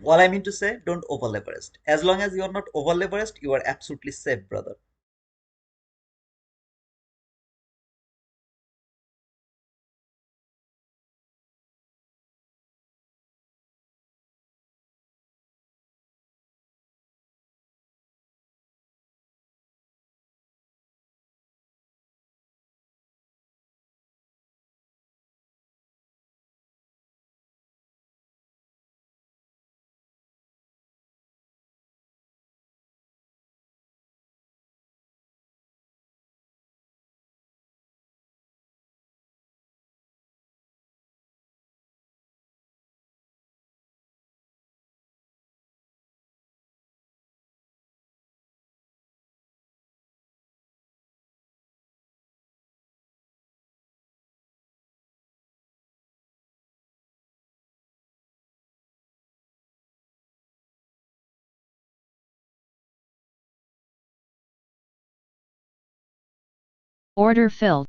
All I mean to say, don't over leverage. As long as you are not over leveraged, you are absolutely safe, brother. Order filled.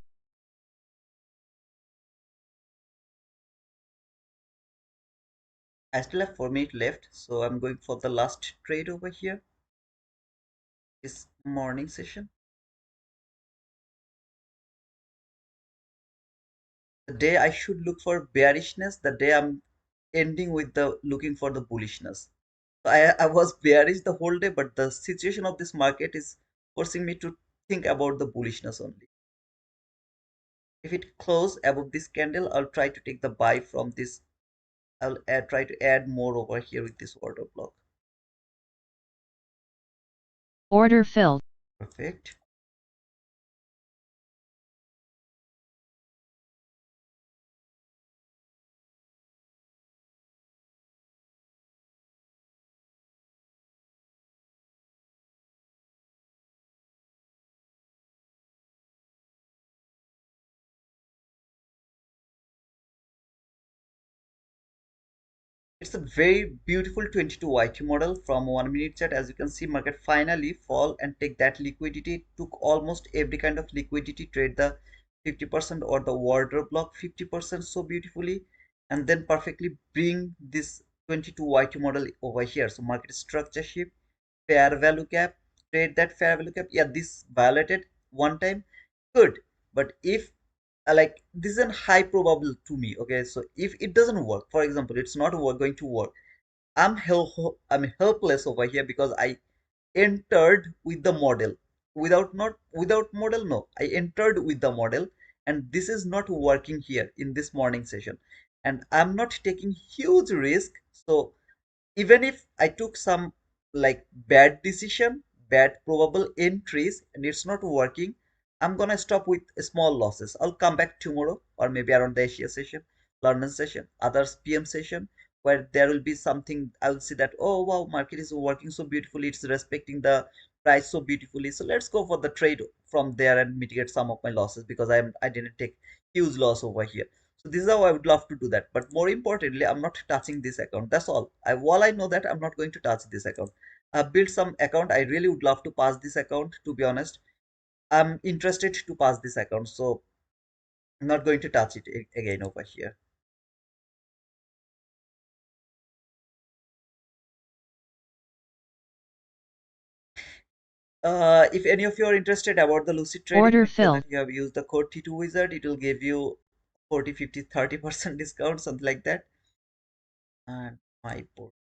I still have 4 minutes left, so I'm going for the last trade over here. This morning session. The day I should look for bearishness, the day I'm ending with the looking for the bullishness. So I was bearish the whole day, but the situation of this market is forcing me to think about the bullishness only. If it close above this candle, I'll try to take the buy from this. Try to add more over here with this order block. Order filled. Perfect. It's a very beautiful 22 YT model from 1 minute chart. As you can see, market finally fall and take that liquidity. It took almost every kind of liquidity, trade the 50% or the order block 50% so beautifully, and then perfectly bring this 22 YT model over here. So market structure shift, fair value gap, trade that fair value gap. Yeah, this violated one time, good. But if like this is a high probable to me, okay, so if it doesn't work, for example, it's not going to work, I'm helpless over here because I entered with the model. Without model, no, I entered with the model, and this is not working here in this morning session, and I'm not taking huge risk. So even if I took some like bad decision, bad probable entries, and it's not working, I'm gonna stop with small losses. I'll come back tomorrow or maybe around the Asia session, London session, others PM session, where there will be something I'll see that, oh wow, market is working so beautifully, it's respecting the price so beautifully. So let's go for the trade from there and mitigate some of my losses because I didn't take huge loss over here. So this is how I would love to do that. But more importantly, I'm not touching this account. That's all. While I know that I'm not going to touch this account. I've built some account. I really would love to pass this account, to be honest. I'm interested to pass this account. So I'm not going to touch it again over here. If any of you are interested about the lucid trading, Order make sure filled. that you have used the code T2 Wizard. It will give you 40, 50, 30% discount, something like that. And my board.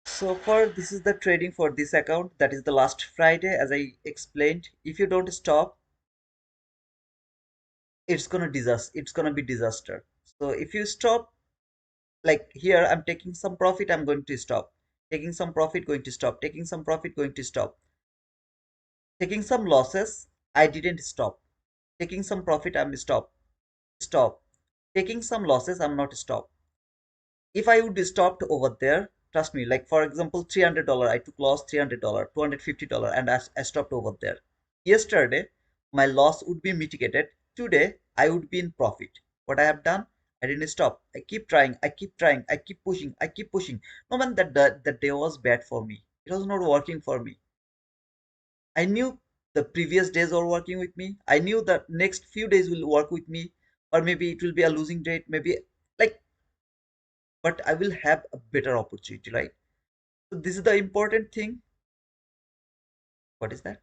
So far, this is the trading for this account. That is the last Friday, as I explained. If you don't stop, it's gonna be disaster. So if you stop, like here I'm taking some profit, I'm going to stop, taking some profit, going to stop, taking some profit, going to stop, taking some losses, I didn't stop, taking some profit, I'm stop, taking some losses, I'm not stop. If I would stopped over there, trust me, like for example $300, I took loss $300, $250, and I stopped over there. Yesterday my loss would be mitigated, today I would be in profit. What I have done, I didn't stop, I keep trying, I keep trying, I keep pushing, I keep pushing. No man, that day was bad for me, it was not working for me. I knew the previous days were working with me, I knew that next few days will work with me, or maybe it will be a losing rate, maybe, like, but I will have a better opportunity, right? So this is the important thing. What is that?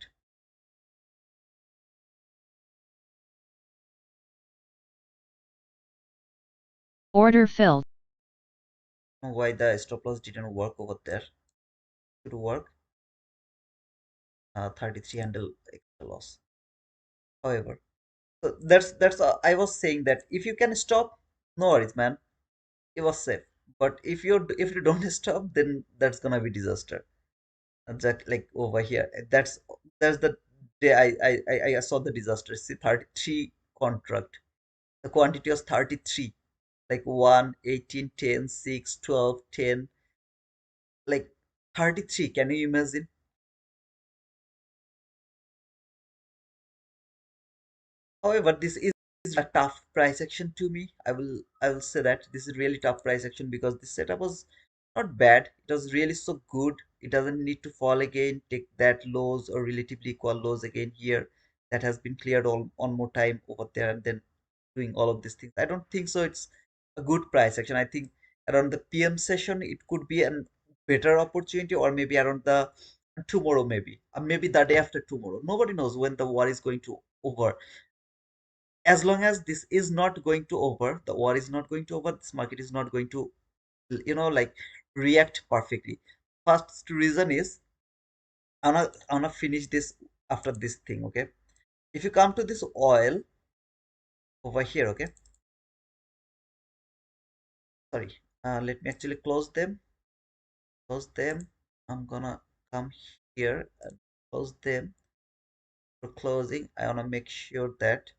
Order filled. Why the stop loss didn't work over there? Should work. 33 handle extra loss. However, so that's I was saying that if you can stop, no worries, man. It was safe. But if you don't stop, then that's gonna be disaster. That like over here. That's the day I saw the disaster. See, 33 contract. The quantity was 33. Like 1, 18, 10, 6, 12, 10, like 33. Can you imagine? However, this is a tough price action to me. I will say that this is really tough price action because this setup was not bad. It was really so good. It doesn't need to fall again, take that lows or relatively equal lows again here. That has been cleared all on more time over there and then doing all of these things. I don't think so. It's a good price action. I think around the PM session it could be a better opportunity, or maybe around the tomorrow, maybe, or maybe the day after tomorrow. Nobody knows when the war is going to over. As long as this is not going to over, the war is not going to over, this market is not going to, like, react perfectly. First reason is, I wanna finish this after this thing, okay? If you come to this oil over here, okay, sorry, let me actually close them. I'm gonna come here and close them. For closing, I wanna make sure that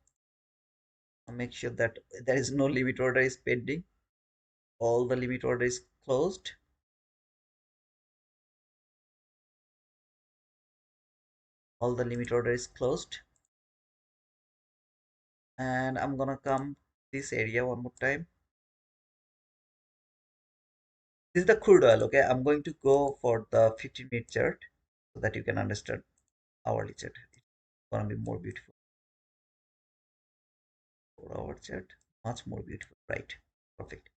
there is no limit order is pending. All the limit order is closed. All the limit order is closed. And I'm gonna come this area one more time. This is the crude oil, okay? I'm going to go for the 15-minute chart so that you can understand hourly chart. It's gonna be more beautiful. 4-hour chart, much more beautiful, right? Perfect.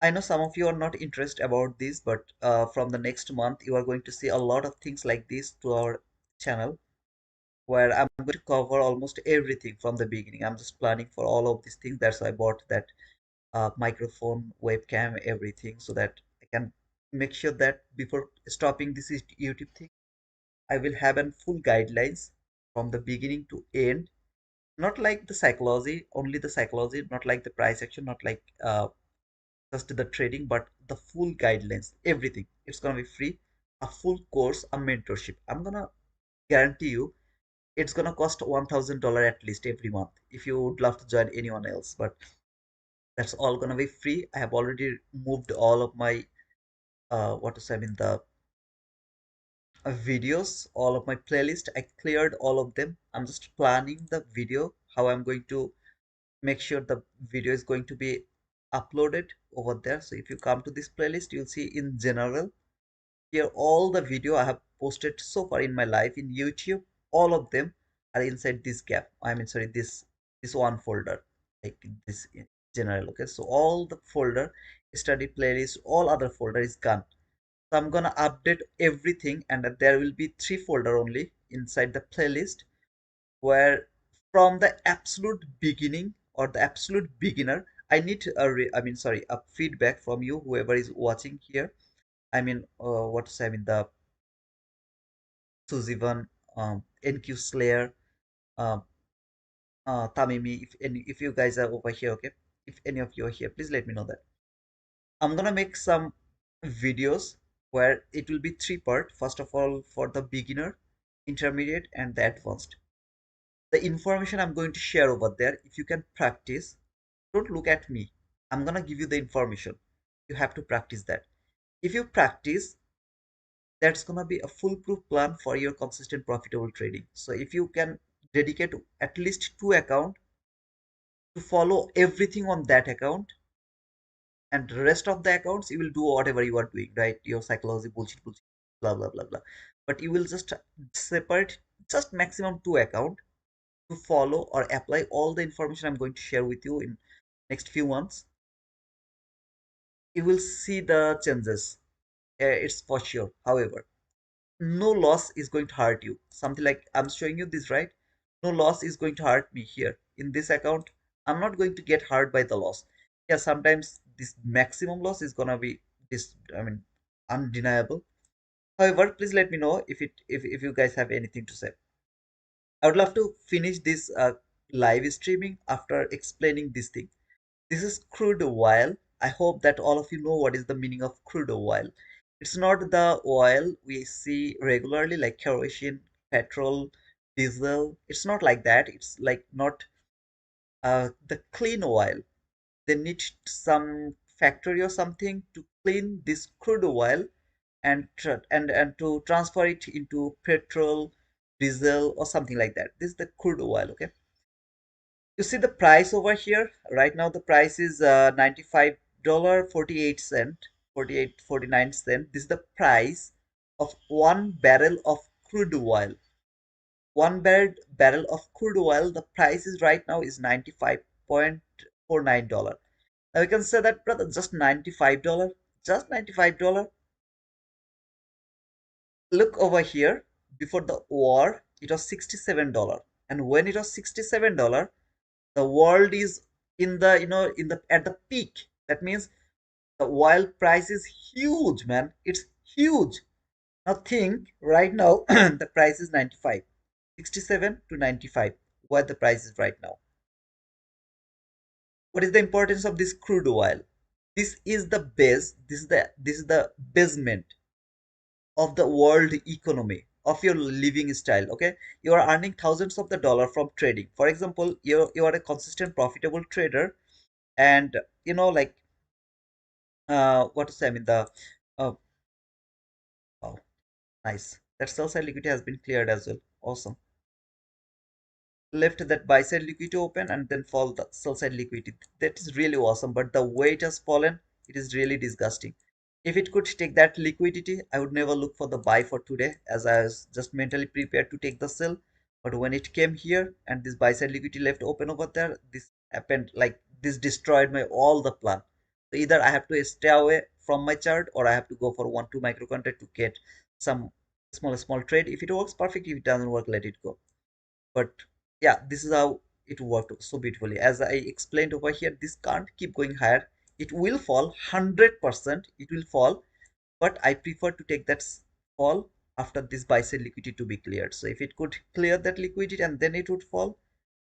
I know some of you are not interested about this, but from the next month, you are going to see a lot of things like this to our channel, where I'm going to cover almost everything from the beginning. I'm just planning for all of these things. That's why I bought that microphone, webcam, everything, so that I can make sure that before stopping this YouTube thing, I will have a full guidelines from the beginning to end. Not like the psychology, only the psychology, not like the price action, not like just the trading, but the full guidelines, everything. It's gonna be free, a full course, a mentorship. I'm gonna guarantee you it's gonna cost $1,000 at least every month if you would love to join anyone else. But that's all gonna be free. I have already moved all of my what to say, I mean the videos, all of my playlist. I cleared all of them. I'm just planning the video, how I'm going to make sure the video is going to be uploaded over there. So if you come to this playlist, you'll see in general here all the video I have posted so far in my life in YouTube. All of them are inside this gap. I mean, sorry, this one folder, like this in general. Okay, so all the folder, study playlist, all other folder is gone. So I'm gonna update everything, and there will be 3 folder only inside the playlist, where from the absolute beginning or the absolute beginner, I need I mean, sorry, a feedback from you, whoever is watching here. I mean, what's I mean the Suzivan, NQ Slayer, um, Tamimi, if you guys are over here, okay, if any of you are here, please let me know that. I'm gonna make some videos where it will be three part. First of all, for the beginner, intermediate, and the advanced. The information I'm going to share over there, if you can practice, don't look at me. I'm gonna give you the information. You have to practice that. If you practice, that's gonna be a foolproof plan for your consistent profitable trading. So if you can dedicate at least two accounts to follow everything on that account, and the rest of the accounts you will do whatever you are doing, right? Your psychology bullshit, blah blah blah blah. But you will just separate just maximum two account to follow or apply all the information I'm going to share with you in next few months. You will see the changes. It's for sure. However, no loss is going to hurt you. Something like I'm showing you this, right? No loss is going to hurt me here in this account. I'm not going to get hurt by the loss. Yeah, sometimes this maximum loss is gonna be this, I mean, undeniable. However, please let me know if you guys have anything to say. I would love to finish this live streaming after explaining this thing. This is crude oil. I hope that all of you know what is the meaning of crude oil. It's not the oil we see regularly like kerosene, petrol, diesel. It's not like that. It's like not the clean oil. They need some factory or something to clean this crude oil and and to transfer it into petrol, diesel or something like that. This is the crude oil, okay? You see the price over here. Right now the price is $95 48 cent, 48.49 cent. This is the price of 1 barrel of crude oil. 1 barrel of crude oil, the price is right now is $95.49. Now you can say that, brother, just $95, just $95. Look over here. Before the war it was $67, and when it was $67, the world is in the, in the at the peak. That means the oil price is huge, man. It's huge. Now think right now the price is 95, 67 to 95. What the price is right now? What is the importance of this crude oil? This is the base. This is the basement of the world economy, of your living style. Okay, you are earning thousands of the dollar from trading. For example, you are a consistent profitable trader, and like what to say, I mean, the uh, oh, nice, that sell side liquidity has been cleared as well. Awesome. Left that buy side liquidity open and then fall the sell side liquidity. That is really awesome, but the way it has fallen, it is really disgusting. If it could take that liquidity, I would never look for the buy for today, as I was just mentally prepared to take the sell. But when it came here and this buy side liquidity left open over there, this happened, like this destroyed my all the plan. So either I have to stay away from my chart, or I have to go for 1 2 micro contract to get some small trade. If it works, perfect. If it doesn't work, let it go. But yeah, this is how it worked so beautifully. As I explained over here, this can't keep going higher. It will fall 100%. It will fall, but I prefer to take that fall after this buy side liquidity to be cleared. So if it could clear that liquidity and then it would fall,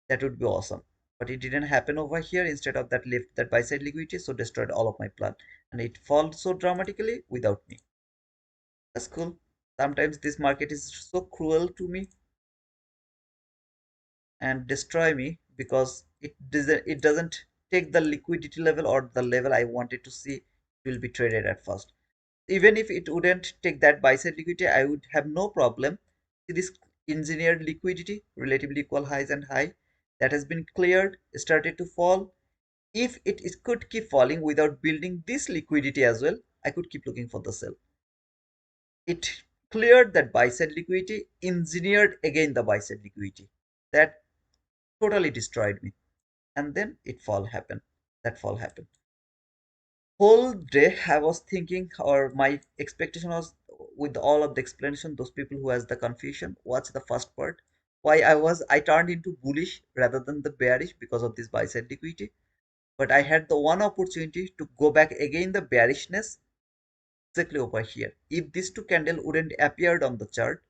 that would be awesome. But it didn't happen over here. Instead of that, lift that buy side liquidity, so destroyed all of my plan, and it falls so dramatically without me. That's cool. Sometimes this market is so cruel to me and destroy me because it doesn't take the liquidity level or the level I wanted to see. It will be traded at first. Even if it wouldn't take that buy side liquidity, I would have no problem. See this engineered liquidity, relatively equal highs and high, that has been cleared, started to fall. If it could keep falling without building this liquidity as well, I could keep looking for the sell. It cleared that buy side liquidity, engineered again the buy side liquidity. That totally destroyed me. And then it fall happened. That fall happened. Whole day I was thinking, or my expectation was, with all of the explanation, those people who has the confusion, what's the first part? Why I turned into bullish rather than the bearish because of this buy side liquidity. But I had the one opportunity to go back again the bearishness exactly over here. If these two candle wouldn't appeared on the chart,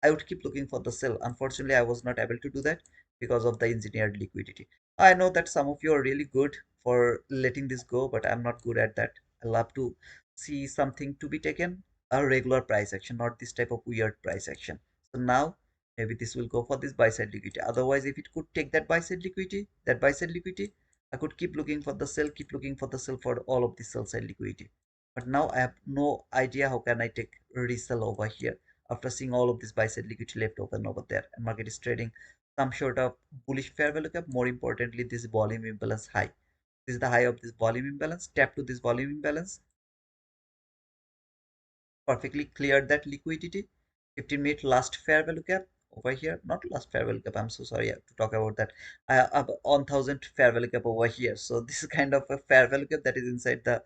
I would keep looking for the sell. Unfortunately, I was not able to do that. because of the engineered liquidity. I know that some of you are really good for letting this go, but I'm not good at that. I love to see something to be taken a regular price action, not this type of weird price action. So now maybe this will go for this buy side liquidity. Otherwise, if it could take that buy side liquidity, I could keep looking for the sell, keep looking for the sell for all of the sell side liquidity. But now I have no idea how can I take resell over here after seeing all of this buy side liquidity left open over there, and market is trading some sort of bullish fair value gap. More importantly, this volume imbalance high. This is the high of this volume imbalance. Tap to this volume imbalance. Perfectly cleared that liquidity. 15-minute last fair value gap over here. Not last fair value gap. I'm so sorry to talk about that. I have 1000 fair value gap over here. So this is kind of a fair value gap that is inside the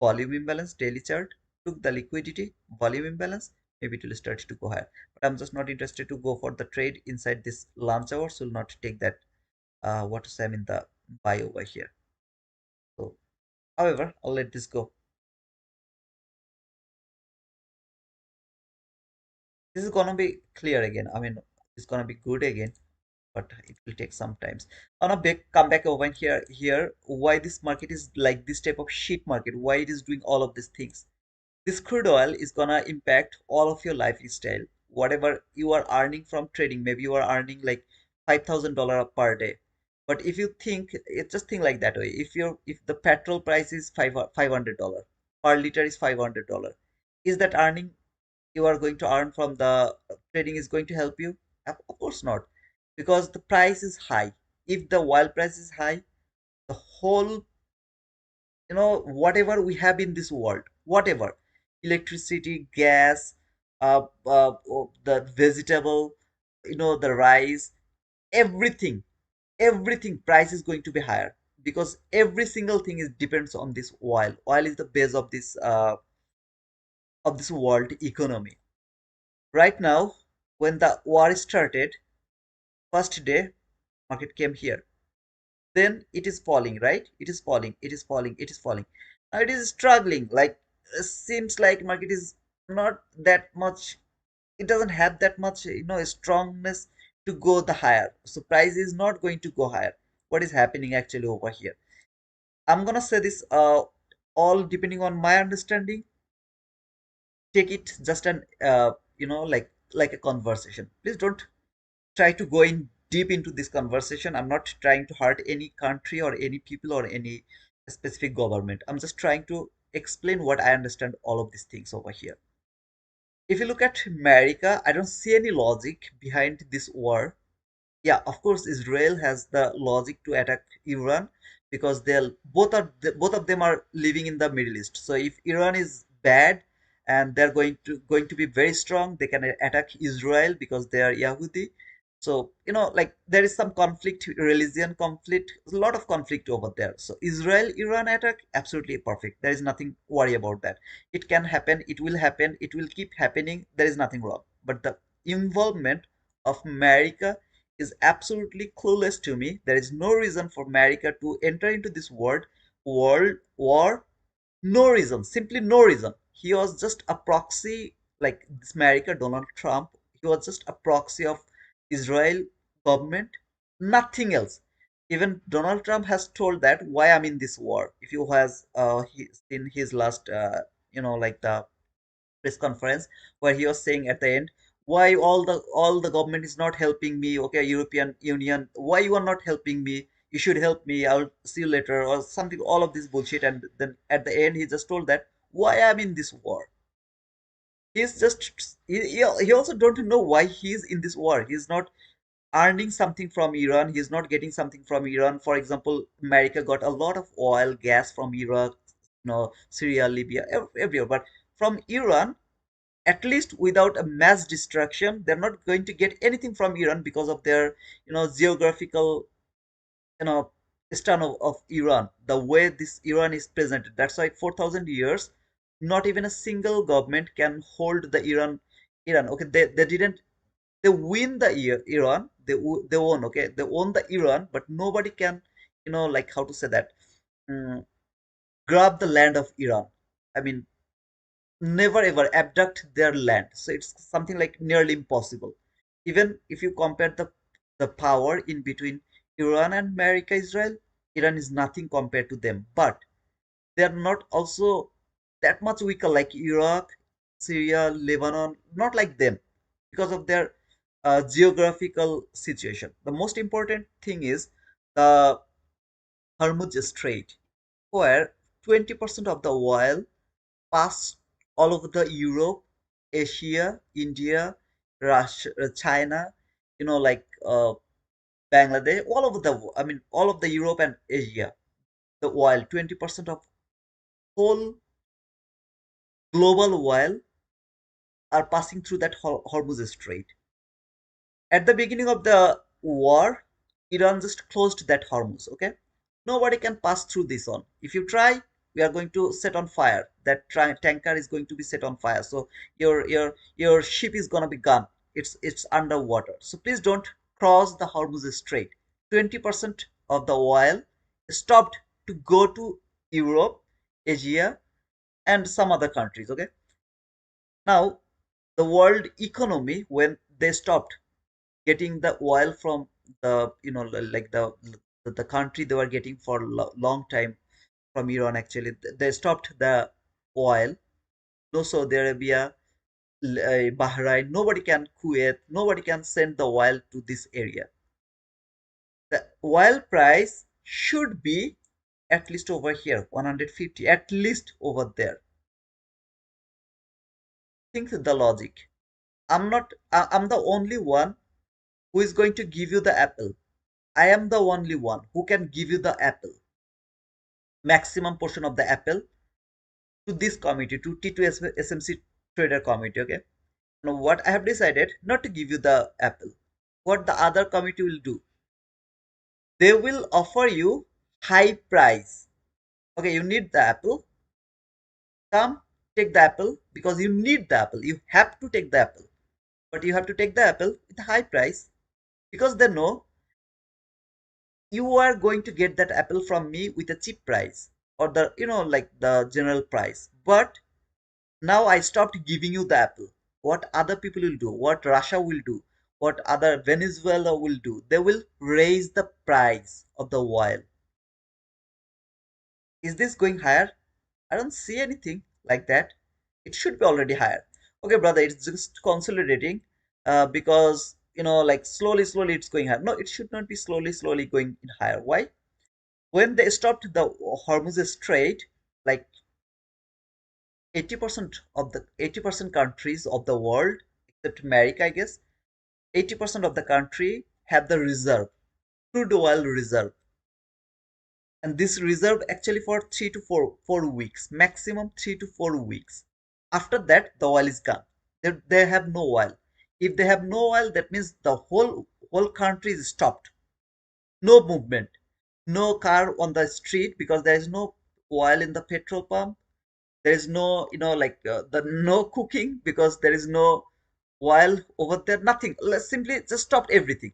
volume imbalance daily chart. Took the liquidity, volume imbalance. Maybe it will start to go higher. But I'm just not interested to go for the trade inside this lunch hour. So will not take that what to say, I mean the buy over here. So, however, I'll let this go. This is gonna be clear again. I mean, it's gonna be good again, but it will take some times. On a big comeback over here, why this market is like this type of shit market? Why it is doing all of these things? This crude oil is gonna impact all of your lifestyle. Whatever you are earning from trading, maybe you are earning like $5,000 per day. But if you think, it just think like that way. If the petrol price is $500 per liter is $500, is that earning you are going to earn from the trading is going to help you? Of course not, because the price is high. If the oil price is high, the whole whatever we have in this world, whatever electricity, gas, the vegetable, the rice, everything, everything price is going to be higher, because every single thing is depends on this oil. Oil is the base of this world economy. Right now, when the war started, first day market came here, then it is falling, right? It is falling, it is falling, it is falling. Now it is struggling, like seems like market is not that much, it doesn't have that much strongness to go the higher, so price is not going to go higher. What is happening actually over here? I'm gonna say this all depending on my understanding. Take it just an like a conversation. Please don't try to go in deep into this conversation. I'm not trying to hurt any country or any people or any specific government. I'm just trying to explain what I understand all of these things over here. If you look at America, I don't see any logic behind this war. Yeah, of course, Israel has the logic to attack Iran, because they'll both of them are living in the Middle East. So if Iran is bad and they're going to be very strong, they can attack Israel because they are Yahudi. So like there is some conflict, religion conflict, a lot of conflict over there. So Israel Iran attack, absolutely perfect. There is nothing worry about that. It can happen, it will happen, it will keep happening. There is nothing wrong. But the involvement of America is absolutely clueless to me. There is no reason for America to enter into this world war. No reason, simply no reason. He was just a proxy, like this America, Donald Trump. He was just a proxy of Israel government, nothing else. Even Donald Trump has told that why I'm in this war. If you has seen his last, like the press conference, where he was saying at the end, why all the government is not helping me? Okay, European Union, why you are not helping me? You should help me, I'll see you later, or something, all of this bullshit. And then at the end he just told that why I'm in this war. He's just he also don't know why he's in this war. He's not earning something from Iran. He's not getting something from Iran. For example, America got a lot of oil, gas from Iraq, Syria, Libya, everywhere. But from Iran, at least without a mass destruction, they're not going to get anything from Iran because of their, geographical, you know, stand of Iran, the way this Iran is presented. That's why 4,000 years, not even a single government can hold the Iran. Okay, they didn't, they win the Iran, they won, okay, they won the Iran, but nobody can, like how to say that, mm, grab the land of Iran. I mean, never ever abduct their land. So it's something like nearly impossible. Even if you compare the the power in between Iran and America, Israel. Iran is nothing compared to them, but they are not also that much weaker like Iraq, Syria, Lebanon, not like them because of their geographical situation. The most important thing is the Hormuz Strait, where 20% of the oil pass all over the Europe, Asia, India, Russia, China, like Bangladesh, all over I mean, all of the Europe and Asia. The oil, 20% of whole global oil are passing through that Hormuz Strait. At the beginning of the war, Iran just closed that Hormuz. Okay, nobody can pass through this one. If you try, we are going to set on fire. That tanker is going to be set on fire. So your ship is gonna be gone. It's underwater. So please don't cross the Hormuz Strait. 20% of the oil stopped to go to Europe, Asia, and some other countries. Okay, now the world economy, when they stopped getting the oil from the like the country they were getting for long time from Iran, actually they stopped the oil. No Saudi Arabia, Bahrain, nobody can, Kuwait, nobody can send the oil to this area. The oil price should be at least over here 150, at least over there. Think the logic. I'm the only one who is going to give you the apple. I am the only one who can give you the apple, maximum portion of the apple, to this committee, to T2 SMC trader committee. Okay. Now, what I have decided not to give you the apple, what the other committee will do, they will offer you high price. Okay, you need the apple, come take the apple because you need the apple. You have to take the apple, but you have to take the apple with a high price because they know you are going to get that apple from me with a cheap price or the like the general price. But now I stopped giving you the apple. What other people will do, what Russia will do, what other Venezuela will do, they will raise the price of the oil. Is this going higher? I don't see anything like that. It should be already higher. Okay, brother, it's just consolidating because like slowly it's going higher. No, it should not be slowly going in higher. Why? When they stopped the Hormuz Strait, like 80% countries of the world, except America, I guess, 80% of the country have the reserve, crude oil reserve. And this reserve actually for 3 to 4 weeks, maximum 3 to 4 weeks. After that, the oil is gone. They have no oil. If they have no oil, that means the whole country is stopped. No movement, no car on the street because there is no oil in the petrol pump. There is no like the no cooking because there is no oil over there. Nothing. Let's simply just stopped everything.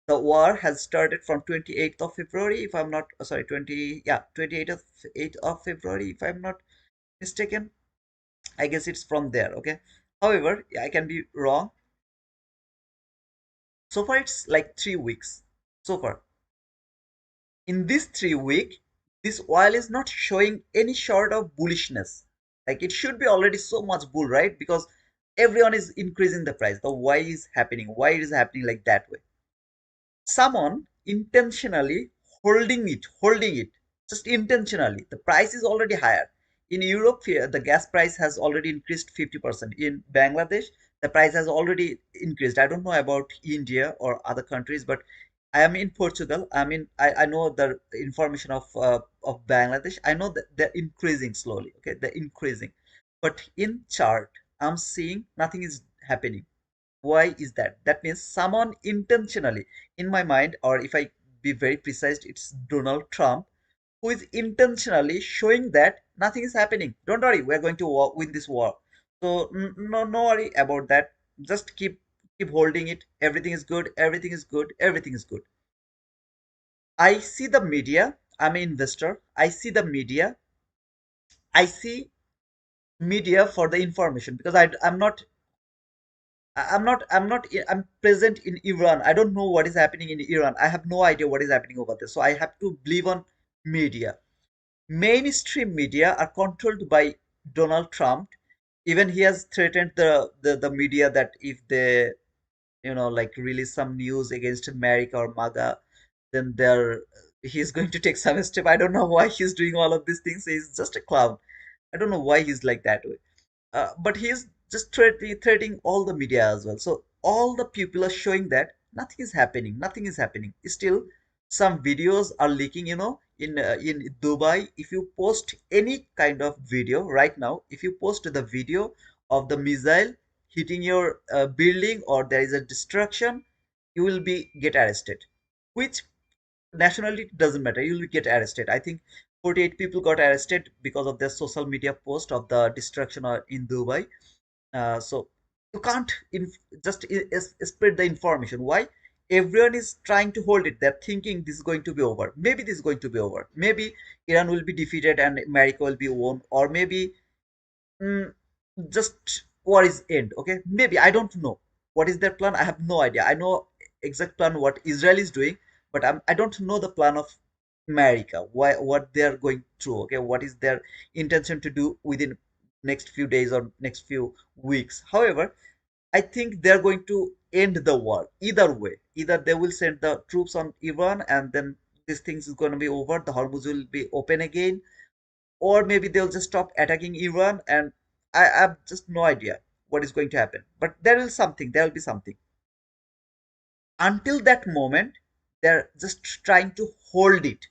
The war has started from 28th of February, if I'm not sorry, 28th of February, if I'm not mistaken. I guess it's from there. Okay. However, I can be wrong. So far, it's like 3 weeks. So far, in this 3 week, this oil is not showing any sort of bullishness. Like it should be already so much bull, right? Because everyone is increasing the price. The why is happening? Why it is happening like that way? Someone intentionally holding it, just intentionally. The price is already higher. In Europe, here, the gas price has already increased 50%. In Bangladesh, the price has already increased. I don't know about India or other countries, but I am in Portugal. I mean, I know the information of Bangladesh. I know that they're increasing slowly. Okay, they're increasing, but in chart, I'm seeing nothing is happening. Why is that? That means someone intentionally, in my mind, or if I be very precise, it's Donald Trump, who is intentionally showing that nothing is happening. Don't worry, we're going to win this war. So no worry about that. Just keep holding it. Everything is good. Everything is good. Everything is good. I see the media. I'm an investor. I see the media. I see media for the information because I'm not. I'm present in Iran. I don't know what is happening in Iran. I have no idea what is happening over there. So I have to believe on media. Mainstream media are controlled by Donald Trump. Even he has threatened the media that if they, like release some news against America or MAGA, then he's going to take some step. I don't know why he's doing all of these things. He's just a clown. I don't know why he's like that way. But he's just threatening all the media as well. So all the people are showing that nothing is happening. Nothing is happening. Still, some videos are leaking. In Dubai, if you post any kind of video right now, if you post the video of the missile hitting your building or there is a destruction, you will be get arrested. Which nationality doesn't matter. You will get arrested. I think 48 people got arrested because of their social media post of the destruction in Dubai. So you can't just spread the information. Why? Everyone is trying to hold it. They're thinking this is going to be over. Maybe this is going to be over. Maybe Iran will be defeated and America will be won, or maybe mm, just what is end. Okay, maybe I don't know what is their plan. I have no idea. I know exact plan what Israel is doing, but I don't know the plan of America. Why what they are going through? Okay, what is their intention to do within next few days or next few weeks? However, I think they're going to end the war either way. Either they will send the troops on Iran and then this things is going to be over. The Hormuz will be open again, or maybe they'll just stop attacking Iran, and I have just no idea what is going to happen. But there will be something. Until that moment, they're just trying to hold it.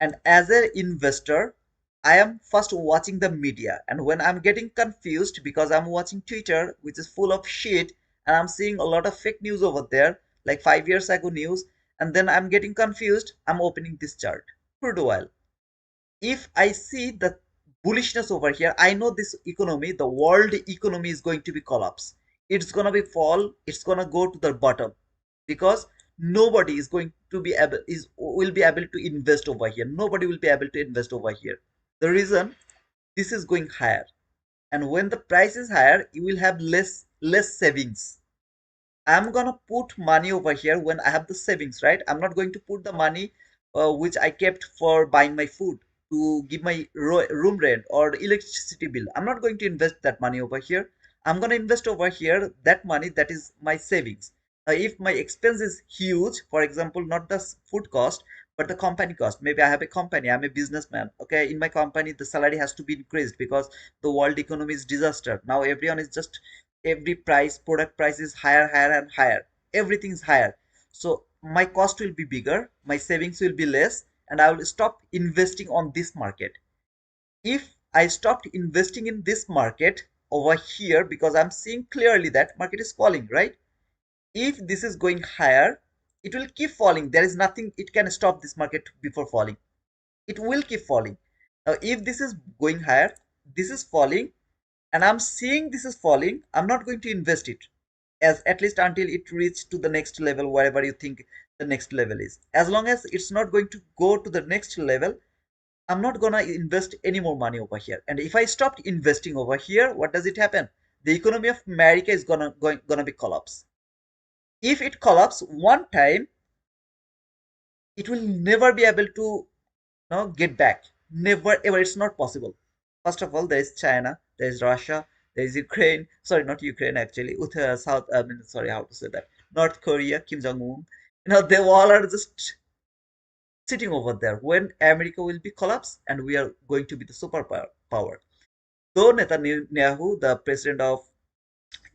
And as an investor, I am first watching the media. And when I'm getting confused because I'm watching Twitter, which is full of shit, and I'm seeing a lot of fake news over there, like 5 years ago news, and then I'm getting confused, I'm opening this chart. Crude oil. If I see the bullishness over here, I know this economy, the world economy is going to be collapse. It's gonna be fall. It's gonna go to the bottom because nobody is going to be able is will be able to invest over here. Nobody will be able to invest over here. The reason this is going higher, and when the price is higher, you will have less savings. I'm gonna put money over here when I have the savings, right? I'm not going to put the money which I kept for buying my food to give my room rent or electricity bill. I'm not going to invest that money over here. I'm gonna invest over here that money that is my savings. If my expense is huge, for example, not the food cost, but the company cost. Maybe I have a company, I'm a businessman. Okay, in my company, the salary has to be increased because the world economy is disaster. Now everyone is just every product price is higher and higher. Everything is higher. So my cost will be bigger, my savings will be less, and I will stop investing on this market. If I stopped investing in this market over here, because I'm seeing clearly that market is falling, right? If this is going higher, it will keep falling. There is nothing it can stop this market before falling. It will keep falling. Now if this is going higher, this is falling, and I'm seeing this is falling, I'm not going to invest it, as at least until it reaches to the next level, wherever you think the next level is. As long as it's not going to go to the next level, I'm not gonna invest any more money over here. And if I stopped investing over here, what does it happen? The economy of America is gonna be collapse. If it collapse one time, it will never be able to get back. Never ever. It's not possible. First of all, there is China, there is Russia, there is Ukraine. Sorry, not Ukraine actually. South. I mean, sorry, how to say that? North Korea, Kim Jong Un. They all are just sitting over there. When America will be collapsed, and we are going to be the superpower. Power. Though Netanyahu, the president of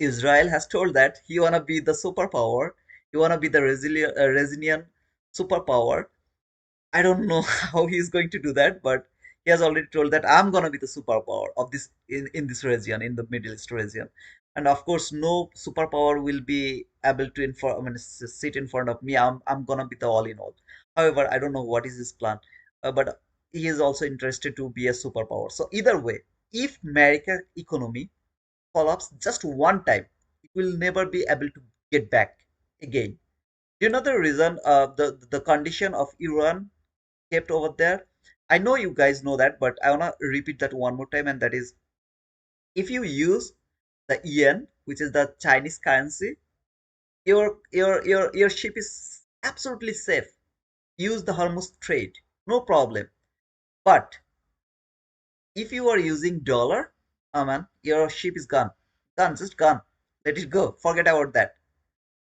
Israel, has told that he wanna be the superpower, he wanna be the resilient superpower. I don't know how he's going to do that, but he has already told that I'm gonna be the superpower of this in this region, in the Middle East region. And of course, no superpower will be able to sit in front of me. I'm gonna be the all in all. However, I don't know what is his plan, but he is also interested to be a superpower. So either way, if America economy collapse just one time, it will never be able to get back again. Do you know the reason? The condition of Iran kept over there. I know you guys know that, but I wanna repeat that one more time, and that is if you use the yen, which is the Chinese currency, your ship is absolutely safe. Use the Hormuz trade, no problem. But if you are using dollar, oh man, your ship is gone. Gone, just gone. Let it go. Forget about that.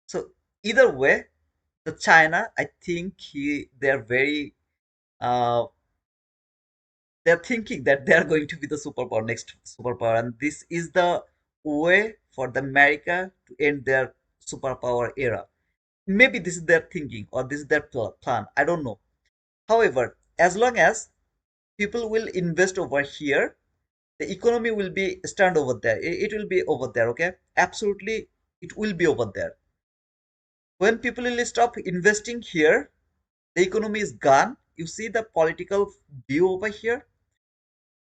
So either way, the China, I think they're very they're thinking that they're going to be the superpower, next superpower, and this is the way for the America to end their superpower era. Maybe this is their thinking or this is their plan. I don't know. However, as long as people will invest over here, the economy will be stand over there. It will be over there. Okay, absolutely, it will be over there. When people will stop investing here, the economy is gone. You see the political view over here.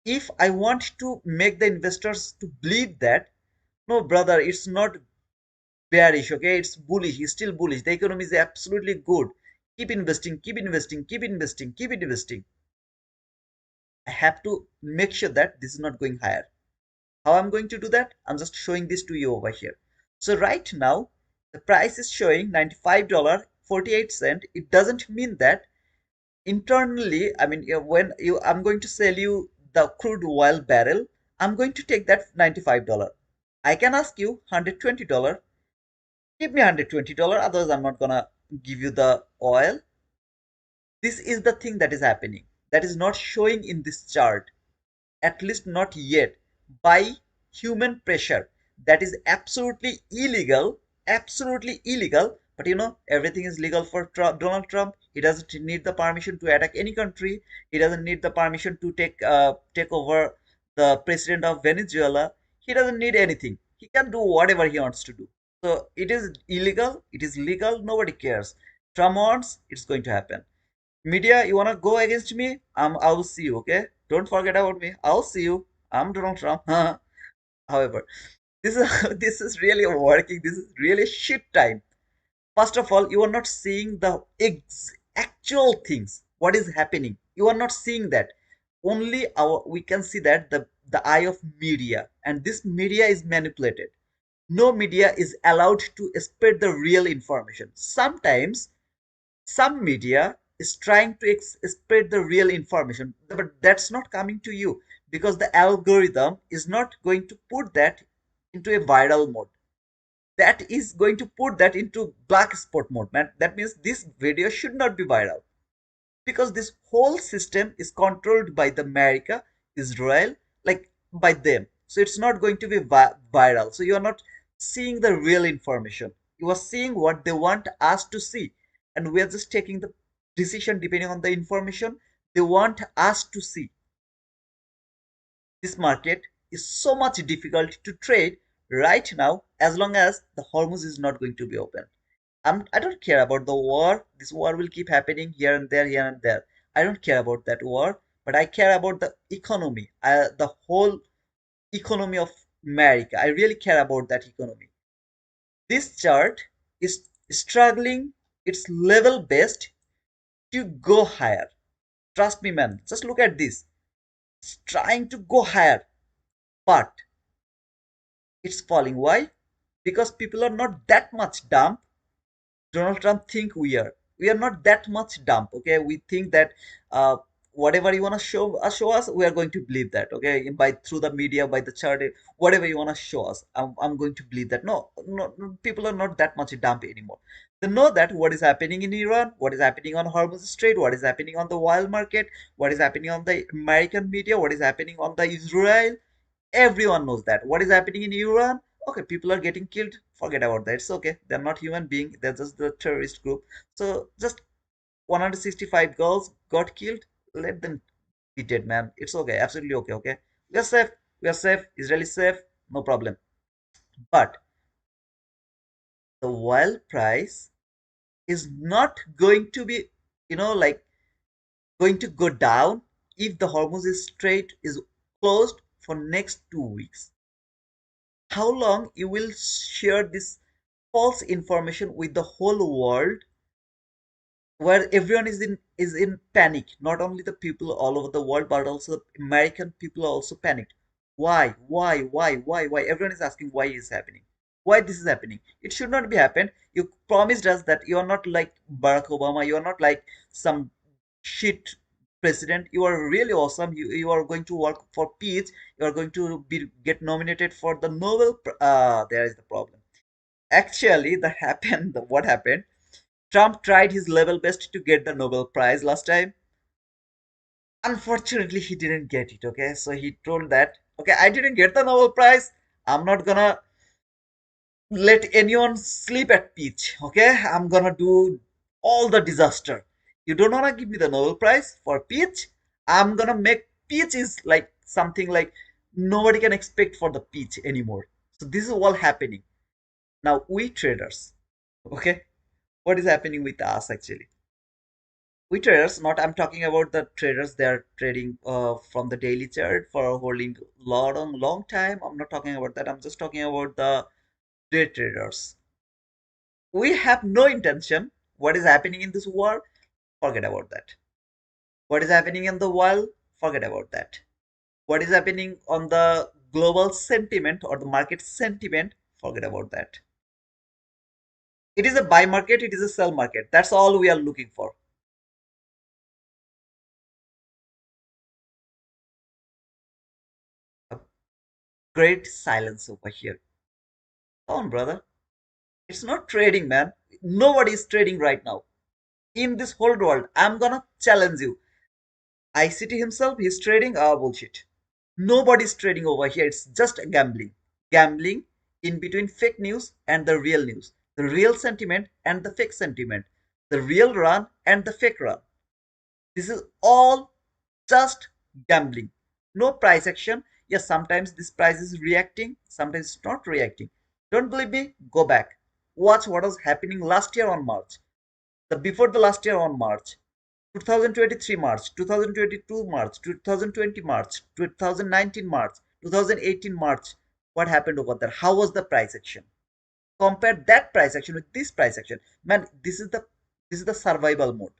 If I want to make the investors to believe that, no, brother, it's not bearish, okay, it's bullish, it's still bullish, the economy is absolutely good, keep investing, keep investing, keep investing, keep investing. I have to make sure that this is not going higher. How I'm going to do that? I'm just showing this to you over here. So right now the price is showing $95.48. It doesn't mean that internally, I mean, when you I'm going to sell you the crude oil barrel, I'm going to take that $95. I can ask you $120. Give me $120, otherwise I'm not gonna give you the oil. This is the thing that is happening, that is not showing in this chart, at least not yet. By human pressure, that is absolutely illegal, absolutely illegal. But everything is legal for Donald Trump. He doesn't need the permission to attack any country. He doesn't need the permission to take over the president of Venezuela. He doesn't need anything. He can do whatever he wants to do. So it is illegal, it is legal, nobody cares. Trump wants, it's going to happen. Media, you wanna go against me? I'll see you, okay? Don't forget about me. I'll see you. I'm Donald Trump. However, this is this is really working. This is really shit time. First of all, you are not seeing the actual things. What is happening? You are not seeing that. Only our we can see that the eye of media, and this media is manipulated. No media is allowed to spread the real information. Sometimes some media is trying to spread the real information, but that's not coming to you because the algorithm is not going to put that into a viral mode. That is going to put that into black spot mode, man. That means this video should not be viral because this whole system is controlled by the America, Israel, like by them. So it's not going to be viral. So you are not seeing the real information. You are seeing what they want us to see, and we are just taking the decision depending on the information they want us to see. This market is so much difficult to trade right now as long as the Hormuz is not going to be open. I don't care about the war. This war will keep happening here and there, here and there. I don't care about that war, but I care about the economy, the whole economy of America. I really care about that economy. This chart is struggling. It's level based to go higher. Trust me, man. Just look at this. It's trying to go higher, but it's falling. Why? Because people are not that much dumb. Donald Trump think we are. We are not that much dumb. Okay, we think that uh, whatever you wanna show us, we are going to believe that. Okay, by through the media, by the chart, whatever you wanna show us, I'm going to believe that. No, no, no, people are not that much dumb anymore. They know that what is happening in Iran, what is happening on Hormuz Strait, what is happening on the oil market, what is happening on the American media, what is happening on the Israel. Everyone knows that. What is happening in Iran? Okay, people are getting killed. Forget about that. It's okay. They're not human beings. They're just the terrorist group. So just 165 girls got killed. Let them be dead, man. It's okay. Absolutely okay. Okay. We are safe. We are safe. Israel is safe. No problem. But the oil price is not going to be, like going to go down if the Hormuz Strait is closed for next 2 weeks. How long you will share this false information with the whole world, where everyone is in panic, not only the people all over the world but also the American people are also panicked. Why everyone is asking why is happening? Why this is happening? It should not be happened. You promised us that you are not like Barack Obama, you are not like some shit president. You are really awesome. You are going to work for peace. You are going to be get nominated for the there is the problem. Actually, the happened what happened, Trump tried his level best to get the Nobel Prize last time. Unfortunately, he didn't get it. Okay, so he told that, okay, I didn't get the Nobel Prize. I'm not gonna let anyone sleep at peace. Okay, I'm gonna do all the disaster. You don't wanna give me the Nobel Prize for peace? I'm gonna make peace is like something like nobody can expect for the peace anymore. So this is all happening now. We traders, okay, what is happening with us actually? We traders, not I'm talking about the traders. They are trading from the daily chart for holding long time. I'm not talking about that. I'm just talking about the day traders. We have no intention. What is happening in this world? Forget about that. What is happening in the world? Forget about that. What is happening on the global sentiment or the market sentiment? Forget about that. It is a buy market. It is a sell market. That's all we are looking for. A great silence over here. Come on, brother. It's not trading, man. Nobody is trading right now. In this whole world, I'm gonna challenge you. ICT himself, he's trading. Ah, bullshit. Nobody's trading over here. It's just gambling. Gambling in between fake news and the real news. The real sentiment and the fake sentiment. The real run and the fake run. This is all just gambling. No price action. Yes, sometimes this price is reacting, sometimes it's not reacting. Don't believe me? Go back. Watch what was happening last year on March. The before the last year on March. 2023 March, 2022 March, 2020 March, 2019 March, 2018 March. What happened over there? How was the price action? Compare that price action with this price action. Man, this is the survival mode.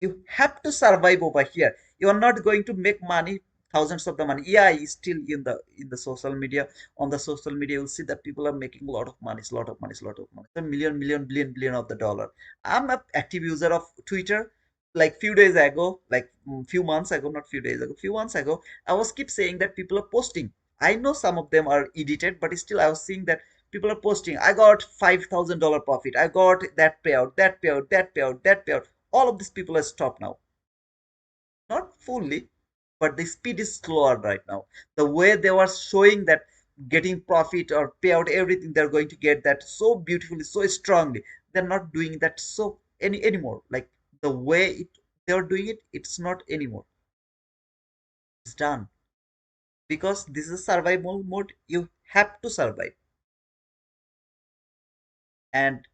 You have to survive over here. You are not going to make money, thousands of the money. Yeah, it's still in the social media. On the social media, you'll see that people are making a lot of money, a lot of money, a lot of money. A million, million, billion, billion of the dollar. I'm an active user of Twitter. Like few days ago, like few months ago, not few days ago, few months ago, I was keep saying that people are posting. I know some of them are edited, but still I was seeing that people are posting. I got $5,000 profit. I got that payout, that payout, that payout, that payout. All of these people are stopped now. Not fully, but the speed is slower right now. The way they were showing that getting profit or payout, everything they're going to get that so beautifully, so strongly. They're not doing that so anymore. Like the way they're doing it, it's not anymore. It's done. Because this is a survival mode. You have to survive. And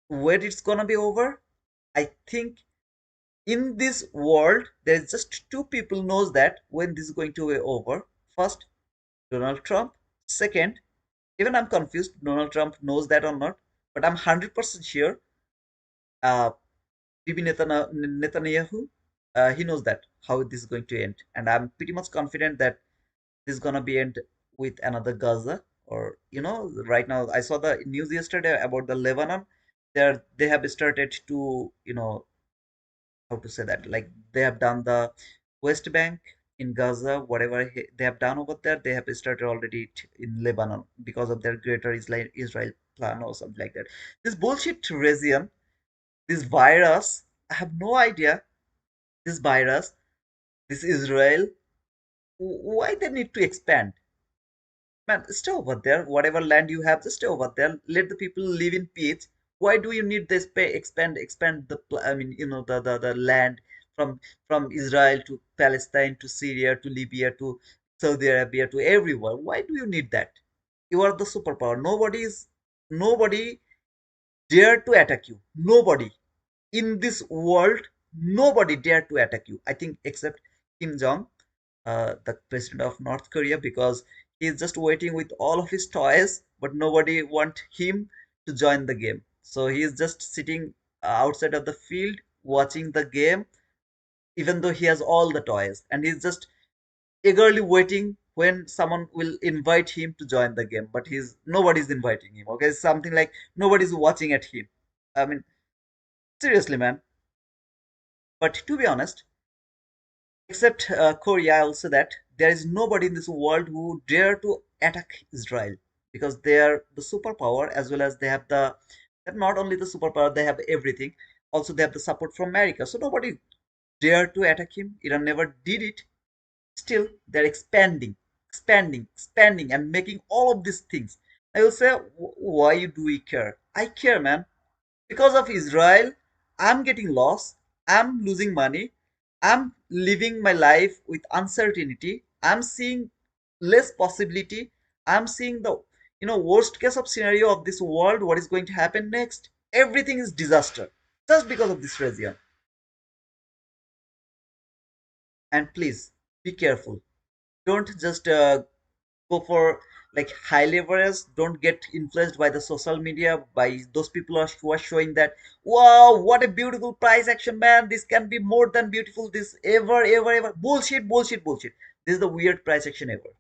where it's gonna be over, I think in this world there's just two people knows that when this is going to be over. First, Donald Trump. Second, even I'm confused, Donald Trump knows that or not, but I'm 100% sure uh Bibi Netanyahu, he knows that how this is going to end, and I'm pretty much confident that this is gonna be end with another Gaza. Or right now I saw the news yesterday about the Lebanon. They have started to, how to say that, like they have done the West Bank in Gaza, whatever they have done over there, they have started already in Lebanon because of their greater Israel plan or something like that. This bullshit region, this virus, I have no idea. This virus, this Israel, why they need to expand? Man, stay over there. Whatever land you have, just stay over there. Let the people live in peace. Why do you need this expand I mean, the land from Israel to Palestine to Syria to Libya to Saudi Arabia to everywhere? Why do you need that? You are the superpower. Nobody dare to attack you. Nobody in this world, nobody dare to attack you. I think except Kim Jong, the president of North Korea, because he's just waiting with all of his toys, but nobody want him to join the game. So he is just sitting outside of the field watching the game, even though he has all the toys, and he's just eagerly waiting when someone will invite him to join the game, but nobody's inviting him. Okay, something like nobody's watching at him. I mean, seriously, man. But to be honest, except Korea, I will say that there is nobody in this world who dare to attack Israel because they are the superpower as well as they have they're not only the superpower, they have everything. Also, they have the support from America. So nobody dare to attack him. Iran never did it. Still, they're expanding, expanding, expanding, and making all of these things. I will say, why do we care? I care, man. Because of Israel, I'm getting lost. I'm losing money. I'm living my life with uncertainty. I'm seeing less possibility. I'm seeing the worst case of scenario of this world. What is going to happen next? Everything is disaster just because of this region. And please be careful. Don't just go for like high leverage. Don't get influenced by the social media by those people who are showing that, wow, what a beautiful price action, man, this can be more than beautiful, this ever bullshit, bullshit, bullshit. This is the weird price action ever.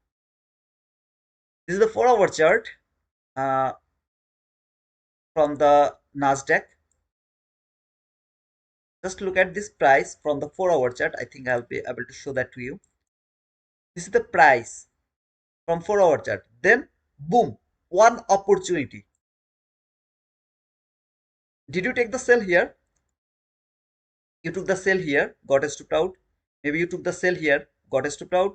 This is the 4 hour chart uh, from the Nasdaq. Just look at this price from the 4 hour chart. I think I'll be able to show that to you. This is the price from 4 hour chart. Then boom, one opportunity. Did you take the sell here? You took the sell here, got stopped out. Maybe you took the sell here, got stopped out.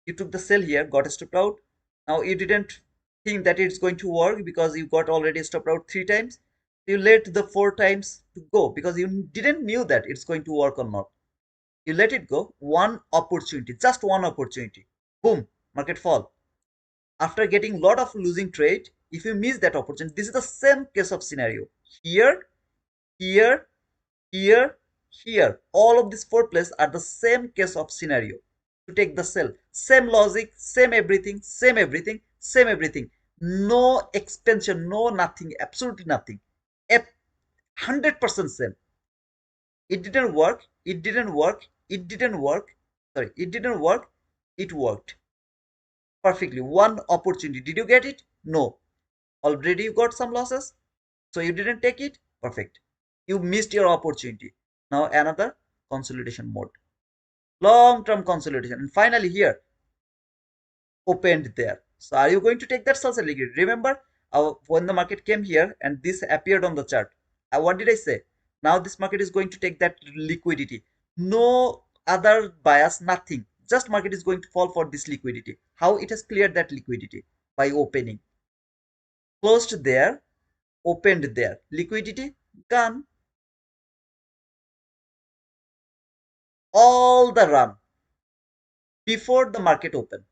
You took the sell here, got stopped out. Now you didn't think that it's going to work because you got already stopped out 3 times. You let the 4 times to go because you didn't knew that it's going to work or not. You let it go. One opportunity, just one opportunity. Boom, market fall. After getting lot of losing trade, if you miss that opportunity, this is the same case of scenario. Here, here, here, here, all of these 4 places are the same case of scenario to take the sell. Same logic, same everything, same everything, same everything. No expansion, no nothing, absolutely nothing. 100% same. It didn't work, it didn't work, it didn't work. Sorry, it didn't work, it worked perfectly. One opportunity. Did you get it? No. Already you got some losses, so you didn't take it. Perfect. You missed your opportunity. Now another consolidation mode, long term consolidation, and finally here opened there. So are you going to take that sell liquidity? Remember when the market came here and this appeared on the chart, what did I say? Now this market is going to take that liquidity. No other bias, nothing, just market is going to fall for this liquidity. How it has cleared that liquidity? By opening, closed there, opened there, liquidity gone. All the run before the market open,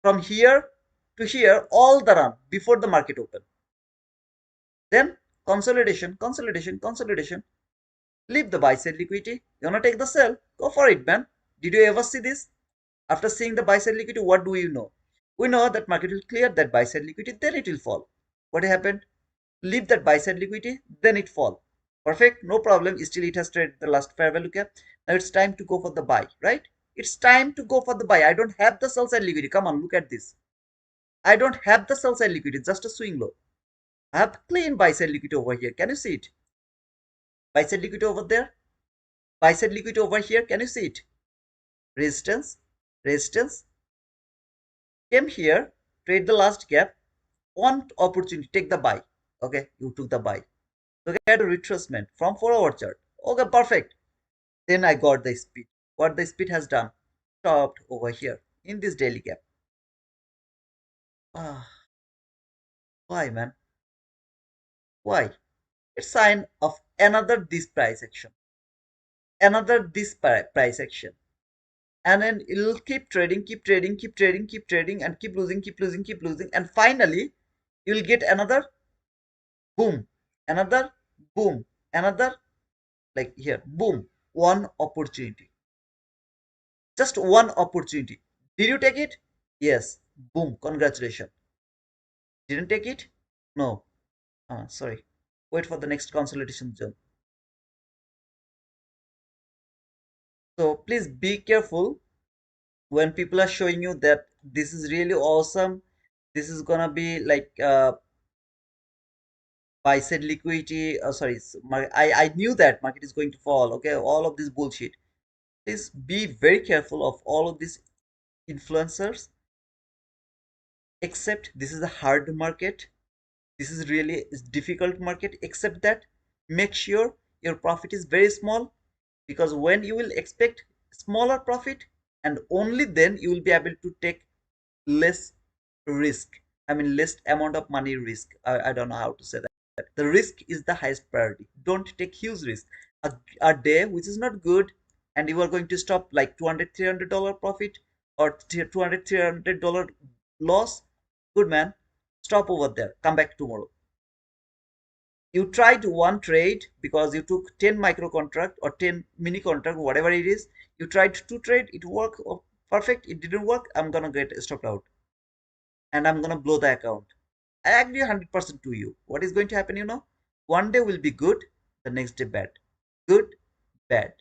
from here to here, all the run before the market open. Then consolidation, consolidation, consolidation. Leave the buy side liquidity. You wanna take the sell? Go for it, man. Did you ever see this? After seeing the buy side liquidity, what do you know? We know that market will clear that buy side liquidity, then it will fall. What happened? Leave that buy side liquidity, then it fall. Perfect, no problem. Still, it has traded the last fair value cap. Now it's time to go for the buy, right? It's time to go for the buy. I don't have the sell side liquidity. Come on, look at this. I don't have the sell side liquidity, just a swing low. I have clean buy side liquidity over here. Can you see it? Buy side liquidity over there. Buy side liquidity over here. Can you see it? Resistance, resistance. Came here, trade the last gap. One opportunity, take the buy. Okay, you took the buy. Look at the retracement from 4 hour chart. Okay, perfect. Then I got the speed. What the speed has done? Stopped over here in this daily gap. Ah, why, man? Why? It's sign of another this price action, another this price action, and then it'll keep trading, keep trading, keep trading, keep trading, and keep losing, keep losing, keep losing, and finally you'll get another boom, another boom, another, like here, boom, one opportunity, just one opportunity. Did you take it? Yes. Boom, congratulations. Didn't take it? No. Sorry. Wait for the next consolidation zone. So please be careful when people are showing you that this is really awesome. This is gonna be like buy said liquidity. Sorry, I knew that market is going to fall. Okay, all of this bullshit. Please be very careful of all of these influencers. Except this is a hard market. This is really difficult market. Except that, make sure your profit is very small, because when you will expect smaller profit, and only then you will be able to take less risk. I mean, less amount of money risk. I don't know how to say that. The risk is the highest priority. Don't take huge risk. A day which is not good, and you are going to stop like 200 $300 profit, or 200 $300 loss. Good man, stop over there, come back tomorrow. You tried one trade because you took 10 micro contract or 10 mini contract, whatever it is. You tried to trade, it worked, oh, perfect. It didn't work, I'm gonna get stopped out, and I'm gonna blow the account. I agree 100% to you. What is going to happen, you know? One day will be good, the next day bad. Good, bad.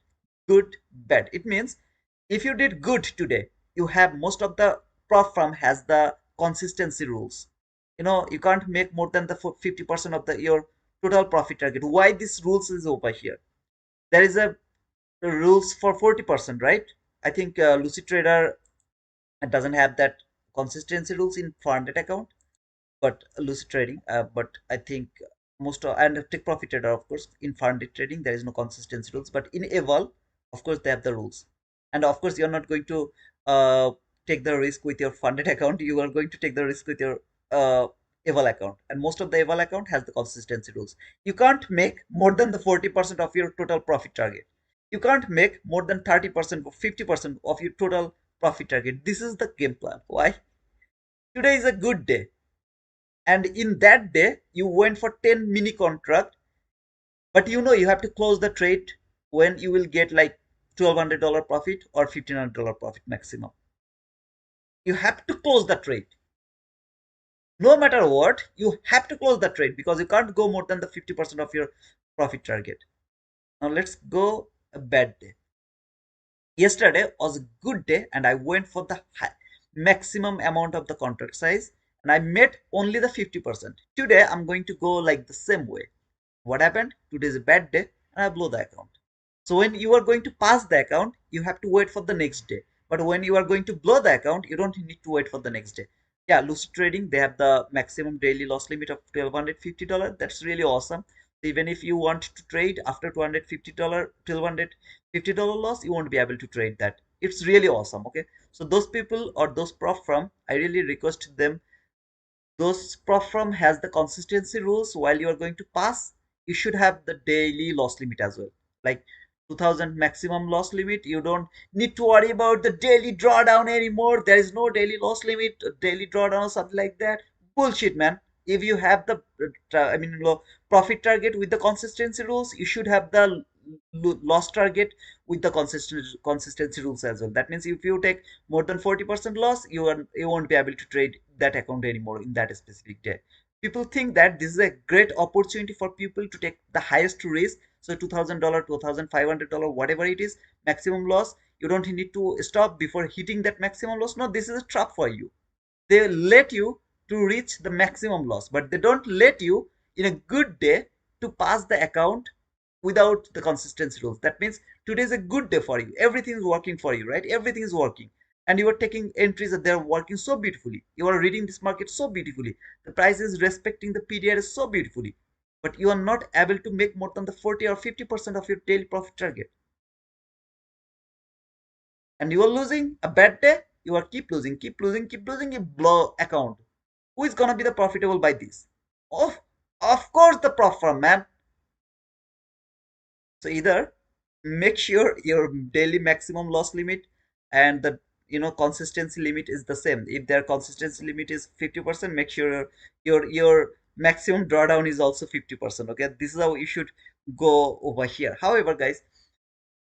Good, bad. It means if you did good today, you have most of the prop firm has the consistency rules. You know, you can't make more than the 50% of the your total profit target. Why this rules is over here? There is a rules for 40%, right? I think Lucid Trader doesn't have that consistency rules in 400 account, but lucid trading. But I think most of, and take profit trader, of course, in funded trading there is no consistency rules, but in eval, of course, they have the rules. And of course, you're not going to uh, take the risk with your funded account. You are going to take the risk with your uh, eval account, and most of the eval account has the consistency rules. You can't make more than the 40% of your total profit target. You can't make more than 30% or 50% of your total profit target. This is the game plan. Why? Today is a good day, and in that day you went for 10 mini contract, but you know you have to close the trade when you will get like $1,200 profit or $1,500 profit maximum. You have to close the trade. No matter what, you have to close the trade, because you can't go more than the 50% of your profit target. Now let's go a bad day. Yesterday was a good day, and I went for the maximum amount of the contract size, and I made only the 50%. Today I'm going to go like the same way. What happened? Today is a bad day, and I blow the account. So when you are going to pass the account, you have to wait for the next day. But when you are going to blow the account, you don't need to wait for the next day. Yeah, lucid trading, they have the maximum daily loss limit of $1,250. That's really awesome. So even if you want to trade after $250, $1,250 loss, you won't be able to trade that. It's really awesome. Okay, so those people or those prop firm, I really request them, those prop firm has the consistency rules. While you are going to pass, you should have the daily loss limit as well, like 2000 maximum loss limit. You don't need to worry about the daily drawdown anymore. There is no daily loss limit, daily drawdown or something like that. Bullshit, man. If you have the profit target with the consistency rules, you should have the loss target with the consistency rules as well. That means if you take more than 40% loss, you won't be able to trade that account anymore in that specific day. People think that this is a great opportunity for people to take the highest risk. So $2,000, $2,500, whatever it is, maximum loss. You don't need to stop before hitting that maximum loss. No, this is a trap for you. They let you to reach the maximum loss, but they don't let you in a good day to pass the account without the consistency rules. That means today is a good day for you. Everything is working for you, right? Everything is working. And you are taking entries that they're working so beautifully. You are reading this market so beautifully. The price is respecting the PDR so beautifully. But you are not able to make more than the 40 or 50% of your daily profit target. And you are losing a bad day, you are keep losing, keep losing, keep losing, you blow account. Who is gonna be the profitable by this? Of course the prop firm, man. So either make sure your daily maximum loss limit and the consistency limit is the same. If their consistency limit is 50%, make sure your maximum drawdown is also 50%. Okay, this is how you should go over here. However, guys,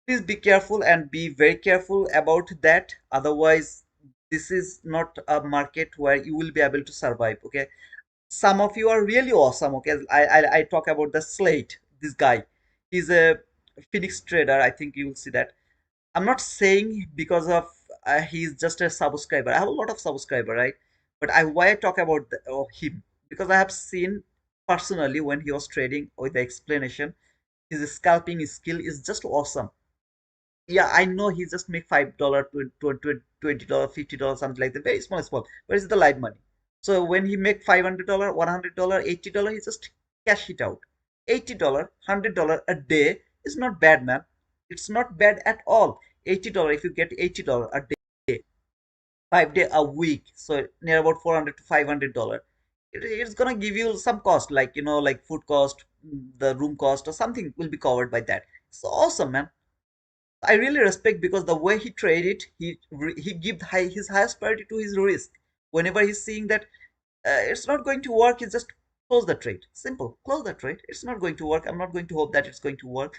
please be careful and be very careful about that. Otherwise, this is not a market where you will be able to survive. Okay, some of you are really awesome. Okay, I talk about the Slate. This guy, he's a Phoenix trader. I think you will see that. I'm not saying because of he's just a subscriber. I have a lot of subscriber, right? But why I talk about him, because I have seen personally when he was trading with the explanation, his scalping skill is just awesome. Yeah, I know he just make $5, $20, $50, something like that, very small, but it's the live money. So when he make $500, $100, $80, he just cash it out. $80, $100 a day is not bad, man. It's not bad at all. $80, if you get $80 a day, 5 day a week, so near about 400 to $500. It's gonna give you some cost, like like food cost, the room cost, or something will be covered by that. It's awesome, man. I really respect because the way he traded, he give his highest priority to his risk. Whenever he's seeing that it's not going to work, he just close the trade. Simple, close the trade. It's not going to work. I'm not going to hope that it's going to work.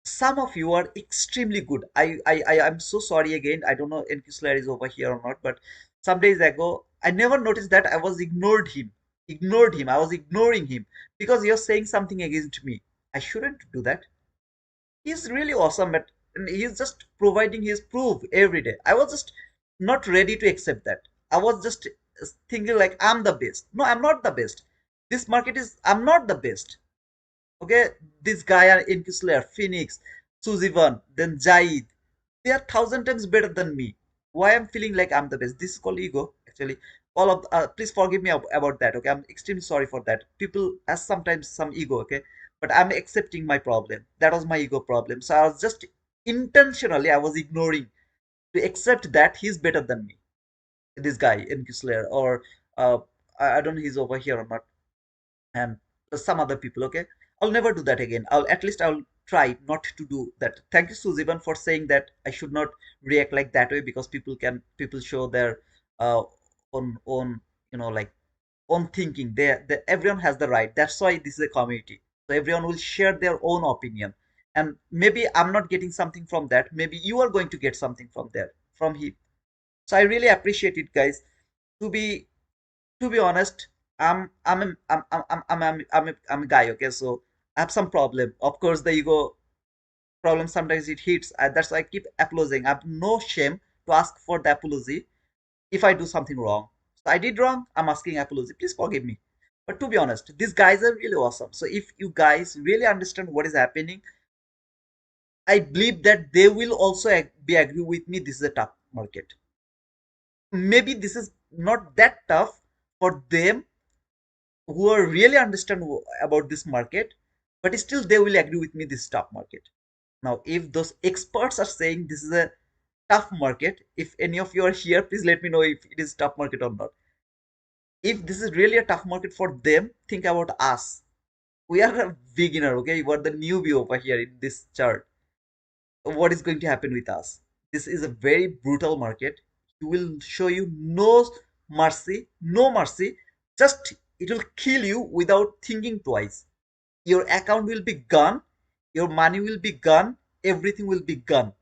Some of you are extremely good. I'm so sorry again. I don't know if Slayer is over here or not, but some days ago I never noticed that I was ignored him. I was ignoring him because you're saying something against me. I shouldn't do that. He's really awesome, but and he's just providing his proof every day. I was just not ready to accept that. I was just thinking like I'm the best. No, I'm not the best. This market is, I'm not the best. Okay, this guy are in Slayer, Phoenix, Suzivan, then Jaid. They are thousand times better than me. Why I'm feeling like I'm the best? This is called ego, actually. All of please forgive me about that. Okay, I'm extremely sorry for that. People has sometimes some ego. Okay, but I'm accepting my problem. That was my ego problem. So I was just intentionally I was ignoring to accept that he's better than me. This guy in Slayer, or uh, I don't know he's over here or not, and some other people. Okay, I'll never do that again. I'll try not to do that. Thank you, Suzivan, for saying that I should not react like that way, because people show their own like own thinking. They everyone has the right. That's why this is a community, so everyone will share their own opinion. And maybe I'm not getting something from that, maybe you are going to get something from there, from him. So I really appreciate it, guys. To be to be honest, I'm a guy. Okay, so I have some problem. Of course, the ego problem sometimes it hits. That's why I keep apologizing. I have no shame to ask for the apology if I do something wrong. So I did wrong. I'm asking apology. Please forgive me. But to be honest, these guys are really awesome. So if you guys really understand what is happening, I believe that they will also be agree with me. This is a tough market. Maybe this is not that tough for them who are really understand about this market, but still they will agree with me this stock market. Now, if those experts are saying this is a tough market, if any of you are here, please let me know if it is tough market or not. If this is really a tough market for them, think about us. We are a beginner, okay? We are the newbie over here in this chart. What is going to happen with us? This is a very brutal market. It will show you no mercy, no mercy. Just it will kill you without thinking twice. Your account will be gone, your money will be gone, everything will be gone.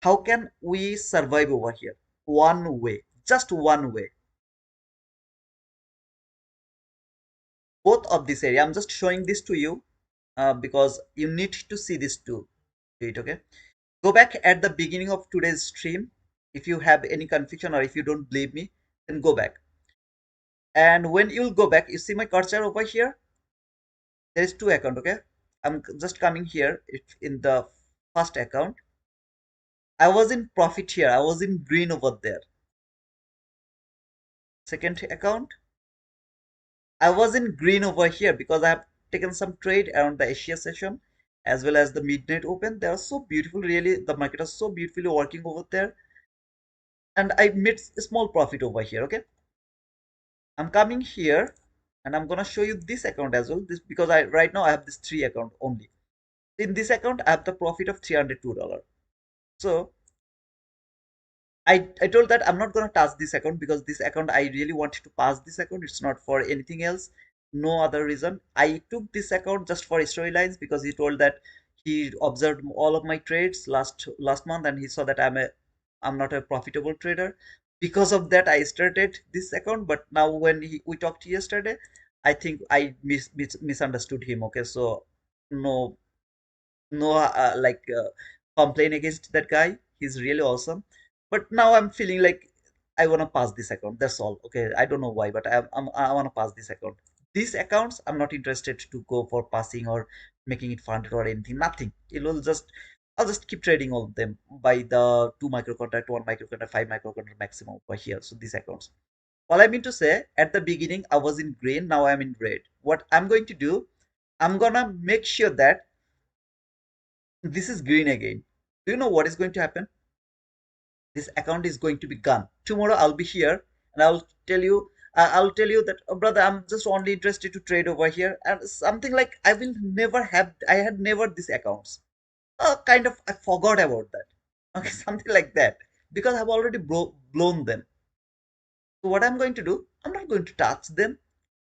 How can we survive over here? One way, just one way. Both of this area, I'm just showing this to you because you need to see this too. Do it, okay? Go back at the beginning of today's stream. If you have any confusion or if you don't believe me, then go back. And when you'll go back, you see my cursor over here. There is two account, okay? I'm just coming here. It's in the first account. I was in profit here. I was in green over there. Second account, I was in green over here because I have taken some trade around the Asia session as well as the midnight open. They are so beautiful, really. The market is so beautifully working over there, and I made a small profit over here. Okay, I'm coming here and I'm gonna show you this account as well. This because I right now I have this three account only. In this account, I have the profit of $302. So I told that I'm not gonna touch this account because this account I really wanted to pass this account. It's not for anything else, no other reason. I took this account just for storylines because he told that he observed all of my trades last month and he saw that I'm not a profitable trader. Because of that, I started this account. But now when we talked yesterday, I think I misunderstood him. Okay, so no, no, complain against that guy. He's really awesome. But now I'm feeling like I want to pass this account. That's all. Okay, I don't know why, but I want to pass this account. These accounts, I'm not interested to go for passing or making it funded or anything. Nothing. It will just I'll just keep trading all of them by the two micro contract, one micro contract, five micro contract maximum over here. So these accounts. All I mean to say, at the beginning I was in green, now I'm in red. What I'm going to do, I'm gonna make sure that this is green again. Do you know what is going to happen? This account is going to be gone. Tomorrow I'll be here and I'll tell you that, oh, brother, I'm just only interested to trade over here, and something like I had never these accounts. Kind of I forgot about that. Okay, something like that, because I've already blown them. So what I'm going to do, I'm not going to touch them,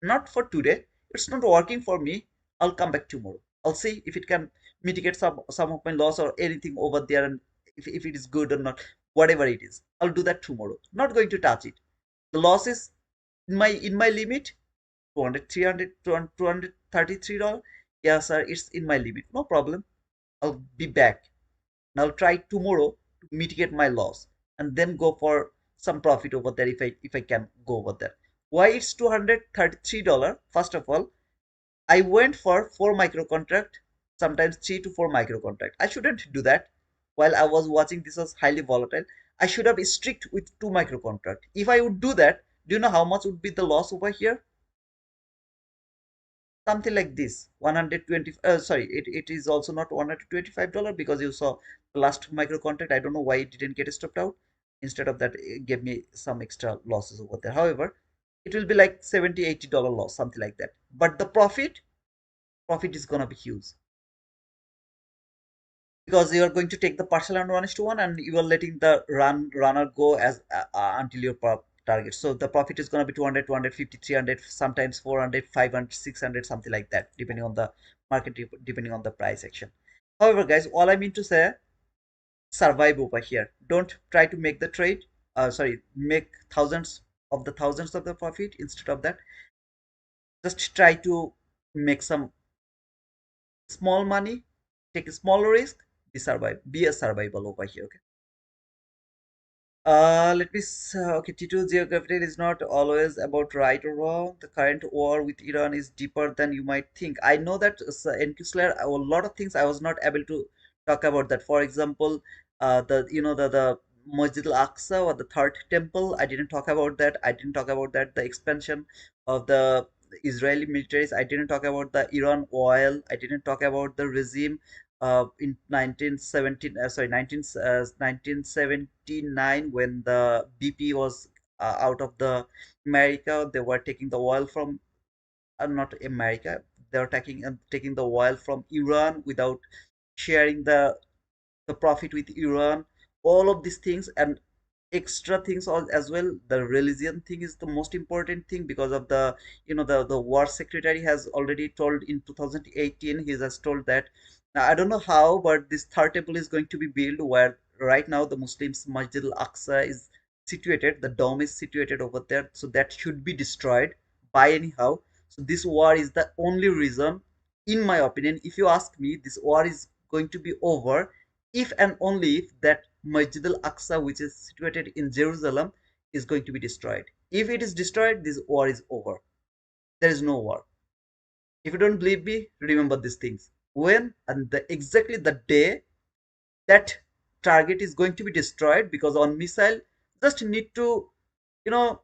not for today. It's not working for me. I'll come back tomorrow. I'll see if it can mitigate some of my loss or anything over there, and if it is good or not, whatever it is, I'll do that tomorrow. Not going to touch it. The loss is in my limit, 200, 300, 233 dollars. Yeah, sir, it's in my limit. No problem. I'll be back and I'll try tomorrow to mitigate my loss and then go for some profit over there if I can go over there. Why it's $233? First of all, I went for four micro contract, sometimes 3 to 4 micro contract. I shouldn't do that. While I was watching, this was highly volatile. I should have strict with two micro contract. If I would do that, do you know how much would be the loss over here? Something like this, 120. Sorry, it is also not $125, because you saw the last micro contract. I don't know why it didn't get stopped out. Instead of that, it gave me some extra losses over there. However, it will be like 70 $80 loss, something like that. But the profit is gonna be huge, because you are going to take the partial and 1:1, and you are letting the runner go as until your target. So the profit is going to be 200, 250, 300, sometimes 400, 500, 600, something like that, depending on the market, depending on the price action. However, guys, all I mean to say, survive over here. Don't try to make the trade. Sorry, make thousands of the profit. Instead of that, just try to make some small money, take a small risk, be a survival over here. Okay. Okay, T2, geography is not always about right or wrong. The current war with Iran is deeper than you might think. I know that, NQ Slayer, a lot of things I was not able to talk about that. For example, the Masjid al-Aqsa, or the third temple. I didn't talk about that. I didn't talk about that. The expansion of the Israeli militaries. I didn't talk about the Iran oil. I didn't talk about the regime in 1917, 1979, when the BP was out of the America. They were taking the oil from, not America, they were taking the oil from Iran without sharing the profit with Iran. All of these things and extra things as well. The religion thing is the most important thing, because of the war secretary has already told in 2018. He has told that, now I don't know how, but this third temple is going to be built where right now the Muslims Masjid al-Aqsa is situated. The dome is situated over there, so that should be destroyed by anyhow. So this war is the only reason, in my opinion, if you ask me, this war is going to be over if and only if that Masjid al-Aqsa, which is situated in Jerusalem, is going to be destroyed. If it is destroyed, this war is over. There is no war. If you don't believe me, remember these things. When and exactly the day that target is going to be destroyed, because on missile, just need to, you know,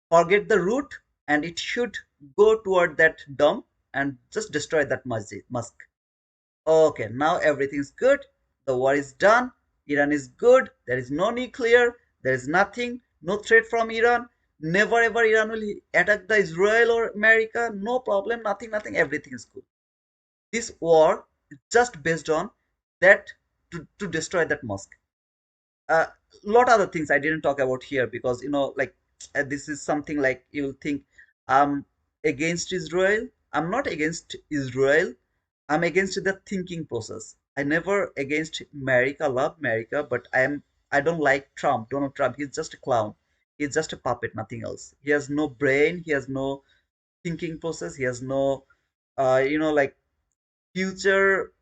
forget the route, and it should go toward that dome and just destroy that mosque. Okay, now everything's good. The war is done. Iran is good. There is no nuclear. There is nothing. No threat from Iran. Never ever Iran will attack the Israel or America. No problem. Nothing, nothing. Everything is good. This war is just based on that, to destroy that mosque. A lot other things I didn't talk about here, because like, this is something like you'll think I'm against Israel. I'm not against Israel. I'm against the thinking process. I never against America. Love America, but I don't like Trump. Donald Trump. He's just a clown. He's just a puppet. Nothing else. He has no brain. He has no thinking process. He has no, like, future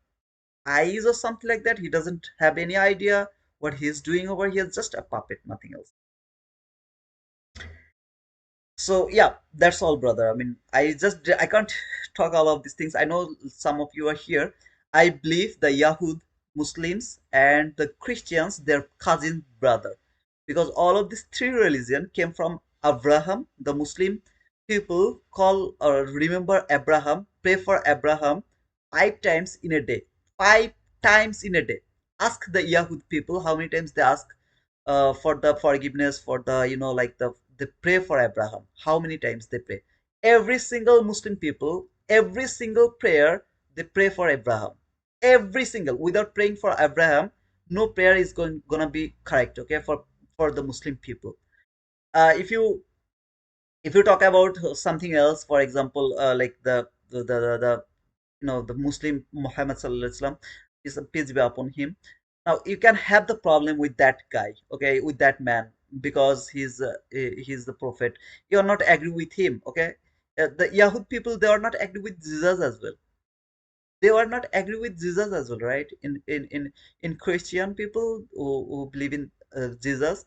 eyes or something like that. He doesn't have any idea What he's doing over here is just a puppet, nothing else. So yeah, that's all, brother. I mean, I can't talk all of these things. I know some of you are here. I believe the Yahud Muslims and the Christians, their cousin brother, because all of these three religion came from Abraham. The Muslim people call or remember Abraham, pray for Abraham 5 times in a day. 5 times in a day. Ask the Yahud people how many times they ask for the forgiveness, for the like they pray for Abraham. How many times they pray? Every single Muslim people, every single prayer they pray for Abraham. Every single, without praying for Abraham, no prayer is gonna be correct. Okay, for the Muslim people. If you talk about something else, for example, like the the Muslim Muhammad Sallallahu Alaihi Wasallam, is a peace be upon him. Now you can have the problem with that guy, okay, with that man, because he's the prophet. You are not agree with him, okay. The Yahud people, they are not agree with Jesus as well. They are not agree with Jesus as well, right? In Christian people who believe in Jesus,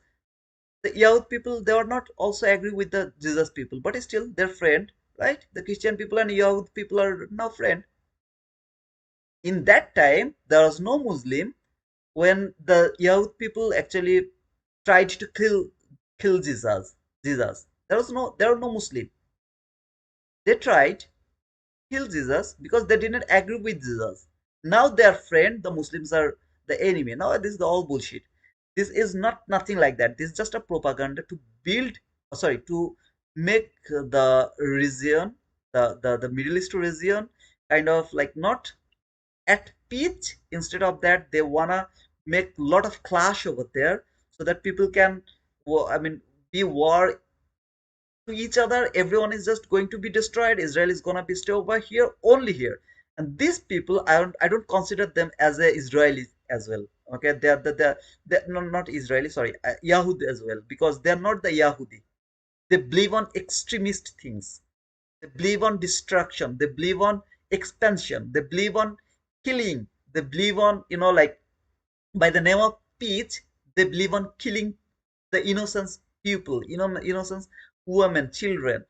the Yahud people, they are not also agree with the Jesus people, but still they're friend, right? The Christian people and Yahud people are now friend. In that time there was no Muslim. When the Yahud people actually tried to kill Jesus, there was no Muslim. They tried kill Jesus because they didn't agree with Jesus. Now they are friend, the Muslims are the enemy. Now this is all bullshit. This is not nothing like that. This is just a propaganda to build, sorry, to make the region, the Middle East region, kind of like not at peace. Instead of that, they wanna make a lot of clash over there so that people can, I mean, be war to each other. Everyone is just going to be destroyed. Israel is gonna be stay over here, only here. And these people, I don't consider them as a Israelis as well. Okay, they're no, not Israeli, sorry, Yahudi as well, because they're not the Yahudi. They believe on extremist things. They believe on destruction. They believe on expansion. They believe on killing. They believe on, like, by the name of peace, they believe on killing the innocent people, innocent women, children.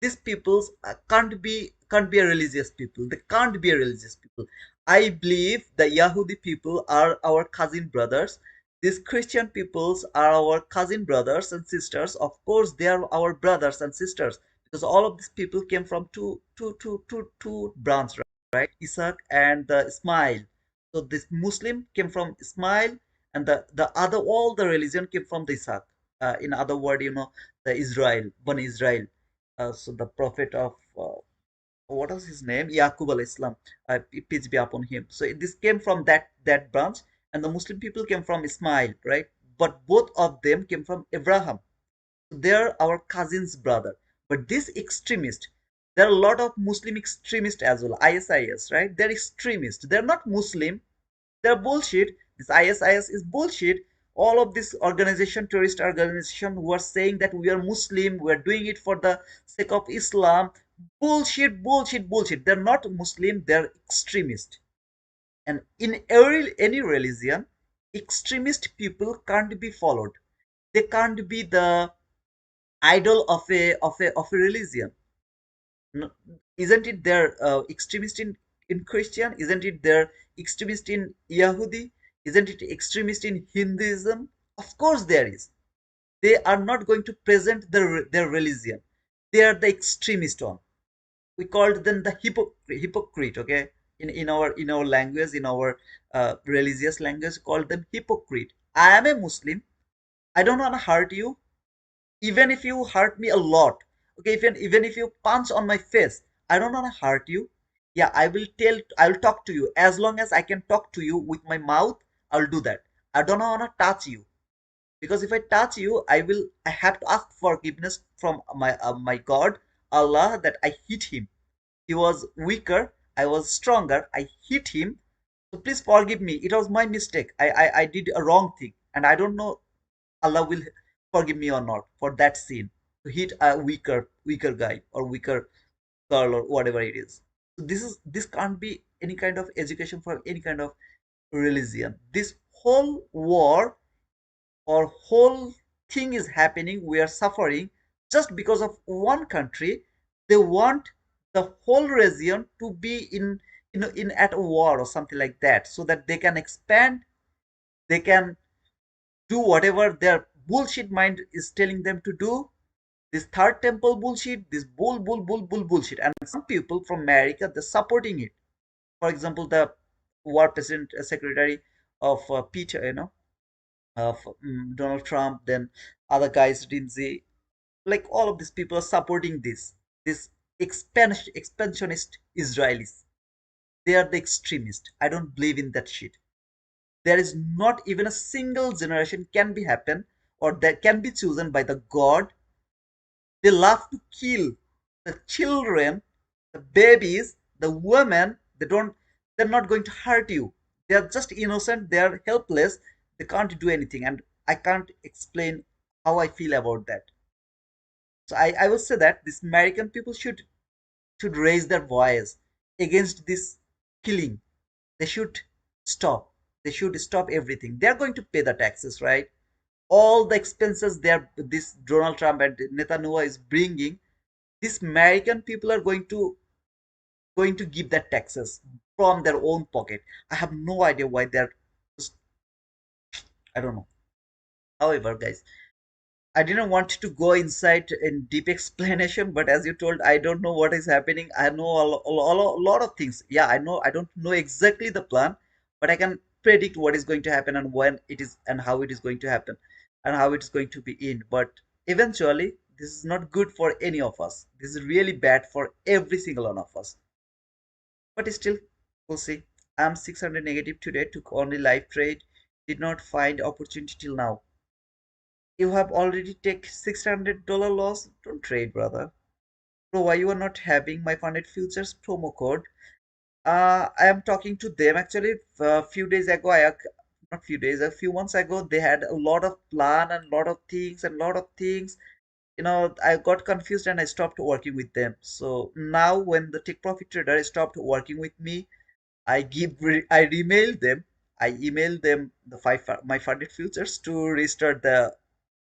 These peoples can't be a religious people. They can't be a religious people. I believe the Yahudi people are our cousin brothers. These Christian peoples are our cousin brothers and sisters. Of course, they are our brothers and sisters because all of these people came from two branches, right? Isaac and the Ismail. So this Muslim came from Ismail, and the other all the religion came from the Isaac. In other word, the Israel, one Israel. So the prophet of what was his name? Yaqub al Islam, peace be upon him. So this came from that branch, and the Muslim people came from Ismail, right? But both of them came from Abraham. They're our cousin's brother. But this extremist, there are a lot of Muslim extremists as well. ISIS, right? They're extremists. They're not Muslim. They're bullshit. This ISIS is bullshit. All of this organization, terrorist organization, who are saying that we are Muslim, we are doing it for the sake of Islam. Bullshit, bullshit, bullshit. They're not Muslim. They're extremist. And in any religion, extremist people can't be followed. They can't be the idol of a religion. No, isn't it there extremist in Christian? Isn't it there extremist in Yahudi? Isn't it extremist in Hinduism? Of course there is. They are not going to present their religion. They are the extremist one. We called them the hypocrite. Okay, in our language, in our religious language, called them hypocrite. I am a Muslim. I don't want to hurt you. Even if you hurt me a lot, okay, even if you punch on my face, I don't want to hurt you. Yeah, I'll talk to you. As long as I can talk to you with my mouth, I'll do that. I don't want to touch you, because if I touch you, I have to ask forgiveness from my God, Allah, that I hit him. He was weaker, I was stronger, I hit him. So please forgive me, it was my mistake. I did a wrong thing, and I don't know Allah will forgive me or not for that sin, to hit a weaker guy or weaker girl or whatever it is. So this can't be any kind of education for any kind of religion. This whole war Our whole thing is happening, we are suffering just because of one country. They want the whole region to be in, in at a war or something like that, so that they can expand, they can do whatever their bullshit mind is telling them to do. This third temple bullshit, this bullshit. And some people from America, they're supporting it. For example, the war president secretary of Peter, of Donald Trump, then other guys, Lindsay, like all of these people are supporting this expansionist Israelis. They are the extremists. I don't believe in that shit. There is not even a single generation can be happen or that can be chosen by the God. They love to kill the children, the babies, the women. They're not going to hurt you. They are just innocent, they are helpless, they can't do anything. And I can't explain how I feel about that. So I will say that these American people should raise their voice against this killing. They should stop. They should stop everything. They're going to pay the taxes, right? All the expenses this Donald Trump and Netanyahu is bringing, these American people are going to give that taxes from their own pocket. I have no idea why they're just, I don't know. However, guys, I didn't want to go inside in deep explanation, but as you told, I don't know what is happening. I know a lot of things. Yeah, I know I don't know exactly the plan, but I can predict what is going to happen and when it is and how it is going to happen and how it is going to be in. But eventually, this is not good for any of us. This is really bad for every single one of us. But still, we'll see. I'm 600 negative today, took only live trade, did not find opportunity till now. You have already take $600 loss. Don't trade, brother. Bro, why you are not having my funded futures promo code? I am talking to them actually. A few days ago, not few days, a few months ago, they had a lot of plan and lot of things and lot of things. I got confused and I stopped working with them. So now, when the Take Profit Trader stopped working with me, I emailed them. I emailed them the my funded futures to restart the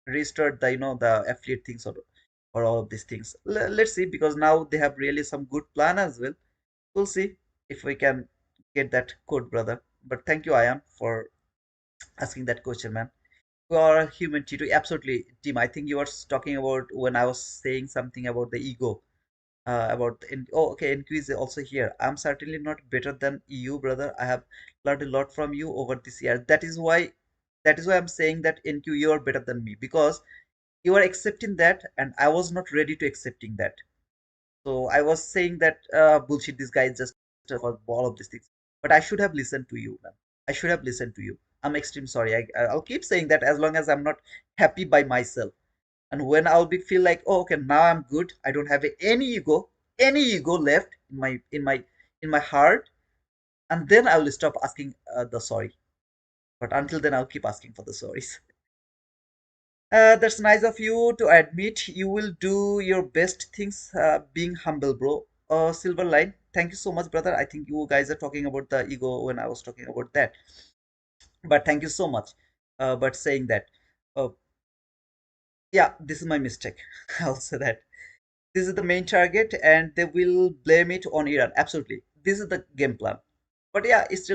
the affiliate things or all of these things. Let's see, because now they have really some good plan as well. We'll see if we can get that code, brother. But thank you, Ian, for asking that question, man. You are a human, Tito. Absolutely, Tim. I think you were talking about when I was saying something about the ego. About oh, okay, NQ is also here. I'm certainly not better than you, brother. I have learned a lot from you over this year. That is why I'm saying that NQ, you are better than me, because you are accepting that and I was not ready to accepting that. So I was saying that bullshit, this guy is just for all of these things. But I should have listened to you, man. I should have listened to you. I'm extreme sorry. I'll keep saying that as long as I'm not happy by myself. And when I'll be feel like, oh, okay, now I'm good, I don't have any ego left in my heart, and then I will stop asking the sorry. But until then, I'll keep asking for the sorries. That's nice of you to admit you will do your best things, being humble, bro. Silver line. Thank you so much, brother. I think you guys are talking about the ego when I was talking about that. But thank you so much. But saying that, uh, yeah, this is my mistake. I'll say that. This is the main target, and they will blame it on Iran. Absolutely. This is the game plan. But yeah, it's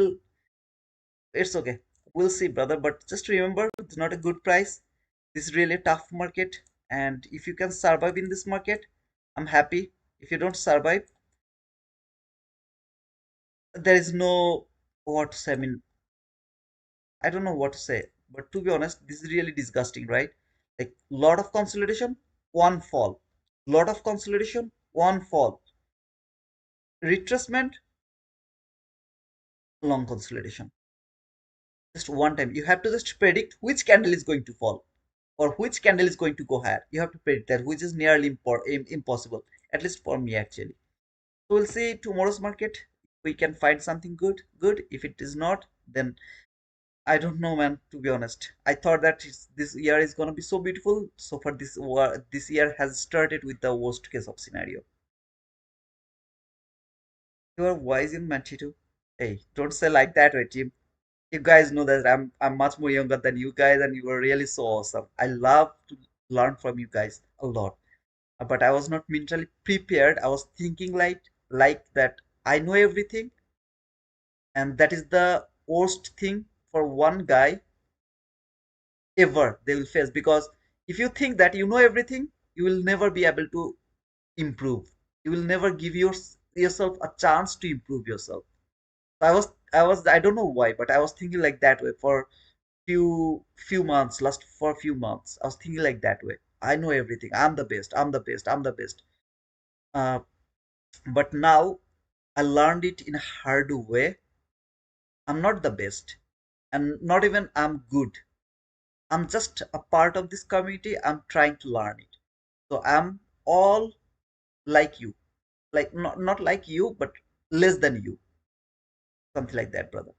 okay. We'll see, brother. But just remember, it's not a good price. This is really a tough market. And if you can survive in this market, I'm happy. If you don't survive, there is no what to say. I mean, I don't know what to say. But to be honest, this is really disgusting, right? Like lot of consolidation, one fall. Lot of consolidation, one fall. Retracement, long consolidation. Just one time. You have to just predict which candle is going to fall or which candle is going to go higher. You have to predict that, which is nearly impossible, at least for me, actually. So we'll see tomorrow's market. We can find something good. Good. If it is not, then I don't know, man. To be honest, I thought that this year is gonna be so beautiful. So far, this year has started with the worst case of scenario. You are wise in Manchito. Hey, don't say like that, way, Jim. You guys know that I'm much more younger than you guys, and you were really so awesome. I love to learn from you guys a lot. But I was not mentally prepared. I was thinking like that I know everything, and that is the worst thing for one guy ever they will face. Because if you think that you know everything, you will never be able to improve. You will never give yourself a chance to improve yourself. I don't know why, but I was thinking like that way for few months, last for a few months. I was thinking like that way. I know everything. I'm the best. I'm the best. I'm the best. Uh, but now I learned it in a hard way. I'm not the best, and not even I'm good. I'm just a part of this community. I'm trying to learn it. So I'm all like you, like not like you, but less than you, something like that, brother.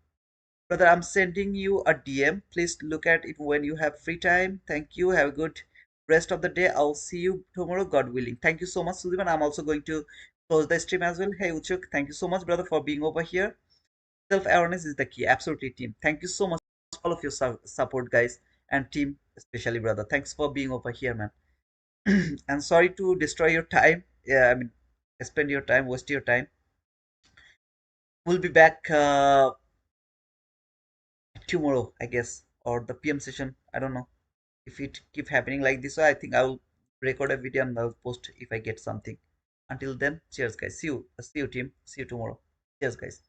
Brother, I'm sending you a DM. Please look at it when you have free time. Thank you. Have a good rest of the day. I'll see you tomorrow, God willing. Thank you so much, Suleiman. I'm also going to close the stream as well. Hey, Uchuk, thank you so much, brother, for being over here. Self-awareness is the key. Absolutely, team. Thank you so much for all of your support, guys, and team, especially, brother. Thanks for being over here, man. And sorry to destroy your time. Yeah, I mean, spend your time, waste your time. We'll be back tomorrow, I guess, or the PM session. I don't know if it keep happening like this. So I think I'll record a video and I'll post if I get something. Until then, cheers, guys. See you, team. See you tomorrow. Cheers, guys.